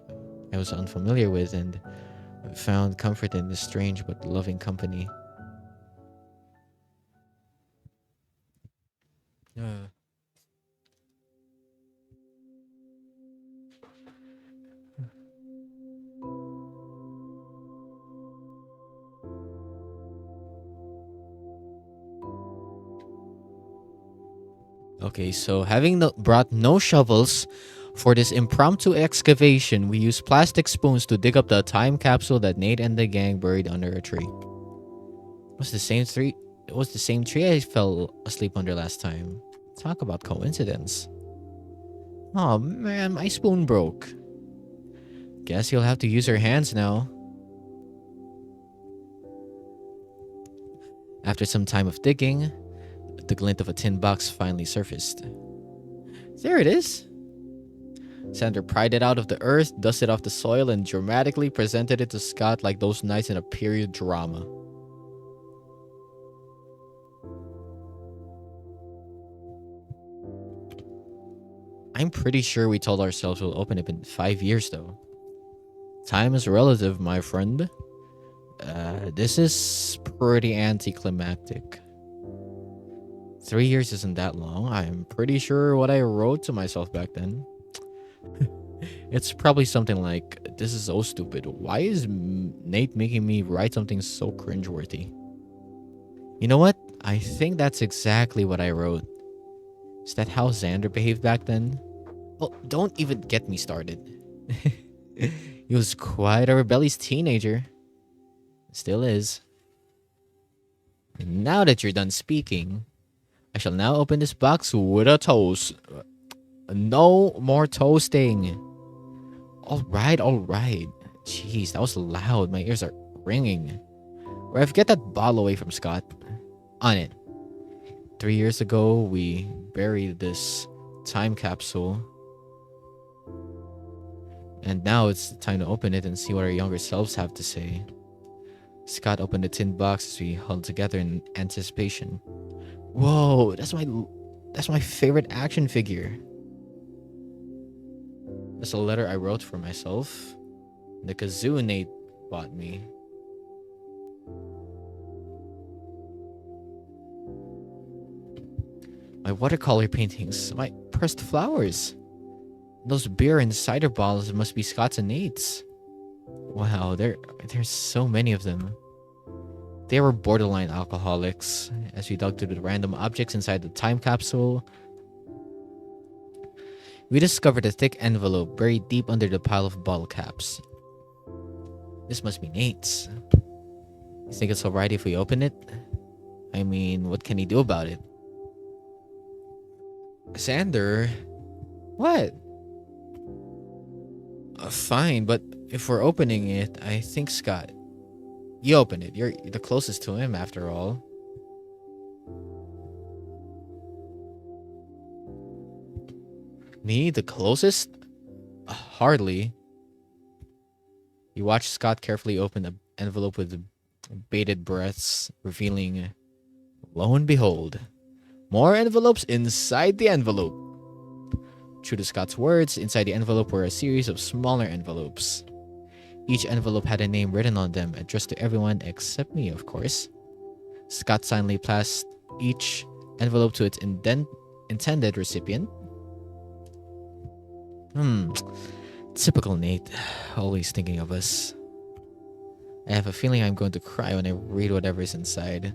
I was unfamiliar with and found comfort in this strange but loving company. Uh, Okay, so having brought no shovels for this impromptu excavation, we used plastic spoons to dig up the time capsule that Nate and the gang buried under a tree. It was the same tree. It was the same tree I fell asleep under last time. Talk about coincidence. Oh man, my spoon broke. Guess you'll have to use your hands now. After some time of digging, the glint of a tin box finally surfaced. There it is. Sander pried it out of the earth, dusted off the soil, and dramatically presented it to Scott like those nights in a period drama. I'm pretty sure we told ourselves we'll open it in 5 years, though. Time is relative, my friend. This is pretty anticlimactic. 3 years isn't that long. I'm pretty sure what I wrote to myself back then. It's probably something like, this is so stupid. Why is Nate making me write something so cringeworthy? You know what? I think that's exactly what I wrote. Is that how Xander behaved back then? Well, don't even get me started. He was quite a rebellious teenager. Still is. And now that you're done speaking, I shall now open this box with a toast. No more toasting. Alright, alright. Jeez, that was loud. My ears are ringing. Rev, get that bottle away from Scott. On it. 3 years ago, we buried this time capsule. And now it's time to open it and see what our younger selves have to say. Scott opened the tin box as we huddled together in anticipation. Whoa, that's my favorite action figure. That's a letter I wrote for myself. The kazoo Nate bought me. My watercolor paintings, my pressed flowers. Those beer and cider bottles must be Scott's and Nate's. Wow, there's so many of them. They were borderline alcoholics. As we dug through the random objects inside the time capsule, we discovered a thick envelope buried deep under the pile of bottle caps. This must be Nate's. You think it's alright if we open it? I mean, what can he do about it? Xander? What? Fine, but if we're opening it, I think Scott. You open it. You're the closest to him, after all. Me, the closest? Hardly. You watch Scott carefully open the envelope with bated breaths, revealing, lo and behold, more envelopes inside the envelope. True to Scott's words, inside the envelope were a series of smaller envelopes. Each envelope had a name written on them, addressed to everyone except me, of course. Scott silently passed each envelope to its intended recipient. Hmm, typical Nate, always thinking of us. I have a feeling I'm going to cry when I read whatever's inside.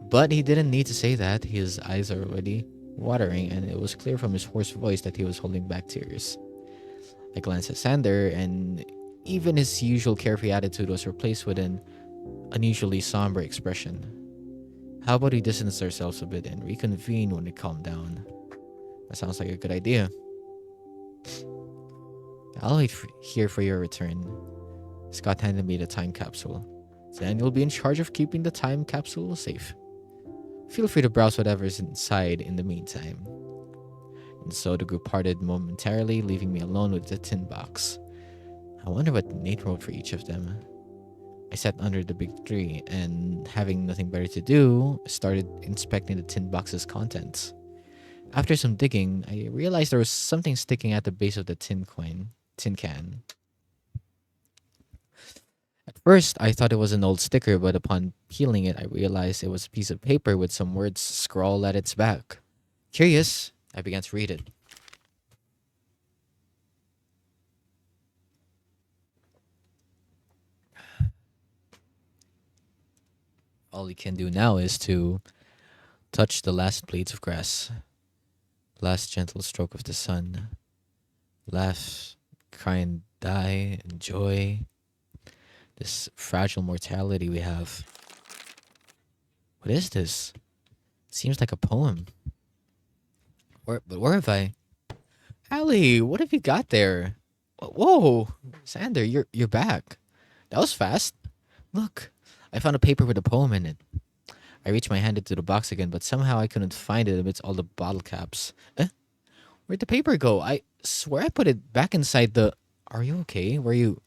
But he didn't need to say that. His eyes are already watering, and it was clear from his hoarse voice that he was holding back tears. I glanced at Sander, and even his usual carefree attitude was replaced with an unusually somber expression. How about we distance ourselves a bit and reconvene when it calmed down? That sounds like a good idea. I'll wait here for your return. Scott handed me the time capsule. Then you'll be in charge of keeping the time capsule safe. Feel free to browse whatever's inside in the meantime. And so the group parted momentarily, leaving me alone with the tin box. I wonder what Nate wrote for each of them. I sat under the big tree and, having nothing better to do, started inspecting the tin box's contents. After some digging, I realized there was something sticking at the base of the tin can. At first, I thought it was an old sticker, but upon peeling it, I realized it was a piece of paper with some words scrawled at its back. Curious, I began to read it. All you can do now is to touch the last blades of grass, last gentle stroke of the sun, laugh, cry and die, enjoy this fragile mortality we have. What is this? It seems like a poem. Where have I? Allie, what have you got there? Whoa, Sander, you're back. That was fast. Look, I found a paper with a poem in it. I reached my hand into the box again, but somehow I couldn't find it amidst all the bottle caps. Where'd the paper go? I swear I put it back inside the. Are you okay? Were you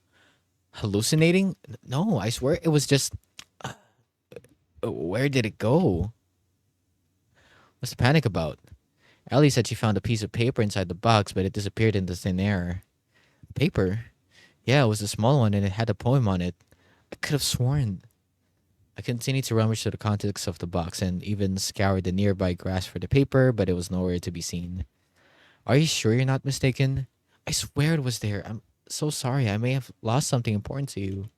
hallucinating? No, I swear it was just. Where did it go? What's the panic about? Ellie said she found a piece of paper inside the box, but it disappeared into thin air. Paper? Yeah, it was a small one and it had a poem on it. I could have sworn. I continued to rummage through the contents of the box and even scoured the nearby grass for the paper, but it was nowhere to be seen. Are you sure you're not mistaken? I swear it was there. I'm so sorry. I may have lost something important to you.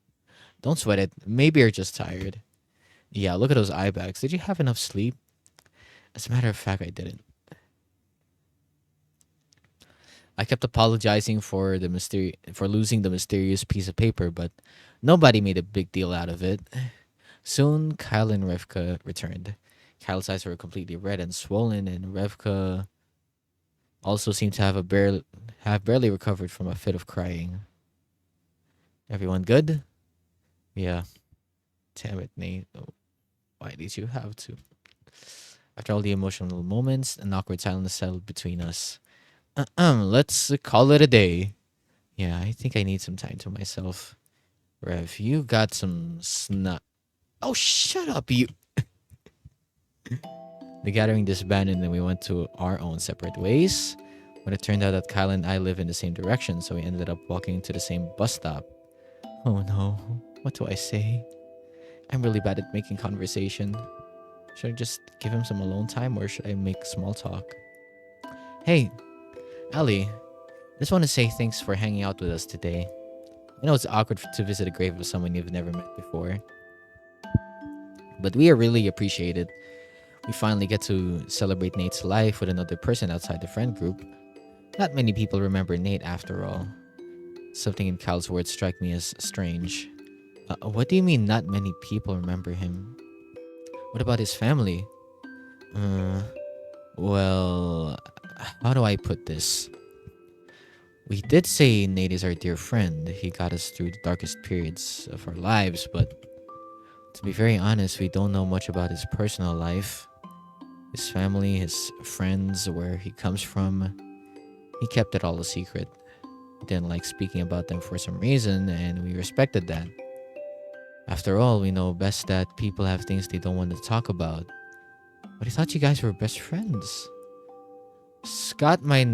Don't sweat it. Maybe you're just tired. Yeah, look at those eye bags. Did you have enough sleep? As a matter of fact, I didn't. I kept apologizing for for losing the mysterious piece of paper, but nobody made a big deal out of it. Soon, Kyle and Revka returned. Kyle's eyes were completely red and swollen, and Revka also seemed to have barely recovered from a fit of crying. Everyone good? Yeah. Damn it, Nate. Why did you have to? After all the emotional moments, an awkward silence settled between us. Let's call it a day. Yeah, I think I need some time to myself. Rev, you got some snot. Oh, shut up, you. The gathering disbanded and we went to our own separate ways. But it turned out that Kyle and I live in the same direction, so we ended up walking to the same bus stop. Oh no, what do I say? I'm really bad at making conversation. Should I just give him some alone time or should I make small talk? Hey, Ali, I just want to say thanks for hanging out with us today. I know it's awkward to visit a grave of someone you've never met before, but we are really appreciated. We finally get to celebrate Nate's life with another person outside the friend group. Not many people remember Nate after all. Something in Kyle's words struck me as strange. What do you mean not many people remember him? What about his family? Uh, well, how do I put this? We did say Nate is our dear friend. He got us through the darkest periods of our lives, but to be very honest, we don't know much about his personal life, his family, his friends, where he comes from. He kept it all a secret. He didn't like speaking about them for some reason, and we respected that. After all, we know best that people have things they don't want to talk about. But I thought you guys were best friends. Scott might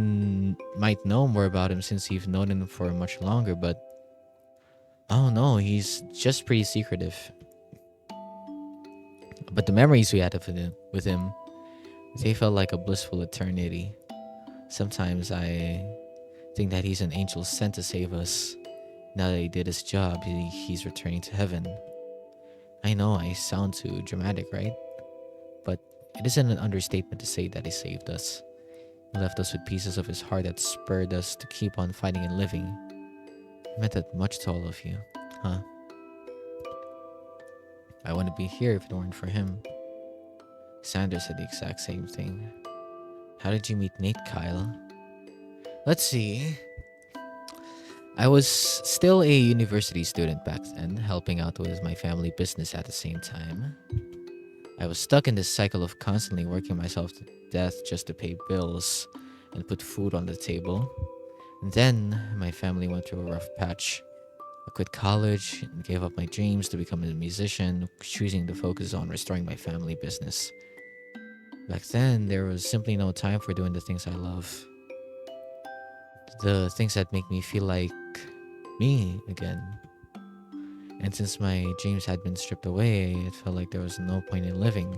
know more about him since you've known him for much longer, but oh no, he's just pretty secretive. But the memories we had of him, they felt like a blissful eternity. Sometimes I think that he's an angel sent to save us. Now that he did his job, he's returning to heaven. I know I sound too dramatic, right? But it isn't an understatement to say that he saved us. He left us with pieces of his heart that spurred us to keep on fighting and living. He meant that much to all of you, huh? I wouldn't be here if it weren't for him. Sandra said the exact same thing. How did you meet Nate, Kyle? Let's see. I was still a university student back then, helping out with my family business at the same time. I was stuck in this cycle of constantly working myself to death just to pay bills and put food on the table. And then my family went through a rough patch. I quit college and gave up my dreams to become a musician, choosing to focus on restoring my family business. Back then, there was simply no time for doing the things I love. The things that make me feel like me again. And since my dreams had been stripped away, it felt like there was no point in living.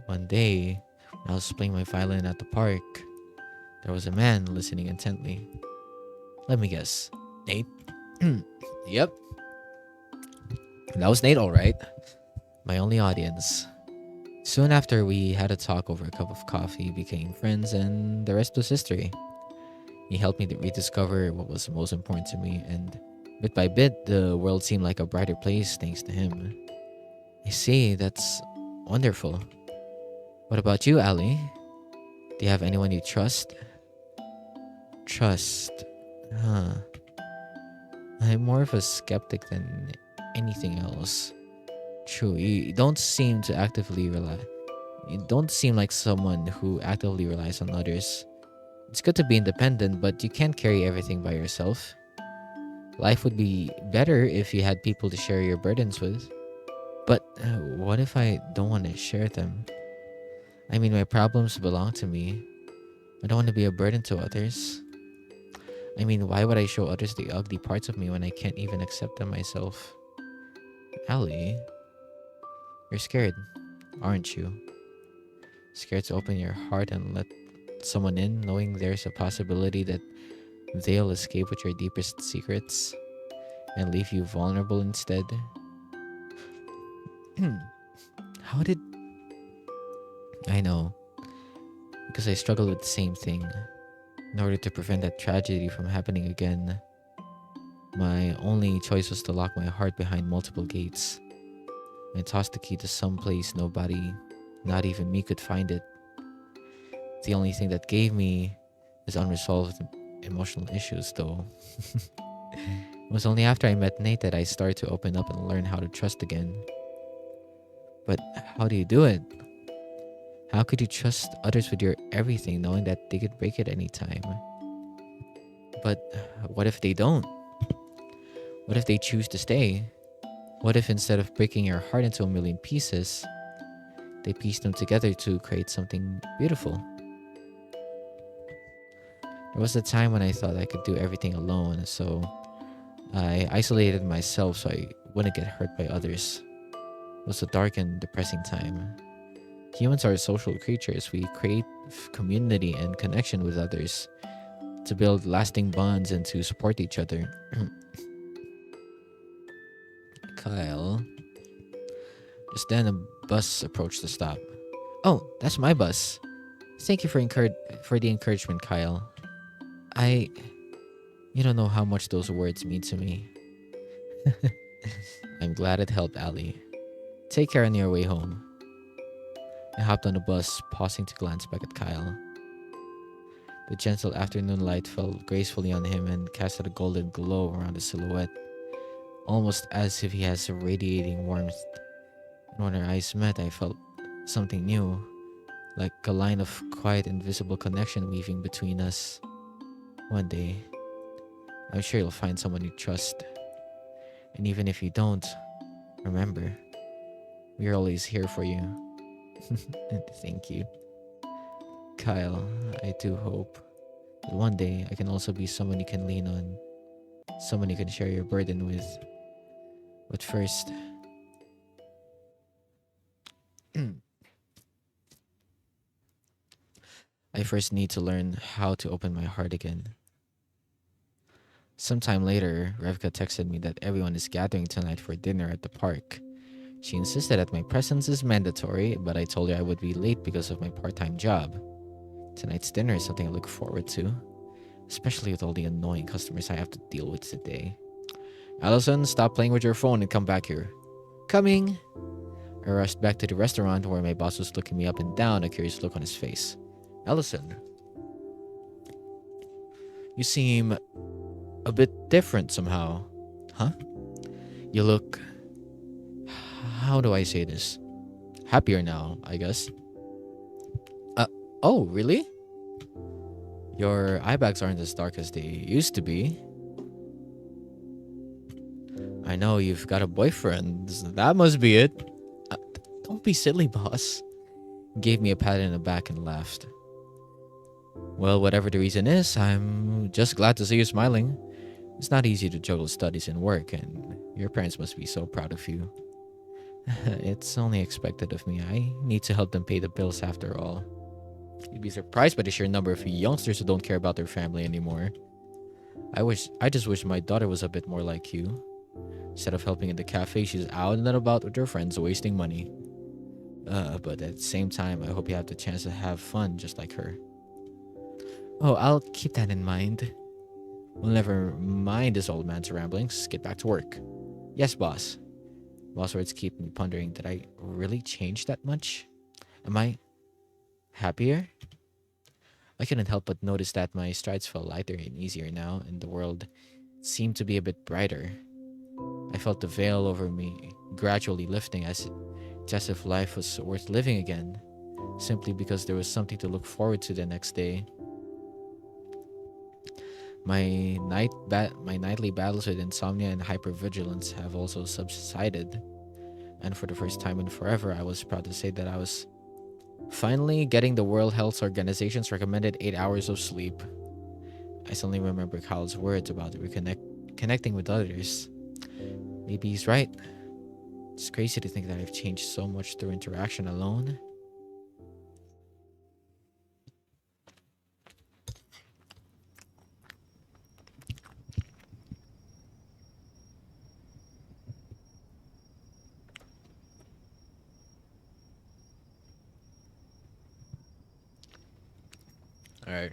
One day, when I was playing my violin at the park, there was a man listening intently. Let me guess. Nate? Yep, that was Nate, alright. My only audience. Soon after, we had a talk over a cup of coffee, became friends, and the rest was history. He helped me to rediscover what was most important to me, and bit by bit, the world seemed like a brighter place thanks to him. I see, that's wonderful. What about you, Ali? Do you have anyone you trust? Trust. Huh. I'm more of a skeptic than anything else. True, you don't seem to actively rely. You don't seem like someone who actively relies on others. It's good to be independent, but you can't carry everything by yourself. Life would be better if you had people to share your burdens with. But what if I don't want to share them? I mean, my problems belong to me. I don't want to be a burden to others. I mean, why would I show others the ugly parts of me when I can't even accept them myself? Allie, you're scared, aren't you? Scared to open your heart and let someone in, knowing there's a possibility that they'll escape with your deepest secrets and leave you vulnerable instead? How did... I know, because I struggled with the same thing. In order to prevent that tragedy from happening again, my only choice was to lock my heart behind multiple gates. I tossed the key to some place nobody, not even me, could find it. The only thing that gave me is unresolved emotional issues, though. It was only after I met Nate that I started to open up and learn how to trust again. But how do you do it? How could you trust others with your everything, knowing that they could break it any time? But what if they don't? What if they choose to stay? What if instead of breaking your heart into a million pieces, they piece them together to create something beautiful? There was a time when I thought I could do everything alone, so I isolated myself so I wouldn't get hurt by others. It was a dark and depressing time. Humans are social creatures. We create community and connection with others to build lasting bonds and to support each other. Kyle. Just then a bus approached the stop. Oh, that's my bus. Thank you for the encouragement, Kyle. I... You don't know how much those words mean to me. I'm glad it helped, Ali. Take care on your way home. I hopped on the bus, pausing to glance back at Kyle. The gentle afternoon light fell gracefully on him and casted a golden glow around his silhouette, almost as if he has a radiating warmth. And when our eyes met, I felt something new, like a line of quiet, invisible connection weaving between us. One day, I'm sure you'll find someone you trust. And even if you don't, remember, we're always here for you. Thank you. Kyle, I do hope that one day I can also be someone you can lean on, someone you can share your burden with. But first, I first need to learn how to open my heart again. Sometime later, Revka texted me that everyone is gathering tonight for dinner at the park. She insisted that my presence is mandatory, but I told her I would be late because of my part time job. Tonight's dinner is something I look forward to, especially with all the annoying customers I have to deal with today. Allison, stop playing with your phone and come back here. Coming! I rushed back to the restaurant where my boss was looking me up and down, a curious look on his face. Allison, you seem a bit different somehow. Huh? You look. How do I say this? Happier now, I guess. Uh, oh, really? Your eye bags aren't as dark as they used to be. I know you've got a boyfriend. That must be it. Don't be silly, boss. Gave me a pat in the back and laughed. Well, whatever the reason is, I'm just glad to see you smiling. It's not easy to juggle studies and work, and your parents must be so proud of you. It's only expected of me. I need to help them pay the bills after all. You'd be surprised by the sheer number of youngsters who don't care about their family anymore. I just wish my daughter was a bit more like you. Instead of helping in the cafe, she's out and about with her friends wasting money. But at the same time, I hope you have the chance to have fun just like her. Oh, I'll keep that in mind. We'll never mind this old man's ramblings. Get back to work. Yes, boss. Boss words keep me pondering, did I really change that much? Am I happier? I couldn't help but notice that my strides felt lighter and easier now, and the world seemed to be a bit brighter. I felt the veil over me gradually lifting just if life was worth living again, simply because there was something to look forward to the next day. My nightly battles with insomnia and hypervigilance have also subsided, and for the first time in forever, I was proud to say that I was finally getting the World Health Organization's recommended 8 hours of sleep. I suddenly remember Kyle's words about connecting with others. Maybe he's right. It's crazy to think that I've changed so much through interaction alone. All right.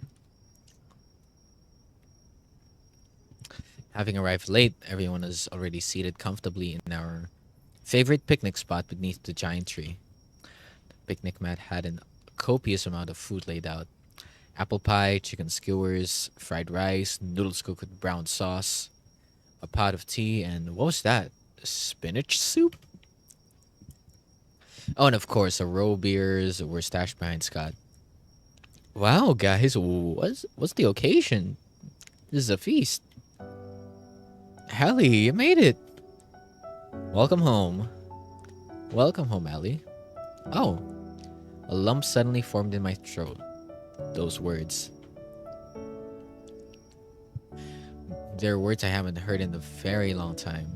Having arrived late, everyone is already seated comfortably in our favorite picnic spot beneath the giant tree. The picnic mat had a copious amount of food laid out: apple pie, chicken skewers, fried rice, noodles cooked with brown sauce, a pot of tea, and what was that? Spinach soup? Oh, and of course, the row beers were stashed behind Scott. Wow, guys, what's the occasion? This is a feast. Hallie, you made it. Welcome home. Welcome home, Allie. Oh, a lump suddenly formed in my throat. Those words. They're words I haven't heard in a very long time.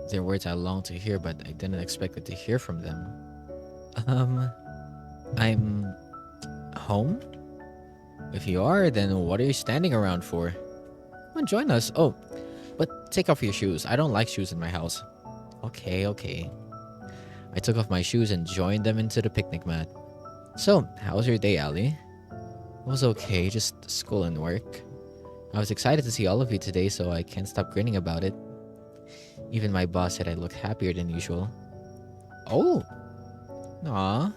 They're words I long to hear, but I didn't expect to hear from them. I'm home? If you are, then what are you standing around for? Come on, join us. Oh, but take off your shoes. I don't like shoes in my house. Okay. I took off my shoes and joined them into the picnic mat. So, how was your day, Ali? It was okay, just school and work. I was excited to see all of you today, so I can't stop grinning about it. Even my boss said I look happier than usual. Oh! Aw.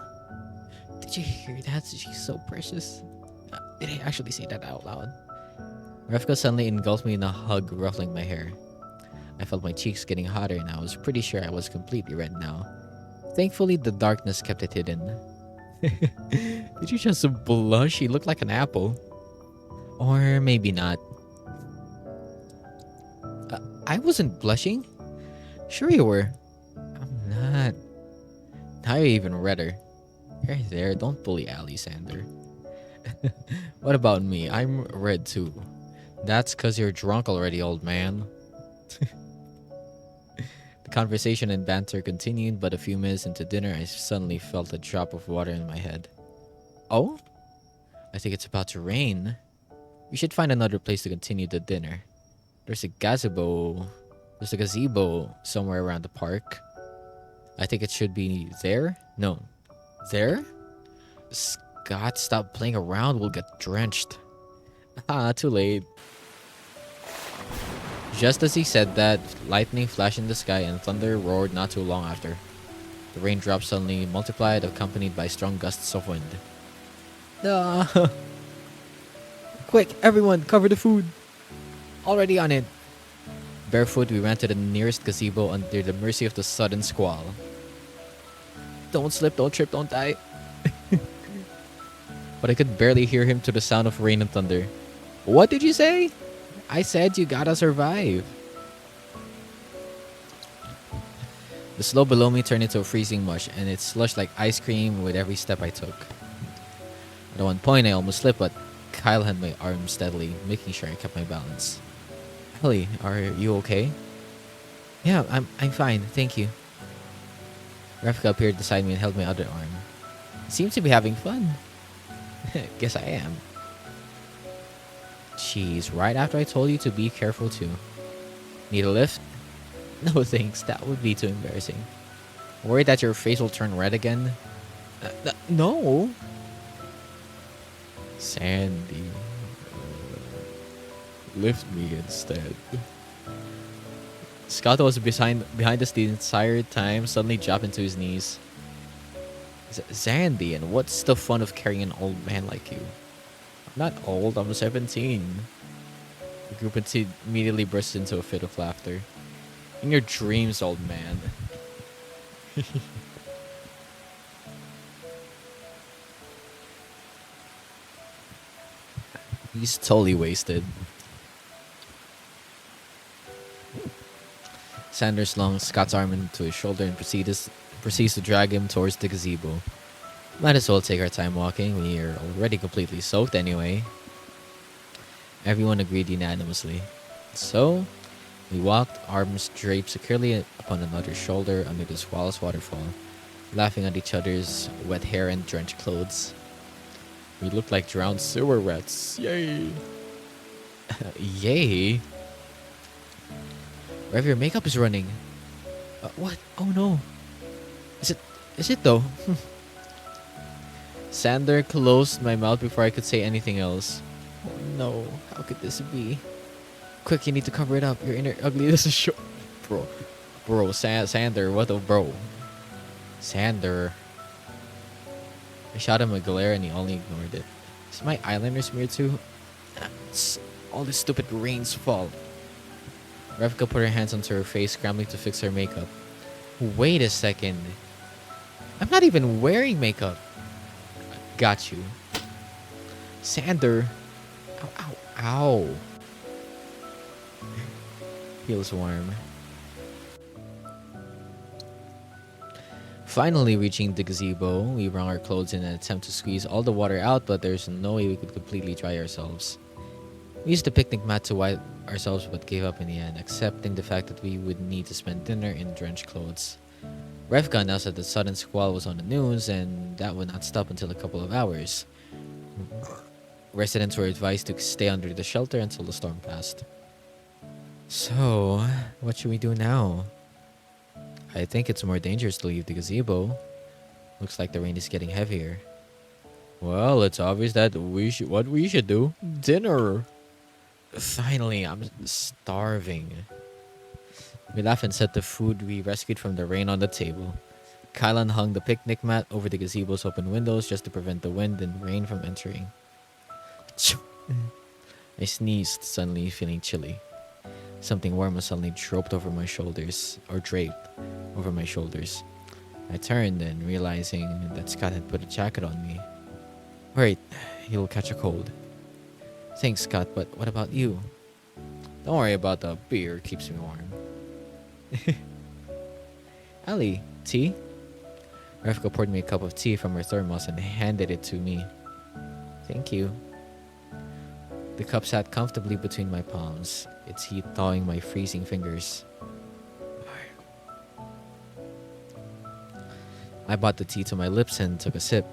Did you hear that? She's so precious. Did I actually say that out loud? Refka suddenly engulfed me in a hug, ruffling my hair. I felt my cheeks getting hotter, and I was pretty sure I was completely red now. Thankfully, the darkness kept it hidden. Did you just blush? You look like an apple. Or maybe not. I wasn't blushing. Sure you were. I'm not. Now you're even redder. Right there, don't bully Alexander. What about me? I'm red too. That's cause you're drunk already, old man. The conversation and banter continued, but a few minutes into dinner, I suddenly felt a drop of water in my head. Oh? I think it's about to rain. We should find another place to continue the dinner. There's a gazebo. There's a gazebo somewhere around the park. I think it should be there? No. There? Scott, stop playing around. We'll get drenched. Ah, too late. Just as he said that, lightning flashed in the sky and thunder roared not too long after. The raindrops suddenly multiplied, accompanied by strong gusts of wind. Ah. Quick, everyone, cover the food. Already on it. Barefoot, we ran to the nearest gazebo under the mercy of the sudden squall. Don't slip, don't trip, don't die. But I could barely hear him to the sound of rain and thunder. What did you say? I said you gotta survive. The slope below me turned into a freezing mush, and it slushed like ice cream with every step I took. At one point, I almost slipped, but Kyle had my arm steadily, making sure I kept my balance. Ellie, are you okay? Yeah, I'm fine, thank you. Rafika appeared beside me and held my other arm. Seems to be having fun. Guess I am. Jeez, right after I told you to be careful too. Need a lift? No thanks, that would be too embarrassing. Worried that your face will turn red again? No. Sandy. Lift me instead. Scott was behind us the entire time, suddenly dropped into his knees. Sandy, and what's the fun of carrying an old man like you? I'm not old, I'm 17. The group immediately burst into a fit of laughter. In your dreams, old man. He's totally wasted. Sanders slung Scott's arm into his shoulder and proceeds to drag him towards the gazebo. Might as well take our time walking. We are already completely soaked anyway. Everyone agreed unanimously. So, we walked, arms draped securely upon another's shoulder under the squall's waterfall, laughing at each other's wet hair and drenched clothes. We looked like drowned sewer rats. Yay! Yay? Rev, your makeup is running. What? Oh no. Is it though? Sander closed my mouth before I could say anything else. Oh no, how could this be? Quick, you need to cover it up. Your inner ugliness is show. Bro, Sander, what a bro. Sander. I shot him a glare and he only ignored it. Is my eyeliner smeared too? It's all this stupid rain's fault. Revka put her hands onto her face, scrambling to fix her makeup. Wait a second. I'm not even wearing makeup. Got you. Sander. Ow, ow, ow. Feels warm. Finally reaching the gazebo, we wrung our clothes in an attempt to squeeze all the water out, but there's no way we could completely dry ourselves. We used the picnic mat to wipe ourselves but gave up in the end, accepting the fact that we would need to spend dinner in drenched clothes. Revka announced that the sudden squall was on the news and that would not stop until a couple of hours. Residents were advised to stay under the shelter until the storm passed. So, what should we do now? I think it's more dangerous to leave the gazebo. Looks like the rain is getting heavier. Well, it's obvious that what we should do. Dinner! Finally, I'm starving. We laughed and set the food we rescued from the rain on the table. Kylan hung the picnic mat over the gazebo's open windows just to prevent the wind and rain from entering. I sneezed, suddenly feeling chilly. Something warm was suddenly draped over my shoulders. I turned and realizing that Scott had put a jacket on me. Wait, you'll catch a cold. Thanks, Scott, but what about you? Don't worry about the beer, keeps me warm. Ali, tea? Refka poured me a cup of tea from her thermos and handed it to me. Thank you. The cup sat comfortably between my palms, its heat thawing my freezing fingers. I brought the tea to my lips and took a sip.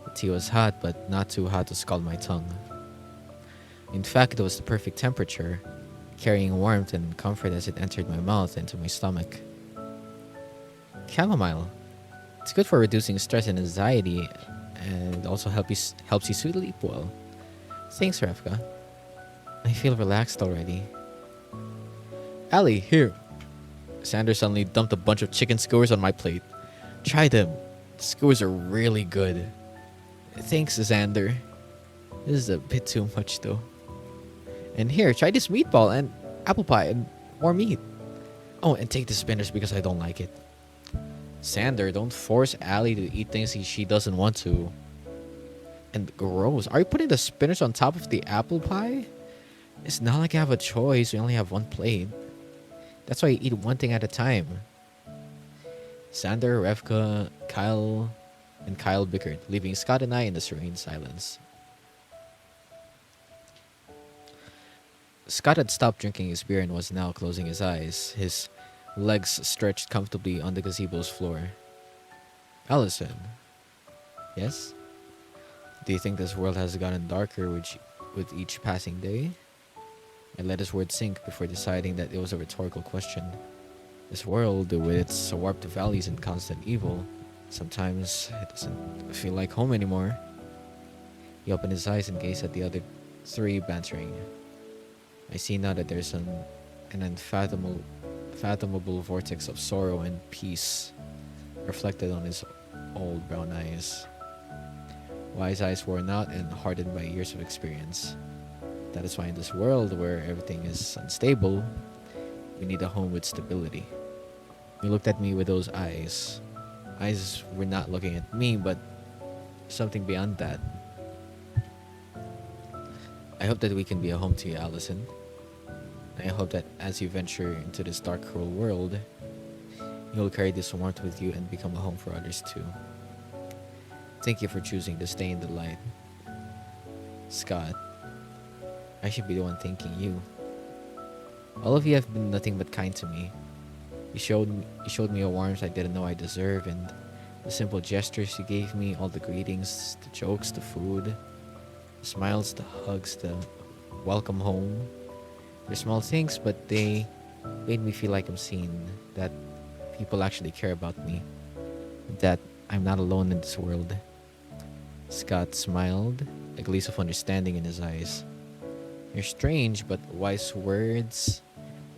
The tea was hot, but not too hot to scald my tongue. In fact, it was the perfect temperature, carrying warmth and comfort as it entered my mouth into my stomach. Chamomile. It's good for reducing stress and anxiety, and also helps you sleep well. Thanks, Refka. I feel relaxed already. Ali, here. Sanders suddenly dumped a bunch of chicken skewers on my plate. Try them. The skewers are really good. Thanks, Xander. This is a bit too much, though. And here, try this meatball and apple pie and more meat. Oh, and take the spinach because I don't like it. Sander, don't force Ali to eat things she doesn't want to. And gross. Are you putting the spinach on top of the apple pie? It's not like I have a choice. We only have one plate. That's why you eat one thing at a time. Sander, Revka, Kyle bickered, leaving Scott and I in the serene silence. Scott had stopped drinking his beer and was now closing his eyes, his legs stretched comfortably on the gazebo's floor. Allison. Yes? Do you think this world has gotten darker with each passing day? I let his words sink before deciding that it was a rhetorical question. This world, with its warped valleys and constant evil, sometimes it doesn't feel like home anymore. He opened his eyes and gazed at the other three, bantering. I see now that there's an unfathomable vortex of sorrow and peace reflected on his old brown eyes. Wise eyes worn out and hardened by years of experience. That is why in this world where everything is unstable, we need a home with stability. He looked at me with those eyes. Eyes were not looking at me, but something beyond that. I hope that we can be a home to you, Allison. I hope that as you venture into this dark, cruel world, you'll carry this warmth with you and become a home for others too. Thank you for choosing to stay in the light. Scott, I should be the one thanking you. All of you have been nothing but kind to me. You showed me a warmth I didn't know I deserved, and the simple gestures you gave me, all the greetings, the jokes, the food, the smiles, the hugs, the welcome home. They're small things, but they made me feel like I'm seen, that people actually care about me, that I'm not alone in this world. Scott smiled, a glaze of understanding in his eyes. Your strange but wise words,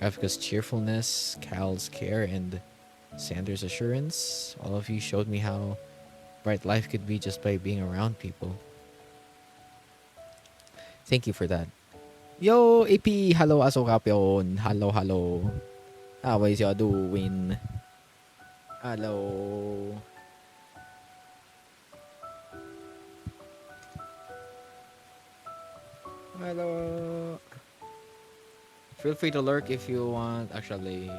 Ravka's cheerfulness, Cal's care, and Sanders' assurance, all of you showed me how bright life could be just by being around people. Thank you for that. Yo, AP, hello, Asokapyon. Hello, hello. How is you doing? Hello. Hello. Feel free to lurk if you want. Actually,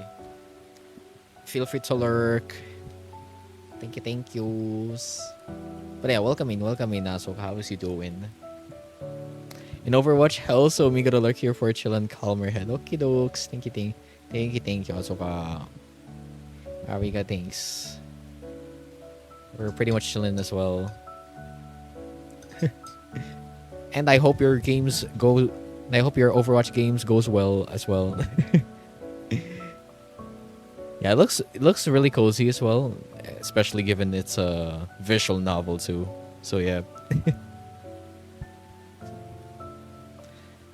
feel free to lurk. Thank yous. But yeah, welcome in, Asok. How is you doing? In Overwatch, hell, so me gonna lurk here for a chill and calmer head. Okie dokes. Thank you, Asok. Ariga, thanks. We're pretty much chilling as well. And I hope your games go. I hope your Overwatch games goes well as well. Yeah, it looks really cozy as well, especially given it's a visual novel too. So yeah.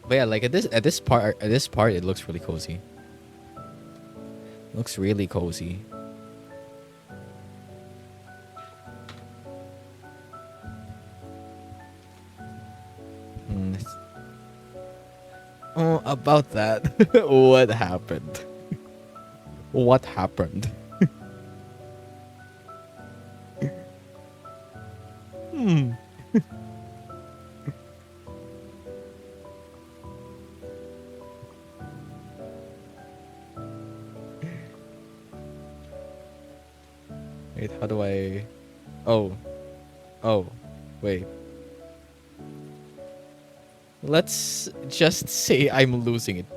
But yeah, like at this part it looks really cozy. Looks really cozy. Oh, about that. What happened? What happened? Wait, how do I? Oh, oh, wait. Let's just say I'm losing it.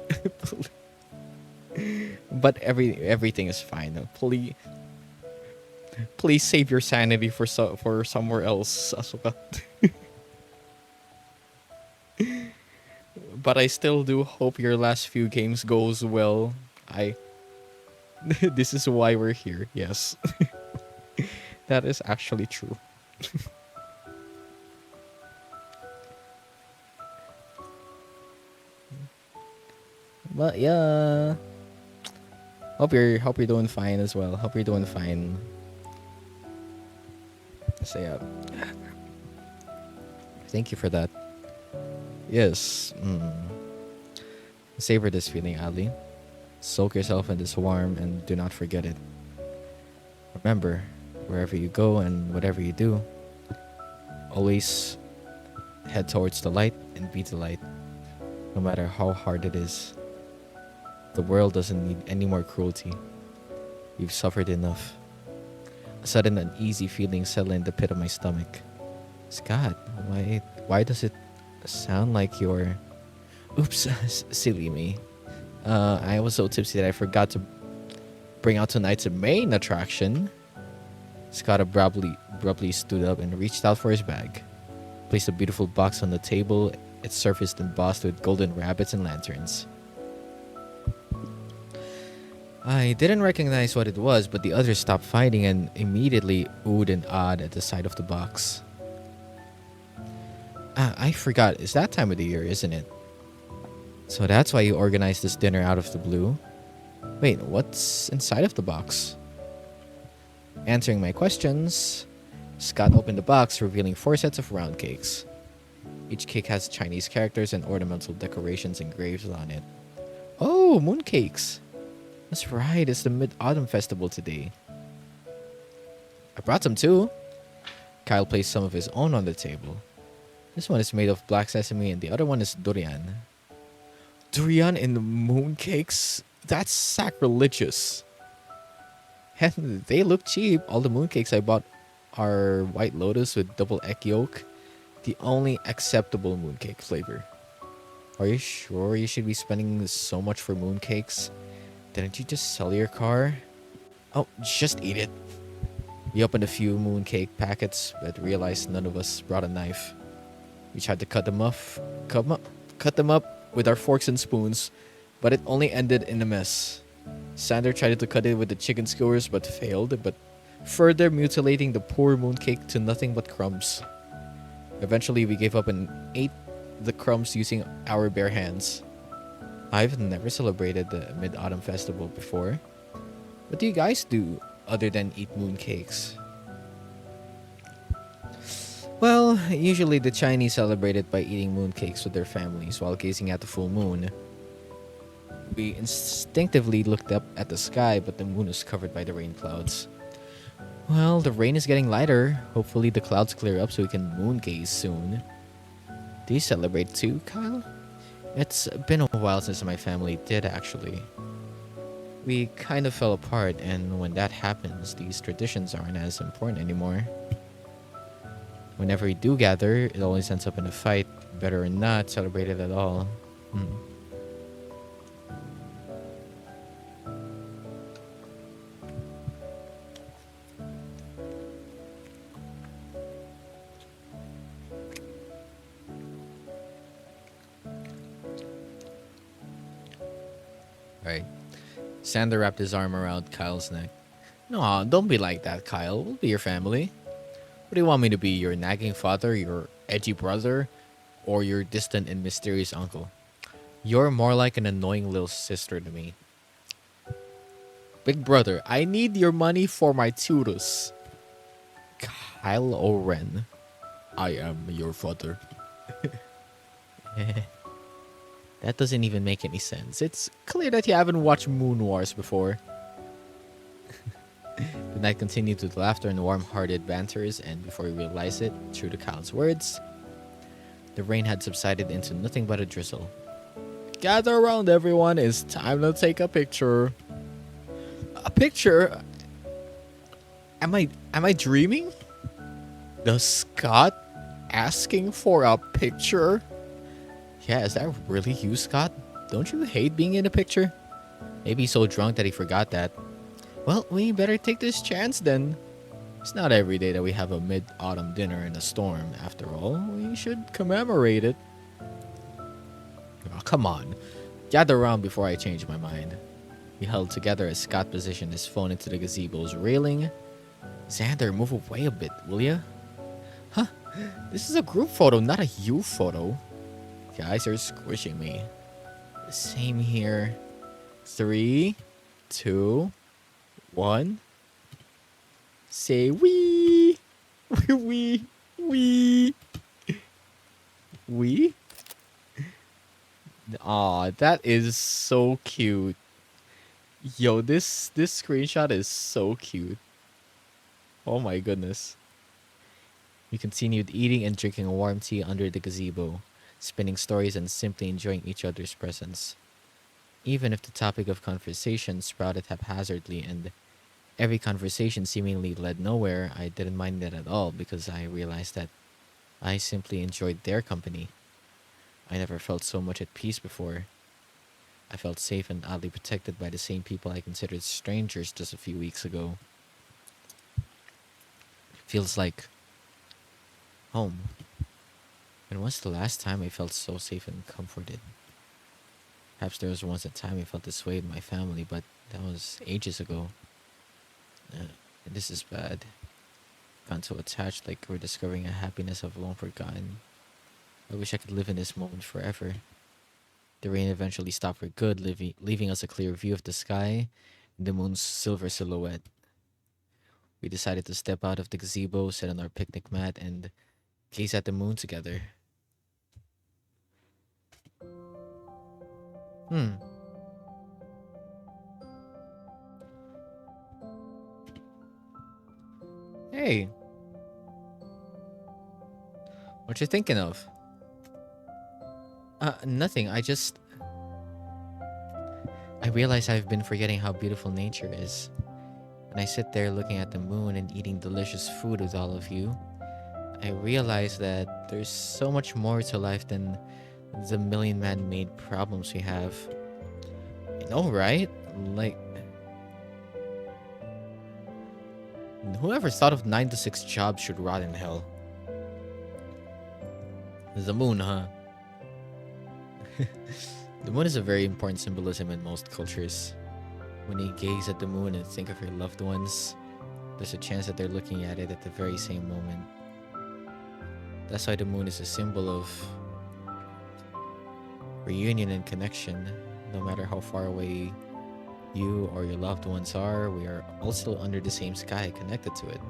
But everything is fine. Please, please save your sanity for for somewhere else, Asuka. But I still do hope your last few games goes well. I this is why we're here. Yes. That is actually true. But yeah, hope you're doing fine as well. Hope you're doing fine. So yeah, thank you for that. Yes. Savor this feeling, Ali. Soak yourself in this warmth and do not forget it. Remember, wherever you go and whatever you do, always head towards the light and be the light, no matter how hard it is. The world doesn't need any more cruelty. You've suffered enough. A sudden uneasy feeling settled in the pit of my stomach. Scott, why does it sound like you're... Oops, silly me. I was so tipsy that I forgot to bring out tonight's main attraction. Scott abruptly stood up and reached out for his bag. Placed a beautiful box on the table, its surface embossed with golden rabbits and lanterns. I didn't recognize what it was, but the others stopped fighting and immediately oohed and awed at the sight of the box. I forgot, it's that time of the year, isn't it? So that's why you organized this dinner out of the blue? Wait, what's inside of the box? Answering my questions, Scott opened the box, revealing 4 sets of round cakes. Each cake has Chinese characters and ornamental decorations engraved on it. Oh, mooncakes! That's right, it's the Mid-Autumn Festival today. I brought some too. Kyle placed some of his own on the table. This one is made of black sesame and the other one is durian. Durian in the mooncakes? That's sacrilegious. And they look cheap. All the mooncakes I bought are White Lotus with double egg yolk. The only acceptable mooncake flavor. Are you sure you should be spending so much for mooncakes? Didn't you just sell your car? Oh, just eat it. We opened a few mooncake packets, but realized none of us brought a knife. We tried to cut them up with our forks and spoons, but it only ended in a mess. Sander tried to cut it with the chicken skewers, but failed, but further mutilating the poor mooncake to nothing but crumbs. Eventually, we gave up and ate the crumbs using our bare hands. I've never celebrated the Mid-Autumn Festival before. What do you guys do other than eat mooncakes? Well, usually the Chinese celebrate it by eating mooncakes with their families while gazing at the full moon. We instinctively looked up at the sky, but the moon was covered by the rain clouds. Well, the rain is getting lighter. Hopefully the clouds clear up so we can moon gaze soon. Do you celebrate too, Kyle? It's been a while since my family did, actually. We kind of fell apart, and when that happens, these traditions aren't as important anymore. Whenever we do gather, it always ends up in a fight. Better or not celebrate it at all. Right. Sander wrapped his arm around Kyle's neck. No, don't be like that, Kyle. We'll be your family. What do you want me to be? Your nagging father, your edgy brother, or your distant and mysterious uncle? You're more like an annoying little sister to me. Big brother, I need your money for my tutors. Kyle Oren. I am your father. That doesn't even make any sense. It's clear that you haven't watched Moon Wars before. The night continued with laughter and warm-hearted banters, and before we realized it, true to Kyle's words, the rain had subsided into nothing but a drizzle. Gather around, everyone. It's time to take a picture. A picture? Am I dreaming? The Scott asking for a picture? Yeah, is that really you, Scott? Don't you hate being in a picture? Maybe he's so drunk that he forgot that. Well, we better take this chance then. It's not every day that we have a mid-autumn dinner in a storm. After all, we should commemorate it. Oh, come on. Gather around before I change my mind. We held together as Scott positioned his phone into the gazebo's railing. Xander, move away a bit, will ya? Huh? This is a group photo, not a you photo. Guys are squishing me. Same here. 3, 2, 1. Say wee. Wee. Wee. Wee. Aw, that is so cute. Yo, this screenshot is so cute. Oh my goodness. We continued eating and drinking warm tea under the gazebo, spinning stories and simply enjoying each other's presence. Even if the topic of conversation sprouted haphazardly and every conversation seemingly led nowhere, I didn't mind that at all because I realized that I simply enjoyed their company. I never felt so much at peace before. I felt safe and oddly protected by the same people I considered strangers just a few weeks ago. Feels like home. When was the last time I felt so safe and comforted? Perhaps there was once a time I felt this way with my family, but that was ages ago. This is bad. Gotten so attached, like we're discovering a happiness I've long forgotten. I wish I could live in this moment forever. The rain eventually stopped for good, leaving us a clear view of the sky and the moon's silver silhouette. We decided to step out of the gazebo, sit on our picnic mat, and gaze at the moon together. Hmm. Hey, what you thinking of? Nothing. I realize I've been forgetting how beautiful nature is. When I sit there looking at the moon and eating delicious food with all of you, I realize that there's so much more to life than the million man-made problems we have. I know, right? Like, whoever thought of 9 to 6 jobs should rot in hell? The moon, huh? The moon is a very important symbolism in most cultures. When you gaze at the moon and think of your loved ones, there's a chance that they're looking at it at the very same moment. That's why the moon is a symbol of reunion and connection. No matter how far away you or your loved ones are, we are also under the same sky, connected to it.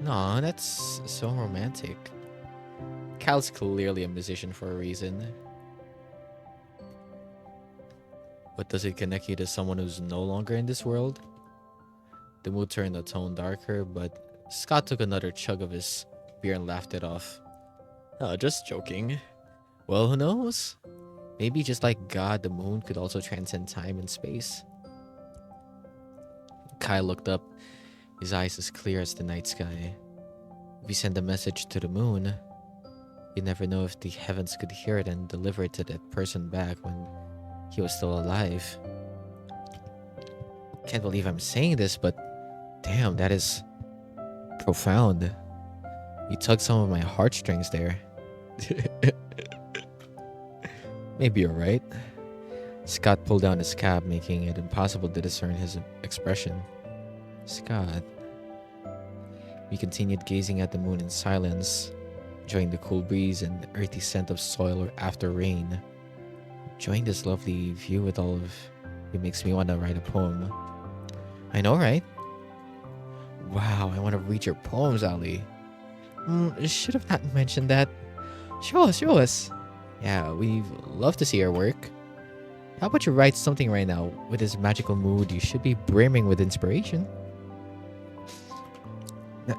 No, that's so romantic. Cal's clearly a musician for a reason. But does it connect you to someone who's no longer in this world? The mood turned a tone darker, but Scott took another chug of his beer and laughed it off. Oh, just joking. Well, who knows? Maybe just like God, the moon could also transcend time and space. Kai looked up, his eyes as clear as the night sky. If you send a message to the moon, you never know if the heavens could hear it and deliver it to that person back when he was still alive. Can't believe I'm saying this, but damn, that is profound. You tugged some of my heartstrings there. Maybe you're right. Scott pulled down his cap, making it impossible to discern his expression. Scott. We continued gazing at the moon in silence, enjoying the cool breeze and earthy scent of soil after rain. Enjoying this lovely view with all of you makes me want to write a poem. I know, right? Wow, I want to read your poems, Ali. Should have not mentioned that. Show us, show us. Yeah, we'd love to see your work. How about you write something right now? With this magical mood, you should be brimming with inspiration.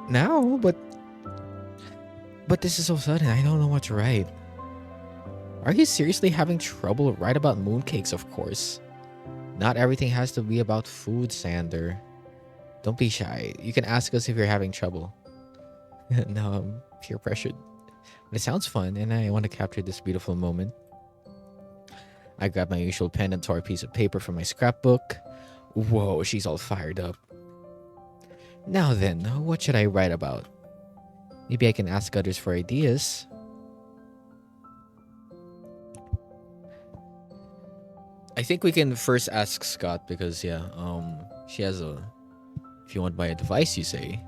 Now, but this is so sudden. I don't know what to write. Are you seriously having trouble? Right about mooncakes, of course. Not everything has to be about food, Sander. Don't be shy. You can ask us if you're having trouble. No, I'm peer pressured. But it sounds fun, and I want to capture this beautiful moment. I grab my usual pen and tore a piece of paper from my scrapbook. Whoa, she's all fired up. Now then, what should I write about? Maybe I can ask others for ideas. I think we can first ask Scott because yeah, she has a. If you want my advice, you say.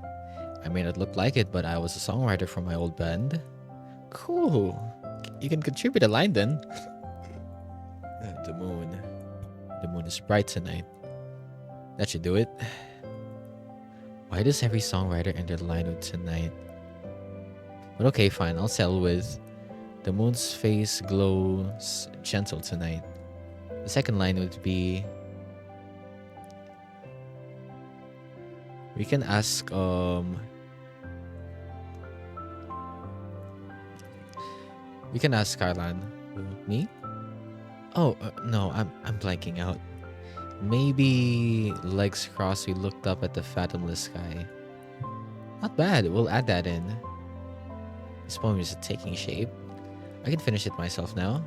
I may not look like it, but I was a songwriter for my old band. Cool. You can contribute a line then. The moon. The moon is bright tonight. That should do it. Why does every songwriter end their line with tonight? But okay, fine. I'll settle with the moon's face glows gentle tonight. The second line would be we can ask Skylan. Me? Oh no, I'm blanking out. Maybe legs crossed we looked up at the fathomless sky. Not bad, we'll add that in. This poem is taking shape. I can finish it myself now.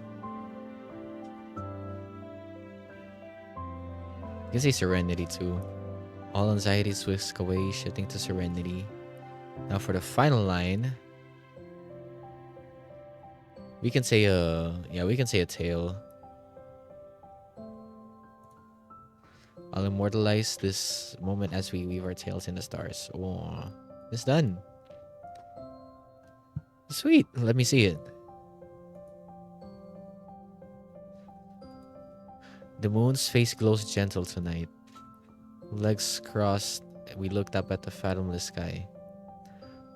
You can say serenity too. All anxieties whisk away, shifting to serenity. Now for the final line, we can say a tale. I'll immortalize this moment as we weave our tales in the stars. Oh, it's done. Sweet. Let me see it. The moon's face glows gentle tonight. Legs crossed, we looked up at the fathomless sky.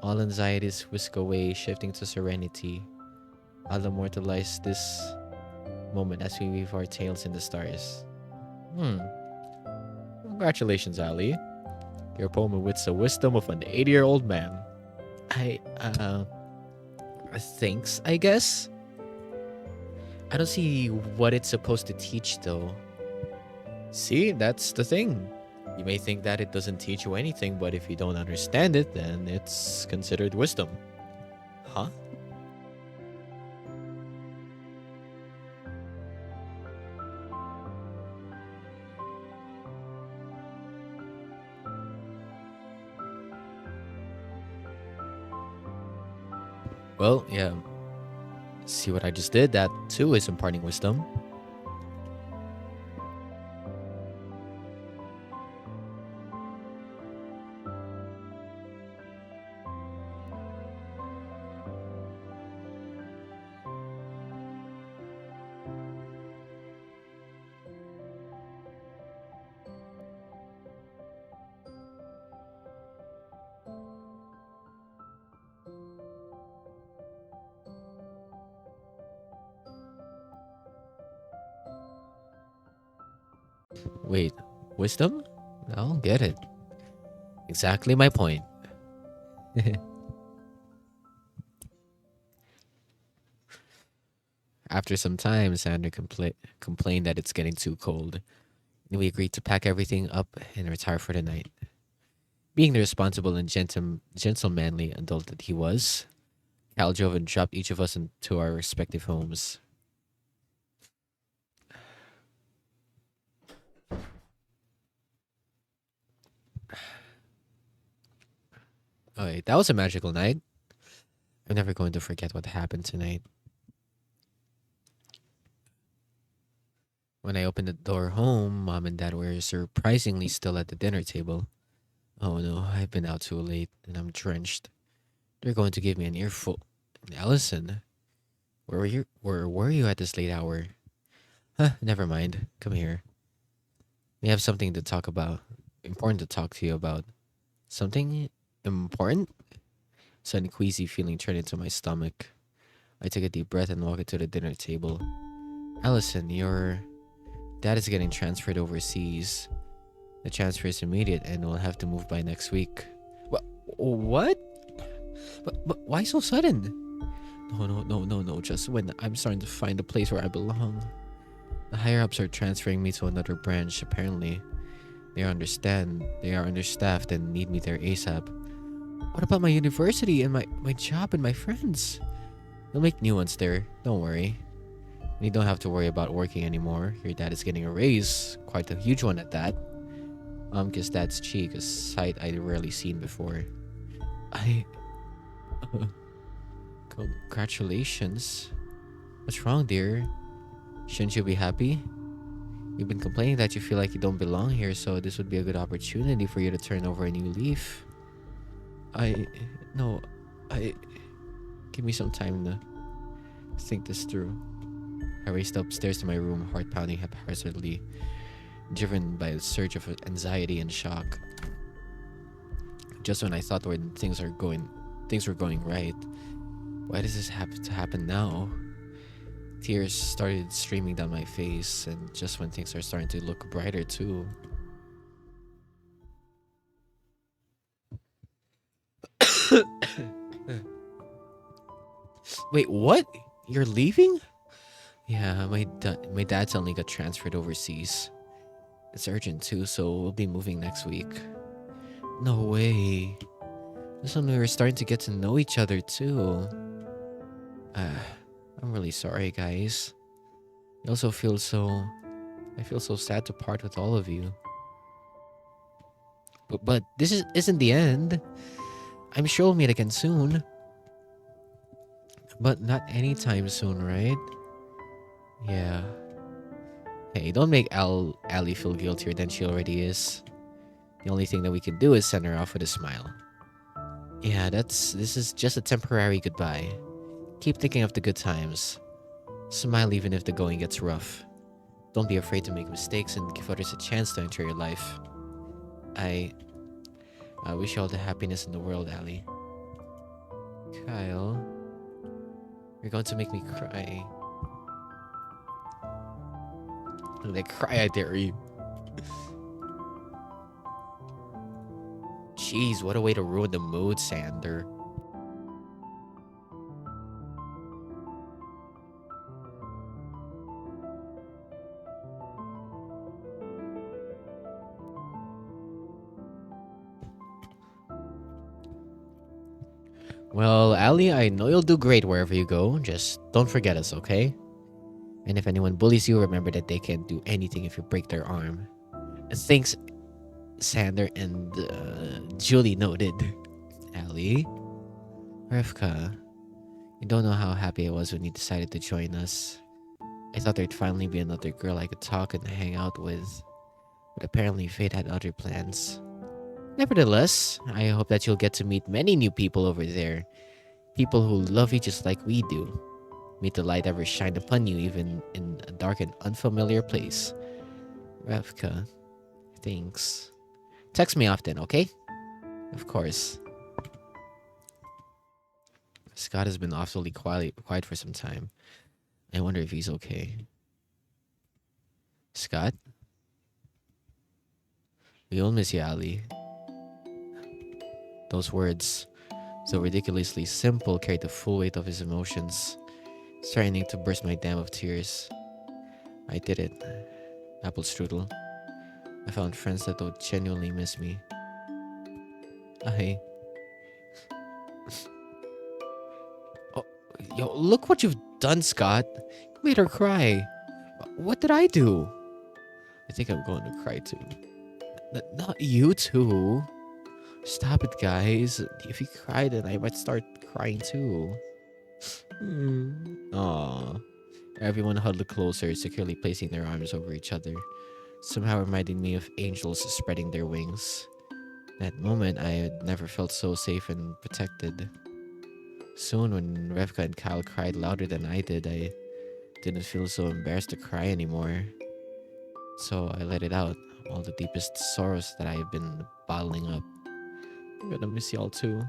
All anxieties whisk away, shifting to serenity. I'll immortalize this moment as we weave our tales in the stars. Congratulations, Ali. Your poem with the wisdom of an 80-year-old man. Thanks, I guess? I don't see what it's supposed to teach, though. See, that's the thing. You may think that it doesn't teach you anything, but if you don't understand it, then it's considered wisdom. Huh? Well, yeah. See what I just did? That too is imparting wisdom. Wait, wisdom? I'll get it. Exactly my point. After some time, Sander complained that it's getting too cold, and we agreed to pack everything up and retire for the night. Being the responsible and gentlemanly adult that he was, Cal drove and dropped each of us into our respective homes. Alright, that was a magical night. I'm never going to forget what happened tonight. When I opened the door home, Mom and Dad were surprisingly still at the dinner table. Oh no, I've been out too late and I'm drenched. They're going to give me an earful. Allison, where were you at this late hour? Huh, never mind. Come here. We have something to talk about. Important to talk to you about. Something important? Sudden queasy feeling turned into my stomach. I took a deep breath and walked to the dinner table. Allison, your dad is getting transferred overseas. The transfer is immediate and we'll have to move by next week. What? But why so sudden? No, no, no, no, no. Just when I'm starting to find a place where I belong. The higher ups are transferring me to another branch, apparently. They are understaffed and need me there ASAP. What about my university and my job and my friends? They'll make new ones there, don't worry. And you don't have to worry about working anymore. Your dad is getting a raise, quite a huge one at that. Cause that's cheek, a sight I'd rarely seen before. I congratulations. What's wrong, dear? Shouldn't you be happy? You've been complaining that you feel like you don't belong here, so this would be a good opportunity for you to turn over a new leaf. I no, I give me some time to think this through. I raced upstairs to my room, heart pounding haphazardly, driven by a surge of anxiety and shock. Just when I thought when things were going right. Why does this have to happen now? Tears started streaming down my face, and just when things are starting to look brighter too. Wait, what? You're leaving? Yeah, my dad suddenly got transferred overseas. It's urgent too, so we'll be moving next week. No way. This when we were starting to get to know each other too. I'm really sorry, guys. I also feel so. I feel so sad to part with all of you. But isn't the end. I'm sure we'll meet again soon. But not anytime soon, right? Yeah. Hey, don't make Allie feel guiltier than she already is. The only thing that we can do is send her off with a smile. Yeah, this is just a temporary goodbye. Keep thinking of the good times. Smile even if the going gets rough. Don't be afraid to make mistakes and give others a chance to enter your life. I wish you all the happiness in the world, Allie. Kyle, you're going to make me cry. Like, cry, I dare you. Jeez, what a way to ruin the mood, Sander. Well, Ali, I know you'll do great wherever you go. Just don't forget us, okay? And if anyone bullies you, remember that they can't do anything if you break their arm. Thanks, Sander and Julie noted. Ali? Rivka, you don't know how happy I was when you decided to join us. I thought there'd finally be another girl I could talk and hang out with. But apparently fate had other plans. Nevertheless, I hope that you'll get to meet many new people over there. People who love you just like we do. May the light ever shine upon you even in a dark and unfamiliar place. Revka, thanks. Text me often, okay? Of course. Scott has been awfully quiet for some time. I wonder if he's okay. Scott? We all miss you, Ali. Those words, so ridiculously simple, carried the full weight of his emotions, starting to burst my dam of tears. I did it. Apple strudel. I found friends that would genuinely miss me. I... Oh, yo, look what you've done, Scott. You made her cry. What did I do? I think I'm going to cry too. Not you too. Stop it, guys. If you cry, then I might start crying too. Aww. Everyone huddled closer, securely placing their arms over each other, somehow reminding me of angels spreading their wings. That moment, I had never felt so safe and protected. Soon, when Revka and Kyle cried louder than I didn't feel so embarrassed to cry anymore. So I let it out, all the deepest sorrows that I had been bottling up. I'm gonna miss y'all too.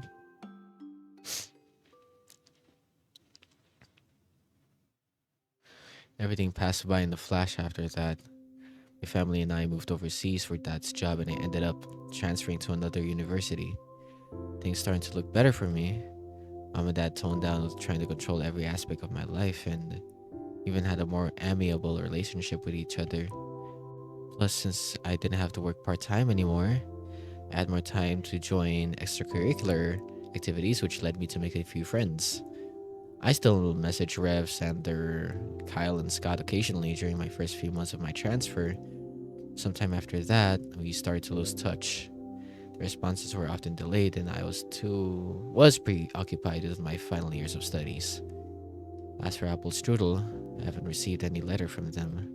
Everything passed by in a flash after that. My family and I moved overseas for Dad's job, and I ended up transferring to another university. Things started to look better for me. Mom and Dad toned down with trying to control every aspect of my life and even had a more amiable relationship with each other. Plus, since I didn't have to work part time anymore, I had more time to join extracurricular activities, which led me to make a few friends. I still message Rev, Sander, Kyle, and Scott occasionally during my first few months of my transfer. Sometime after that, we started to lose touch. The responses were often delayed, and I was preoccupied with my final years of studies. As for Apple Strudel, I haven't received any letter from them.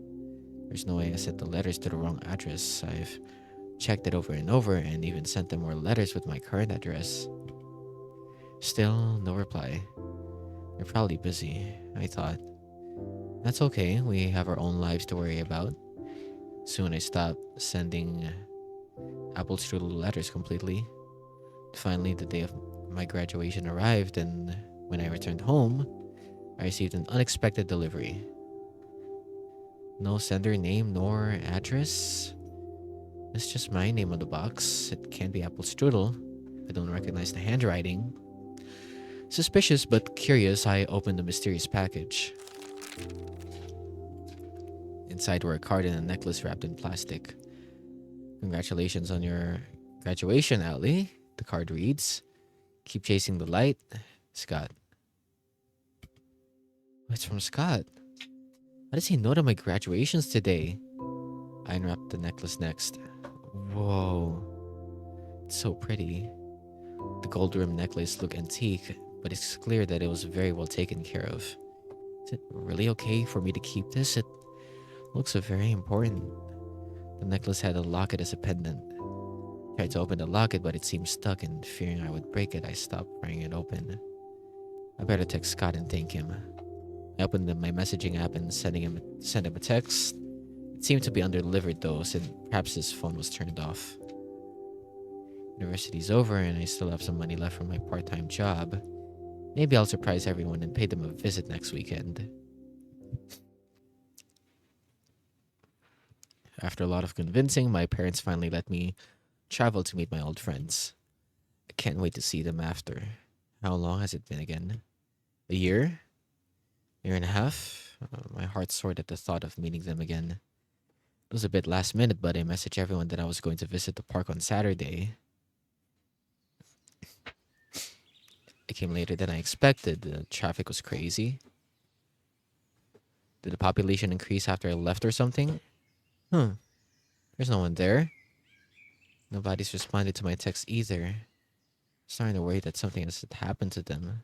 There's no way I sent the letters to the wrong address. I've checked it over and over and even sent them more letters with my current address. Still, no reply. They're probably busy, I thought. That's okay, we have our own lives to worry about. Soon I stopped sending Apple Strudel letters completely. Finally, the day of my graduation arrived, and when I returned home, I received an unexpected delivery. No sender name nor address. It's just my name on the box. It can't be Apple Strudel. I don't recognize the handwriting. Suspicious but curious, I opened the mysterious package. Inside were a card and a necklace wrapped in plastic. Congratulations on your graduation, Ali. The card reads. Keep chasing the light. Scott. It's from Scott. How does he know that my graduation's today? I unwrapped the necklace next. Whoa. It's so pretty. The gold rimmed necklace looked antique, but it's clear that it was very well taken care of. Is it really okay for me to keep this? It looks so very important. The necklace had a locket as a pendant. I tried to open the locket, but it seemed stuck, and fearing I would break it, I stopped prying it open. I better text Scott and thank him. I opened my messaging app and sent him a text. It seemed to be undelivered though, so perhaps his phone was turned off. University's over and I still have some money left from my part-time job. Maybe I'll surprise everyone and pay them a visit next weekend. After a lot of convincing, my parents finally let me travel to meet my old friends. I can't wait to see them after. How long has it been again? A year? Year and a half? My heart soared at the thought of meeting them again. It was a bit last minute, but I messaged everyone that I was going to visit the park on Saturday. It came later than I expected. The traffic was crazy. Did the population increase after I left or something? There's no one there. Nobody's responded to my text either. I'm starting to worry that something has happened to them.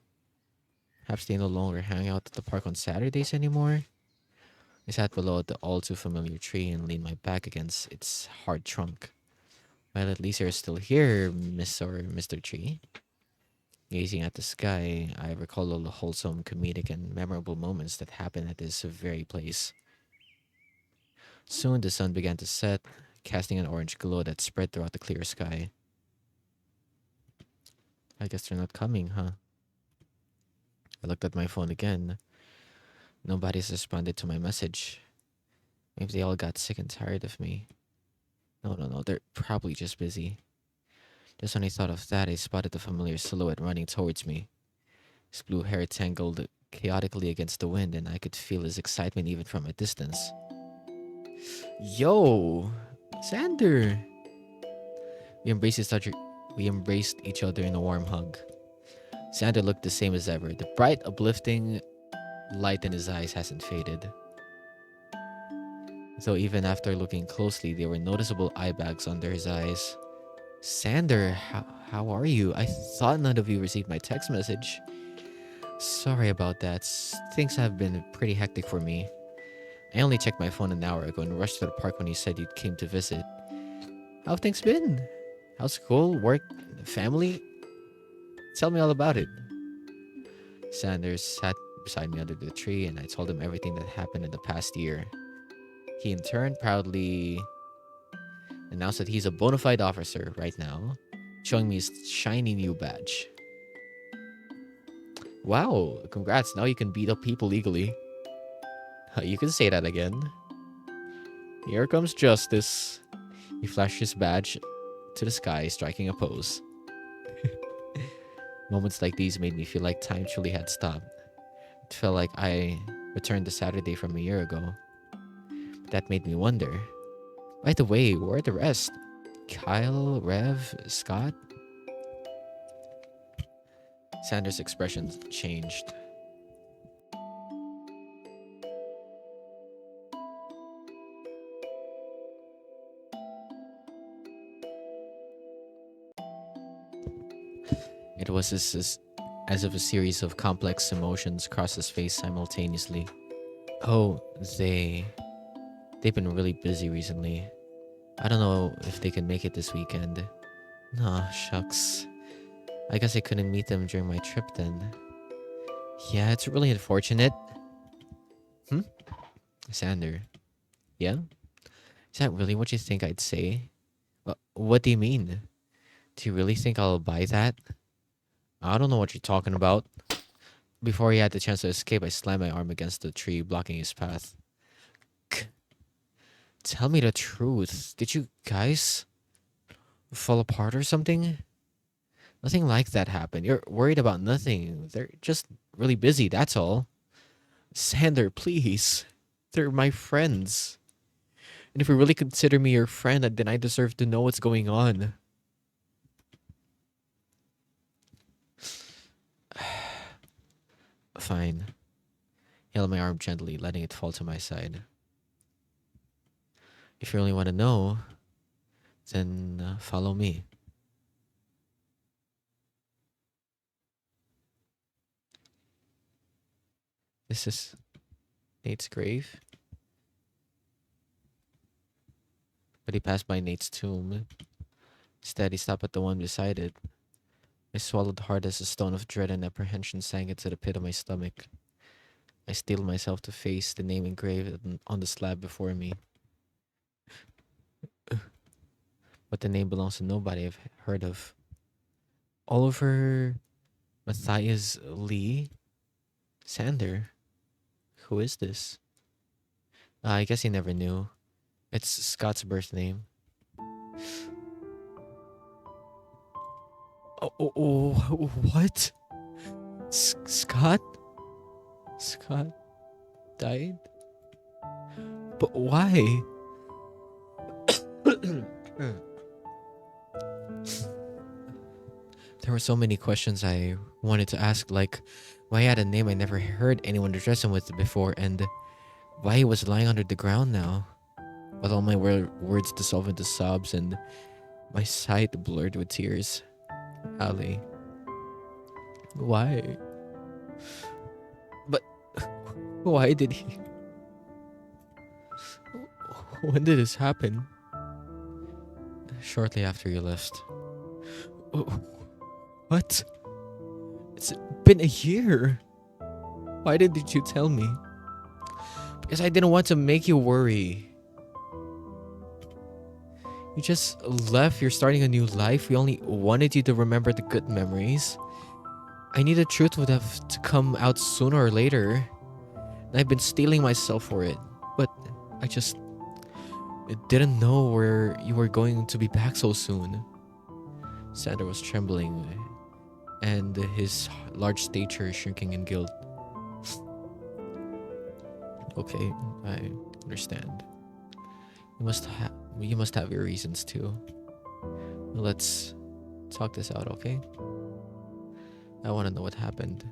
Perhaps they no longer hang out at the park on Saturdays anymore. I sat below the all too familiar tree and leaned my back against its hard trunk. Well, at least you're still here, Miss or Mr. Tree. Gazing at the sky, I recall all the wholesome, comedic, and memorable moments that happened at this very place. Soon the sun began to set, casting an orange glow that spread throughout the clear sky. I guess they're not coming, huh? I looked at my phone again. Nobody's responded to my message. Maybe they all got sick and tired of me. No, they're probably just busy. Just when I thought of that, I spotted the familiar silhouette running towards me. His blue hair tangled chaotically against the wind, and I could feel his excitement even from a distance. Yo! Xander! We embraced each other in a warm hug. Xander looked the same as ever. The bright, uplifting light in his eyes hasn't faded. Though even after looking closely, there were noticeable eye bags under his eyes. Xander, how are you? I thought none of you received my text message. Sorry about that. Things have been pretty hectic for me. I only checked my phone an hour ago and rushed to the park when you said you came to visit. How have things been? How's school, work, family? Tell me all about it. Sanders sat beside me under the tree and I told him everything that happened in the past year. He in turn proudly announced that he's a bona fide officer right now, showing me his shiny new badge. Wow, congrats, now you can beat up people legally. You can say that again. Here comes justice. He flashed his badge to the sky, striking a pose. Moments like these made me feel like time truly had stopped. It felt like I returned to Saturday from a year ago. But that made me wonder. By the way, where are the rest? Kyle, Rev, Scott? Sanders' expression changed. It was as if a series of complex emotions crossed his face simultaneously. Oh, they've been really busy recently. I don't know if they can make it this weekend. Nah, shucks. I guess I couldn't meet them during my trip then. Yeah, it's really unfortunate. Hmm? Sander. Yeah? Is that really what you think I'd say? What do you mean? Do you really think I'll buy that? I don't know what you're talking about. Before he had the chance to escape, I slammed my arm against the tree, blocking his path. Tell me the truth. Did you guys fall apart or something? Nothing like that happened. You're worried about nothing. They're just really busy, that's all. Sander, please. They're my friends. And if you really consider me your friend, then I deserve to know what's going on. Fine. He held my arm gently, letting it fall to my side. If you really want to know, then follow me. This is Nate's grave. But he passed by Nate's tomb. Instead, he stopped at the one beside it. I swallowed hard as a stone of dread and apprehension sank into the pit of my stomach. I steeled myself to face the name engraved on the slab before me. But the name belongs to nobody I've heard of. Oliver Matthias Lee? Sander? Who is this? I guess he never knew. It's Scott's birth name. What? Scott? Scott died? But why? There were so many questions I wanted to ask, like why he had a name I never heard anyone address him with before, and why he was lying under the ground now. But all my words dissolved into sobs, and my sight blurred with tears. Ali, why? But why did he? When did this happen? Shortly after you left. What? It's been a year. Why didn't you tell me? Because I didn't want to make you worry. You just left. You're starting a new life. We only wanted you to remember the good memories. I knew the truth would have to come out sooner or later. And I've been stealing myself for it. But I just didn't know where you were going to be back so soon. Sander was trembling, and his large stature shrinking in guilt. Okay, I understand. You must have your reasons too. Let's talk this out, okay? I want to know what happened.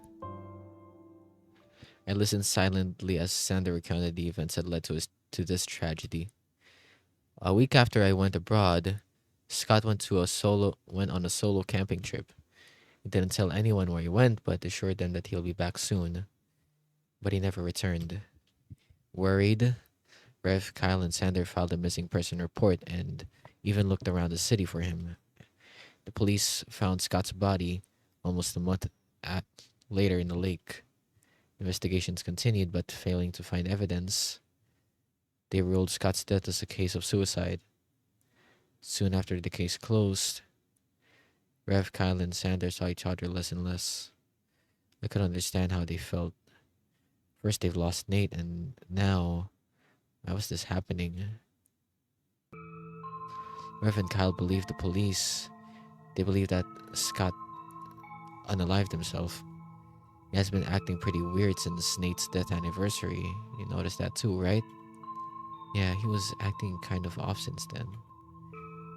I listened silently as Sander recounted the events that led to this tragedy. A week after I went abroad, Scott went on a solo camping trip. He didn't tell anyone where he went, but assured them that he'll be back soon. But he never returned. Worried, Rev, Kyle, and Sander filed a missing person report and even looked around the city for him. The police found Scott's body almost a month at, later in the lake. Investigations continued, but failing to find evidence, they ruled Scott's death as a case of suicide. Soon after the case closed, Rev, Kyle, and Sander saw each other less and less. I could understand how they felt. First, they've lost Nate, and now, why was this happening? Rev and Kyle believed the police. They believed that Scott unalived himself. He has been acting pretty weird since Nate's death anniversary. You noticed that too, right? Yeah, he was acting kind of off since then.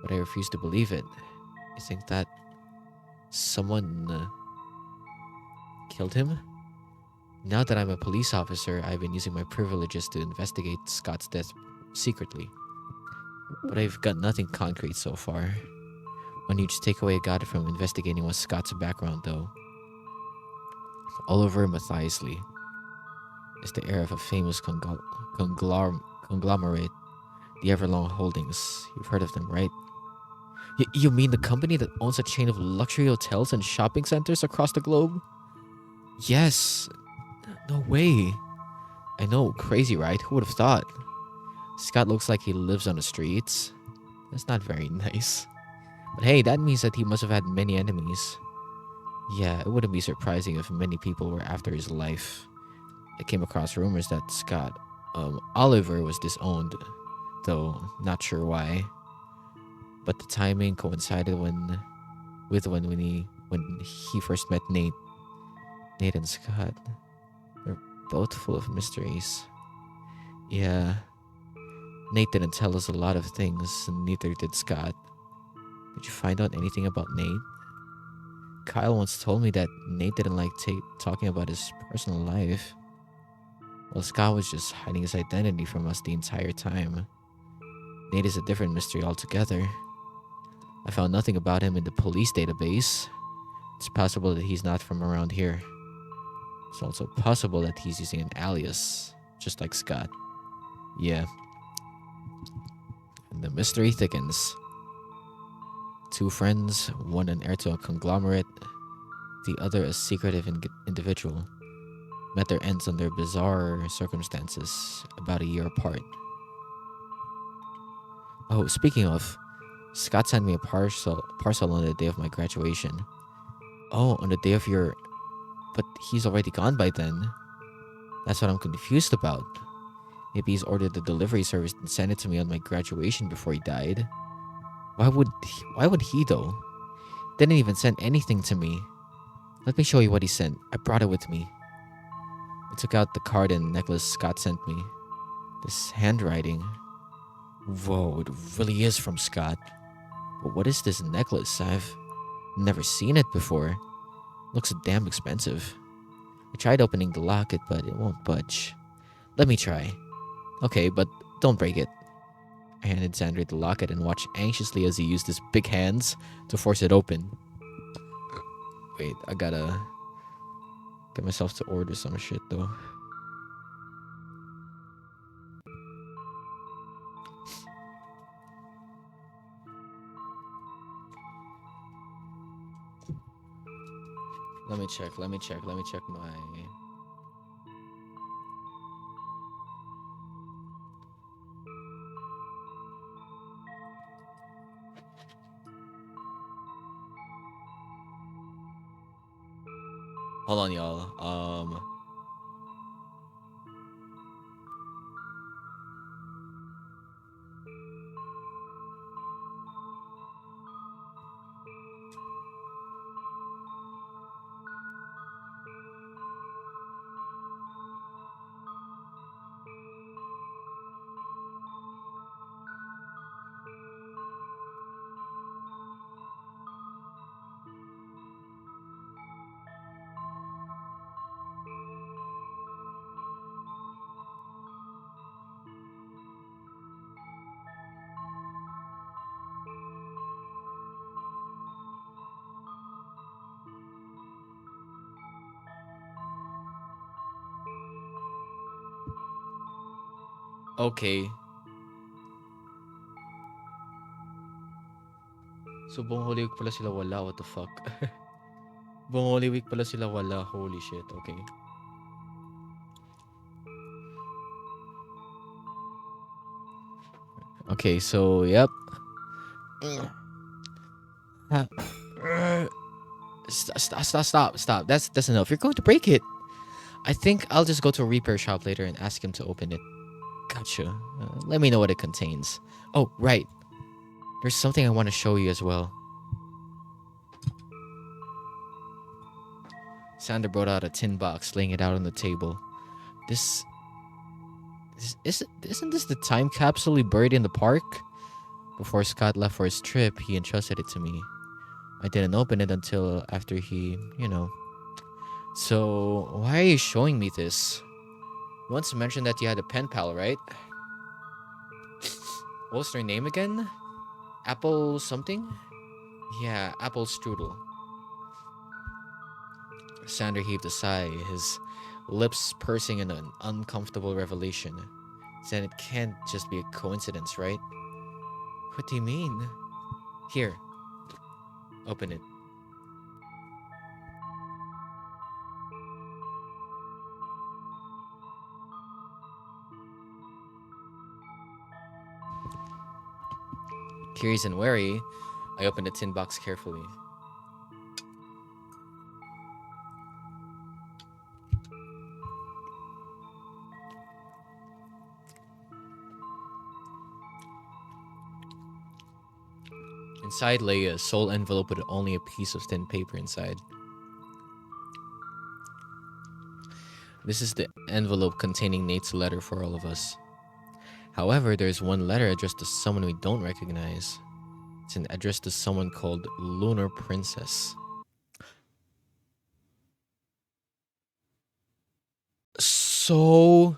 But I refuse to believe it. I think that someone killed him? Now that I'm a police officer, I've been using my privileges to investigate Scott's death secretly. But I've got nothing concrete so far. One huge takeaway I got from investigating was Scott's background, though. Oliver Matthiesley is the heir of a famous conglomerate, the Everlong Holdings. You've heard of them, right? You mean the company that owns a chain of luxury hotels and shopping centers across the globe? Yes. No way. I know, crazy, right? Who would have thought? Scott looks like he lives on the streets. That's not very nice. But hey, that means that he must have had many enemies. Yeah, it wouldn't be surprising if many people were after his life. I came across rumors that Oliver was disowned, though not sure why. But the timing coincided when he first met Nate. Nate and Scott. They're both full of mysteries. Yeah, Nate didn't tell us a lot of things, and neither did Scott. Did you find out anything about Nate? Kyle once told me that Nate didn't like talking about his personal life. Well, Scott was just hiding his identity from us the entire time. Nate is a different mystery altogether. I found nothing about him in the police database. It's possible that he's not from around here. It's also possible that he's using an alias, just like Scott. Yeah, and the mystery thickens. Two friends, one an heir to a conglomerate, the other a secretive individual, met their ends under bizarre circumstances about a year apart. Oh, speaking of, Scott sent me a parcel on the day of my graduation. Oh, on the day of your... But he's already gone by then. That's what I'm confused about. Maybe he's ordered the delivery service and sent it to me on my graduation before he died. Why would he though? Didn't even send anything to me. Let me show you what he sent. I brought it with me. I took out the card and necklace Scott sent me. This handwriting. Whoa, it really is from Scott. But what is this necklace? I've never seen it before. Looks damn expensive. I tried opening the locket, but it won't budge. Let me try. Okay, but don't break it. I handed Xander the locket and watched anxiously as he used his big hands to force it open. Wait, I gotta get myself to order some shit though. Let me check my... Hold on, y'all. Okay. So, buong Holy Week pala sila wala. What the fuck? Buong Holy Week pala sila wala. Holy shit. Okay. Okay, so, yep. Stop. That's enough. You're going to break it. I think I'll just go to a repair shop later and ask him to open it. Gotcha. Let me know what it contains. Oh, right. There's something I want to show you as well. Sander brought out a tin box, laying it out on the table. This, isn't this the time capsule he buried in the park? Before Scott left for his trip, he entrusted it to me. I didn't open it until after he. So, why are you showing me this? You once mentioned that you had a pen pal, right? What was their name again? Apple something? Yeah, Apple Strudel. Sander heaved a sigh, his lips pursing in an uncomfortable revelation. Then it can't just be a coincidence, right? What do you mean? Here, open it. Curious and wary, I opened the tin box carefully. Inside lay a sole envelope with only a piece of thin paper inside. This is the envelope containing Nate's letter for all of us. However, there's one letter addressed to someone we don't recognize. It's an address to someone called Lunar Princess. So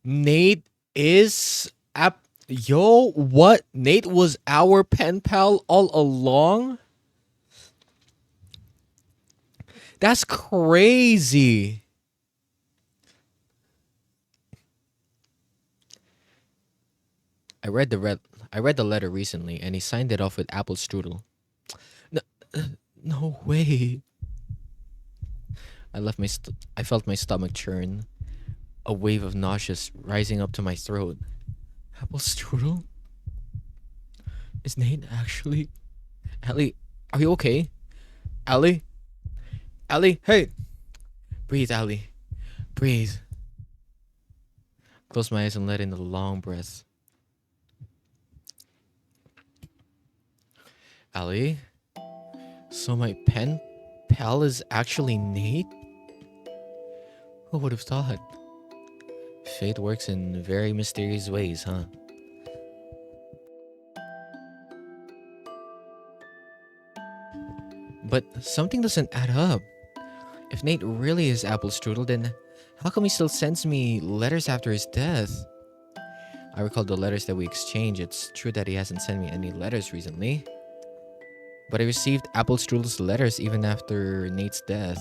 Nate is yo, what? Nate was our pen pal all along? That's crazy. I read the letter recently and he signed it off with apple strudel. No, no way. I felt my stomach churn, a wave of nausea rising up to my throat. Apple strudel? Is Nate actually? Allie, are you okay? Allie? Allie, hey! Breathe, Allie. Breathe. Close my eyes and let in a long breath. Allie? So my pen pal is actually Nate? Who would have thought? Fate works in very mysterious ways, huh? But something doesn't add up. If Nate really is Apple Strudel, then how come he still sends me letters after his death? I recall the letters that we exchanged. It's true that he hasn't sent me any letters recently. But I received Apple Strudel's letters even after Nate's death.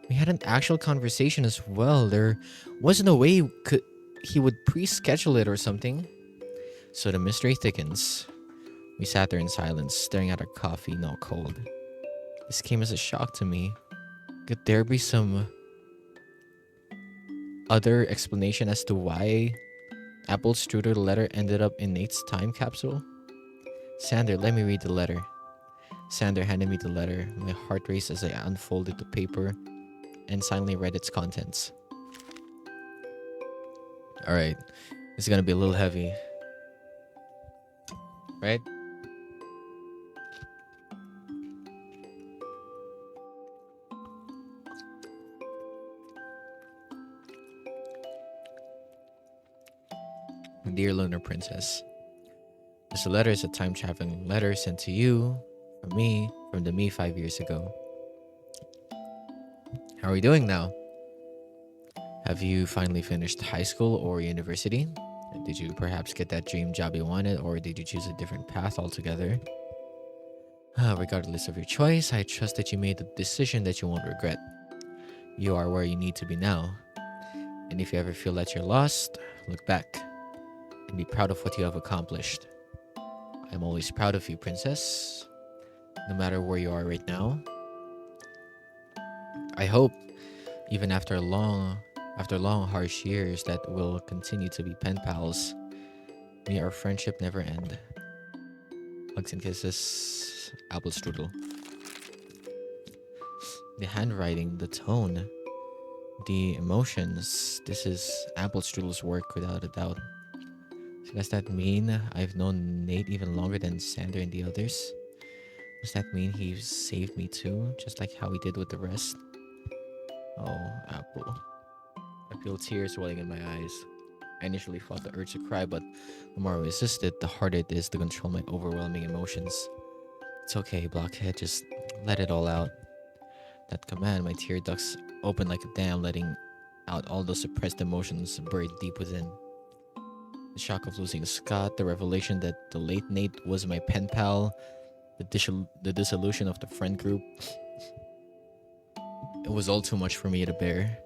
We had an actual conversation as well. There wasn't a way he would pre-schedule it or something. So the mystery thickens. We sat there in silence, staring at our coffee, now cold. This came as a shock to me. Could there be some other explanation as to why Apple Strudel letter ended up in Nate's time capsule? Sander, let me read the letter. Sander handed me the letter. My heart raced as I unfolded the paper and silently read its contents. Alright, it's gonna be a little heavy. Right? Dear Lunar Princess, this letter is a time traveling letter sent to you from the me 5 years ago. How are you doing now? Have you finally finished high school or university? Did you perhaps get that dream job you wanted, or did you choose a different path altogether? Regardless of your choice, I trust that you made the decision that you won't regret. You are where you need to be now. And if you ever feel that you're lost, look back and be proud of what you have accomplished. I'm always proud of you, Princess, no matter where you are right now. I hope, even after long, harsh years, that we'll continue to be pen pals. May our friendship never end. Hugs and kisses, Apple Strudel. The handwriting, the tone, the emotions. This is Apple Strudel's work without a doubt. So does that mean I've known Nate even longer than Sander and the others? Does that mean he saved me too, just like how he did with the rest? Oh, Apple. I feel tears welling in my eyes. I initially felt the urge to cry, but the more I resisted, the harder it is to control my overwhelming emotions. It's okay, Blockhead, just let it all out. That command, my tear ducts opened like a dam, letting out all those suppressed emotions buried deep within. The shock of losing Scott, the revelation that the late Nate was my pen pal, the dissolution of the friend group. It was all too much for me to bear.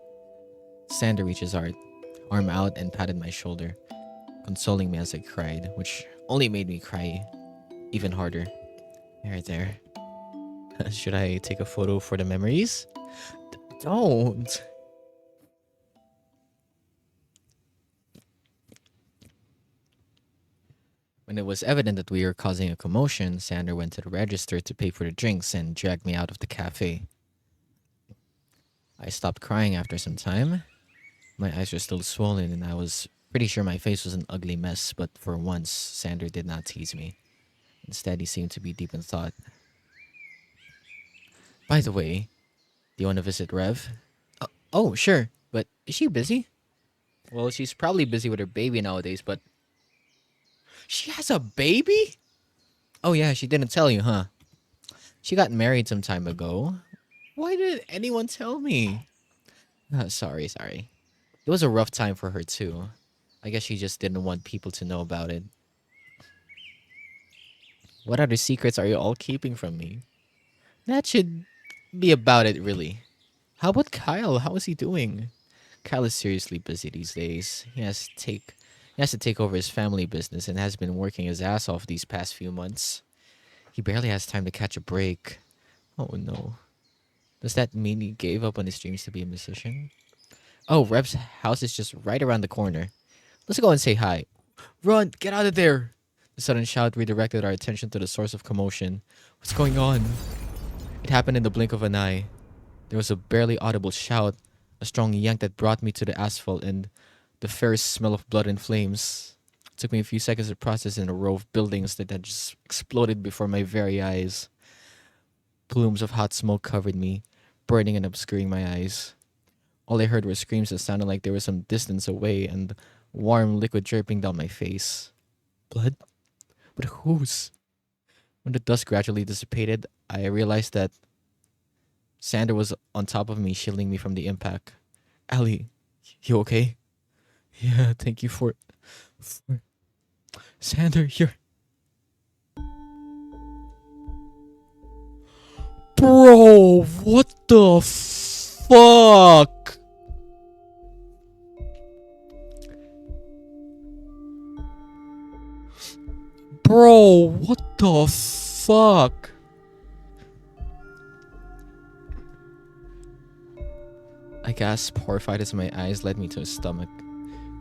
Sander reached his arm out and patted my shoulder, consoling me as I cried, which only made me cry even harder. There. Should I take a photo for the memories? Don't. When it was evident that we were causing a commotion, Sander went to the register to pay for the drinks and dragged me out of the cafe. I stopped crying after some time. My eyes were still swollen and I was pretty sure my face was an ugly mess, but for once, Sander did not tease me. Instead, he seemed to be deep in thought. By the way, do you want to visit Rev? Oh, sure, but is she busy? Well, she's probably busy with her baby nowadays, but she has a baby? Oh, yeah, she didn't tell you, huh? She got married some time ago. Why didn't anyone tell me? Sorry. It was a rough time for her, too. I guess she just didn't want people to know about it. What other secrets are you all keeping from me? That should be about it, really. How about Kyle? How is he doing? Kyle is seriously busy these days. He has to take over his family business and has been working his ass off these past few months. He barely has time to catch a break. Oh no. Does that mean he gave up on his dreams to be a musician? Oh, Rev's house is just right around the corner. Let's go and say hi. Run! Get out of there! The sudden shout redirected our attention to the source of commotion. What's going on? It happened in the blink of an eye. There was a barely audible shout, a strong yank that brought me to the asphalt, and the first smell of blood and flames. It took me a few seconds to process in a row of buildings that had just exploded before my very eyes. Plumes of hot smoke covered me, burning and obscuring my eyes. All I heard were screams that sounded like they were some distance away and warm liquid dripping down my face. Blood? But whose? When the dust gradually dissipated, I realized that Sander was on top of me, shielding me from the impact. Ali, you okay? Yeah, thank you for Sander, you're. Bro, what the fuck? Bro, what the fuck? I gasped, horrified as my eyes led me to his stomach,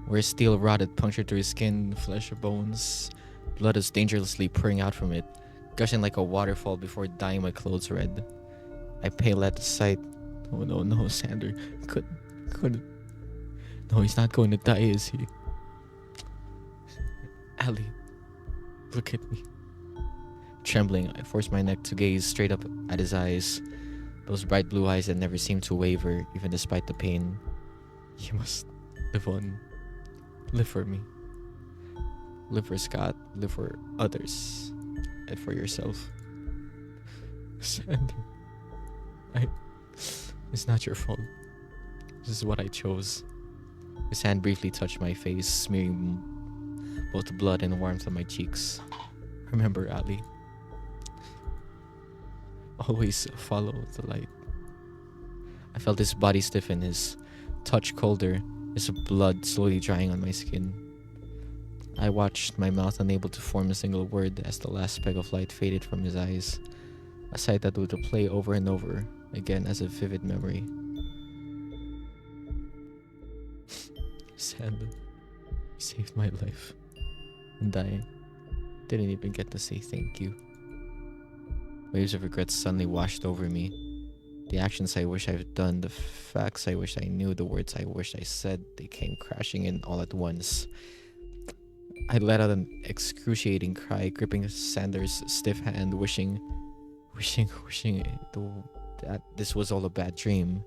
where a steel rod had punctured through his skin, flesh, and bones. Blood was dangerously pouring out from it, gushing like a waterfall before dyeing my clothes red. I paled at the sight. Oh no, Sander. Couldn't. No, he's not going to die, is he? Ali, look at me. Trembling, I forced my neck to gaze straight up at his eyes. Those bright blue eyes that never seemed to waver, even despite the pain. You must live on. Live for me. Live for Scott. Live for others. And for yourself. Sander. It's not your fault. This is what I chose. His hand briefly touched my face, smearing both blood and warmth on my cheeks. Remember, Ali. Always follow the light. I felt his body stiffen, his touch colder, his blood slowly drying on my skin. I watched my mouth unable to form a single word as the last speck of light faded from his eyes, a sight that would play over and over again as a vivid memory. Sander, you saved my life, and I didn't even get to say thank you. Waves of regret suddenly washed over me. The actions I wish I've done, the facts I wish I knew, the words I wished I said, they came crashing in all at once. I let out an excruciating cry, gripping Sander's stiff hand, wishing wishing that this was all a bad dream.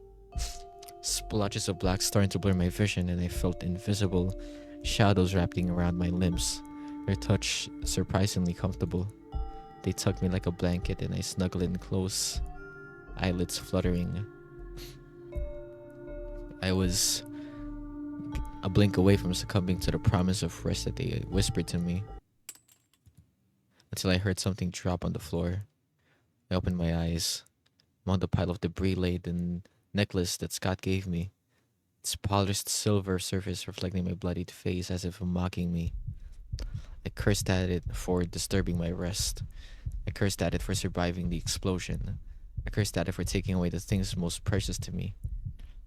Splotches of black starting to blur my vision, and I felt invisible shadows wrapping around my limbs. Their touch surprisingly comfortable. They tucked me like a blanket, and I snuggled in close, eyelids fluttering. I was a blink away from succumbing to the promise of rest that they whispered to me, until I heard something drop on the floor. I opened my eyes. Among the pile of debris lay the necklace that Scott gave me, its polished silver surface reflecting my bloodied face as if mocking me. I cursed at it for disturbing my rest. I cursed at it for surviving the explosion. I cursed at it for taking away the things most precious to me.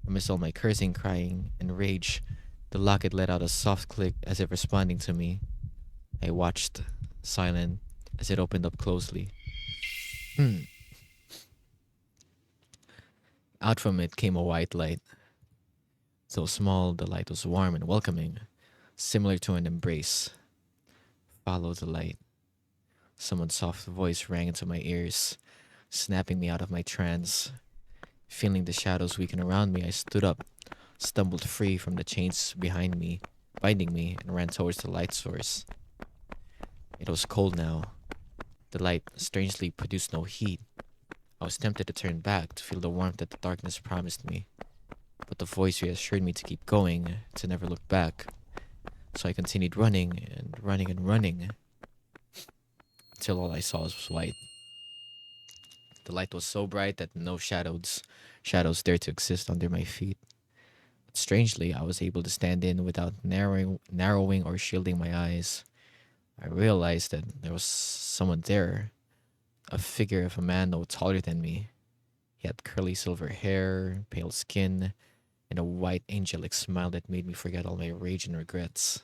Amidst all my cursing, crying, and rage, the locket let out a soft click as if responding to me. I watched, silent, as it opened up closely. Out from it came a white light. So small, the light was warm and welcoming, similar to an embrace. Follow the light. Someone's soft voice rang into my ears, snapping me out of my trance. Feeling the shadows weaken around me, I stood up, stumbled free from the chains behind me, binding me, and ran towards the light source. It was cold now. The light strangely produced no heat. I was tempted to turn back to feel the warmth that the darkness promised me, but the voice reassured me to keep going, to never look back. So I continued running and running and running until all I saw was white. The light was so bright that no shadows dared to exist under my feet. But strangely, I was able to stand in without narrowing or shielding my eyes. I realized that there was someone there, a figure of a man no taller than me. He had curly silver hair, pale skin, and a white angelic smile that made me forget all my rage and regrets.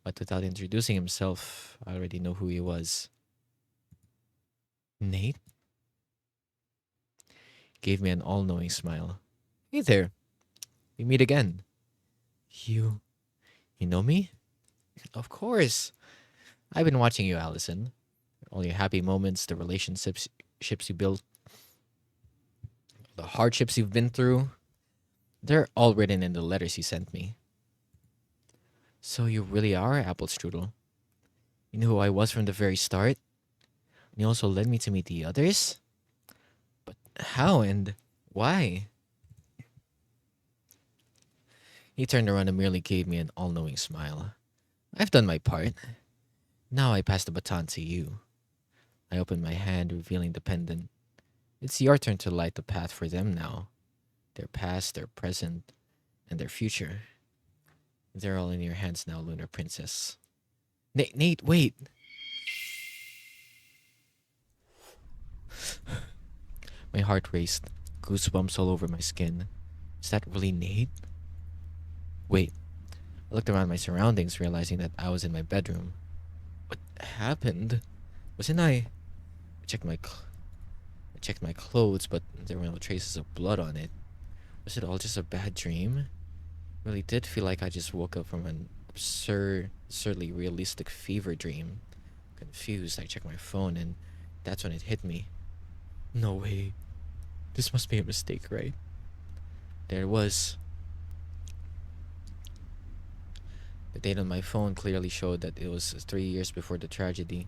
But without introducing himself, I already know who he was. Nate gave me an all knowing smile. Hey there, we meet again. You. You know me? Of course. I've been watching you, Allison. All your happy moments, the relationships you built, the hardships you've been through. They're all written in the letters you sent me. So you really are Apple Strudel. You knew who I was from the very start? And you also led me to meet the others? But how and why? He turned around and merely gave me an all knowing smile. I've done my part. Now I pass the baton to you. I opened my hand, revealing the pendant. It's your turn to light the path for them now. Their past, their present, and their future. They're all in your hands now, Lunar Princess. Nate, wait! My heart raced, goosebumps all over my skin. Is that really Nate? Wait. I looked around my surroundings, realizing that I was in my bedroom. What happened? Wasn't I? I checked my clothes, but there were no traces of blood on it. Was it all just a bad dream? It really did feel like I just woke up from an absurdly realistic fever dream. Confused, I checked my phone, and that's when it hit me. No way. This must be a mistake, right? There it was. The date on my phone clearly showed that it was 3 years before the tragedy.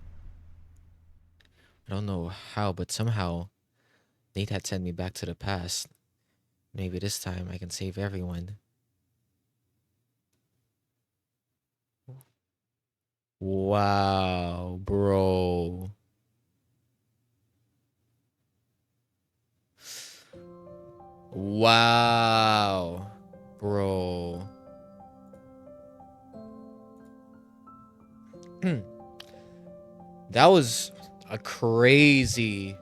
I don't know how, but somehow Nate had sent me back to the past. Maybe this time I can save everyone. Wow, bro. Wow, bro. That was a crazy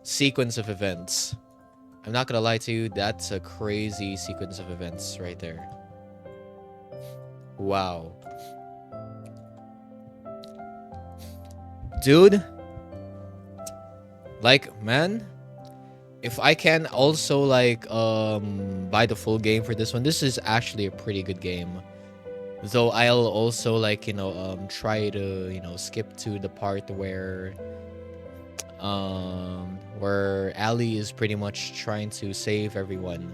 sequence of events. I'm not gonna lie to you, that's a crazy sequence of events right there. Wow. Dude, like, man, if I can also like buy the full game for this one, this is actually a pretty good game. Though I'll also like, try to, skip to the part where where Ali is pretty much trying to save everyone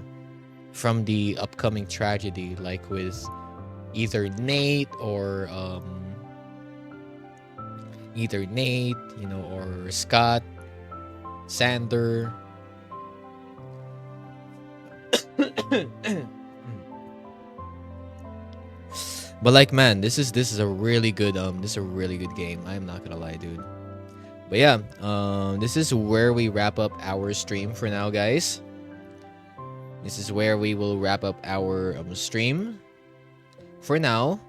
from the upcoming tragedy, like with either Nate, or Scott, Sander. But like, man, this is a really good game. I'm not gonna lie, dude. But yeah, this is where we wrap up our stream for now, guys. This is where we will wrap up our stream for now.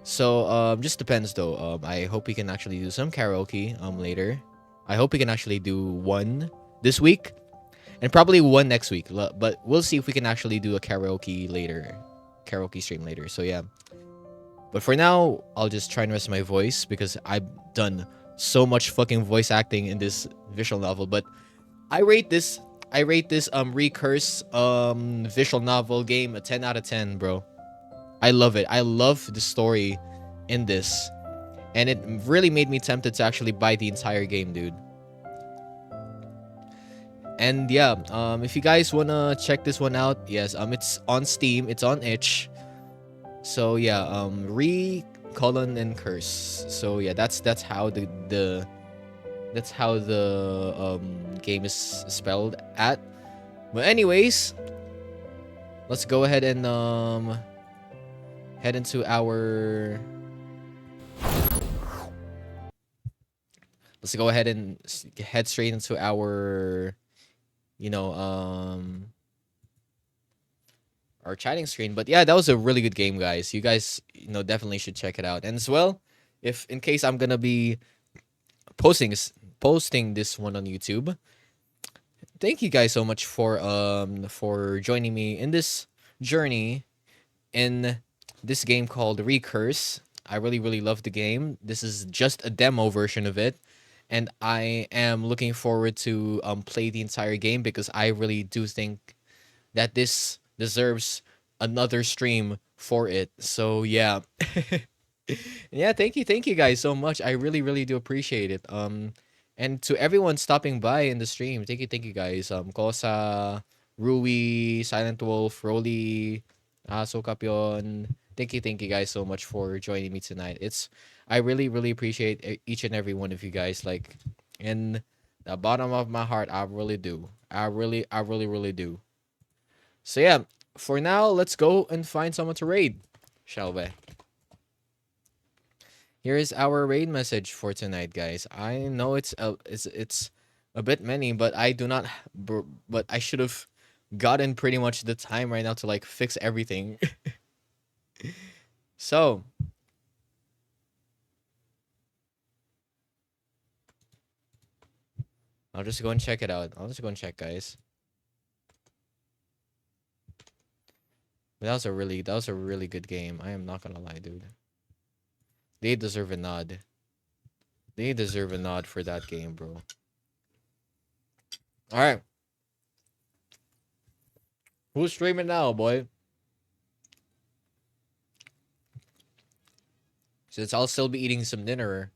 So just depends though. I hope we can actually do some karaoke later. I hope we can actually do one this week and probably one next week. But we'll see if we can actually do a karaoke stream later. So yeah. But for now, I'll just try and rest my voice because I've done so much fucking voice acting in this visual novel. But I rate this Recurse visual novel game a 10 out of 10, bro. I love it. I love the story in this. And it really made me tempted to actually buy the entire game, dude. And yeah, if you guys wanna check this one out, yes, it's on Steam, it's on itch. So yeah, colon and curse. So yeah, that's how the game is spelled at. But anyways, let's go ahead and head into our let's go ahead and head straight into you know um our chatting screen. But yeah, that was a really good game, guys. You guys, definitely should check it out. And as well, if in case I'm gonna be posting posting this one on YouTube, thank you guys so much for joining me in this journey in this game called Recurse. I really really love the game. This is just a demo version of it, and I am looking forward to play the entire game because I really do think that this deserves another stream for it. So yeah. Yeah, thank you guys so much. I really, really do appreciate it. And to everyone stopping by in the stream, thank you guys. Kosa, Rui, Silent Wolf, Rolly, Sokapion. Thank you guys so much for joining me tonight. I really, really appreciate each and every one of you guys. Like, in the bottom of my heart, I really do. I really, really do. So yeah, for now, let's go and find someone to raid, shall we? Here is our raid message for tonight, guys. I know it's a bit many, but I do not. But I should have gotten pretty much the time right now to like fix everything. So I'll just go and check it out. I'll just go and check, guys. But that was a really good game. I am not gonna lie, dude. They deserve a nod. They deserve a nod for that game, bro. All right, who's streaming now, boy? Since I'll still be eating some dinner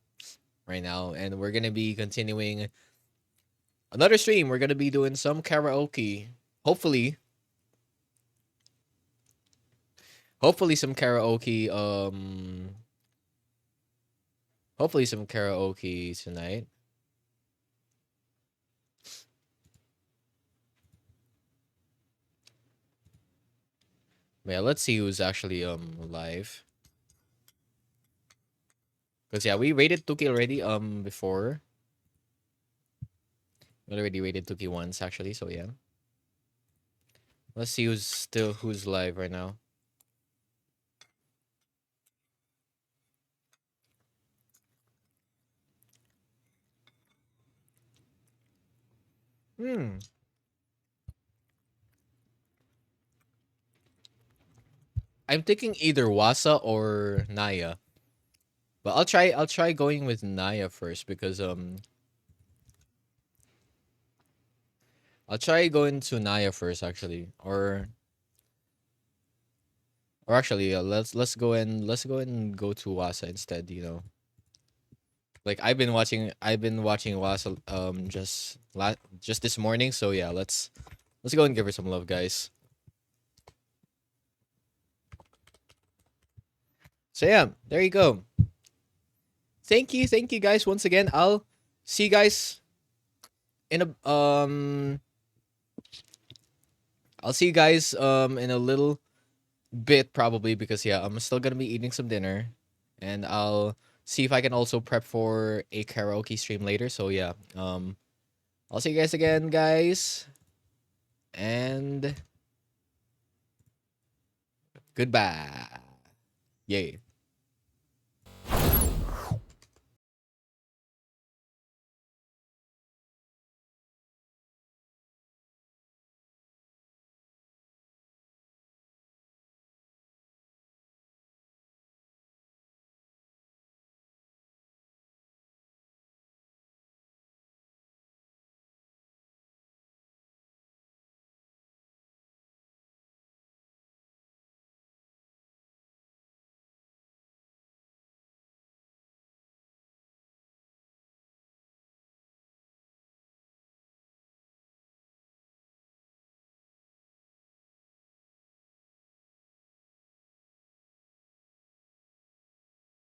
right now, and we're gonna be continuing another stream. We're gonna be doing some karaoke. Hopefully, hopefully some karaoke. Hopefully some karaoke tonight. But yeah, let's see who's actually live. Cause yeah, we rated Tuki already before. We already rated Tuki once actually. So yeah, let's see who's live right now. Hmm. I'm thinking either Wasa or Naya. But I'll try going with Naya first because I'll try going to Naya first actually. Or actually let's go and go to Wasa instead, Like I've been watching last just this morning. So yeah, let's go and give her some love, guys. So yeah, there you go. Thank you guys once again. I'll see you guys in a I'll see you guys in a little bit probably because yeah, I'm still gonna be eating some dinner, and I'll see if I can also prep for a karaoke stream later. So yeah, I'll see you guys again, guys, and goodbye. Yay.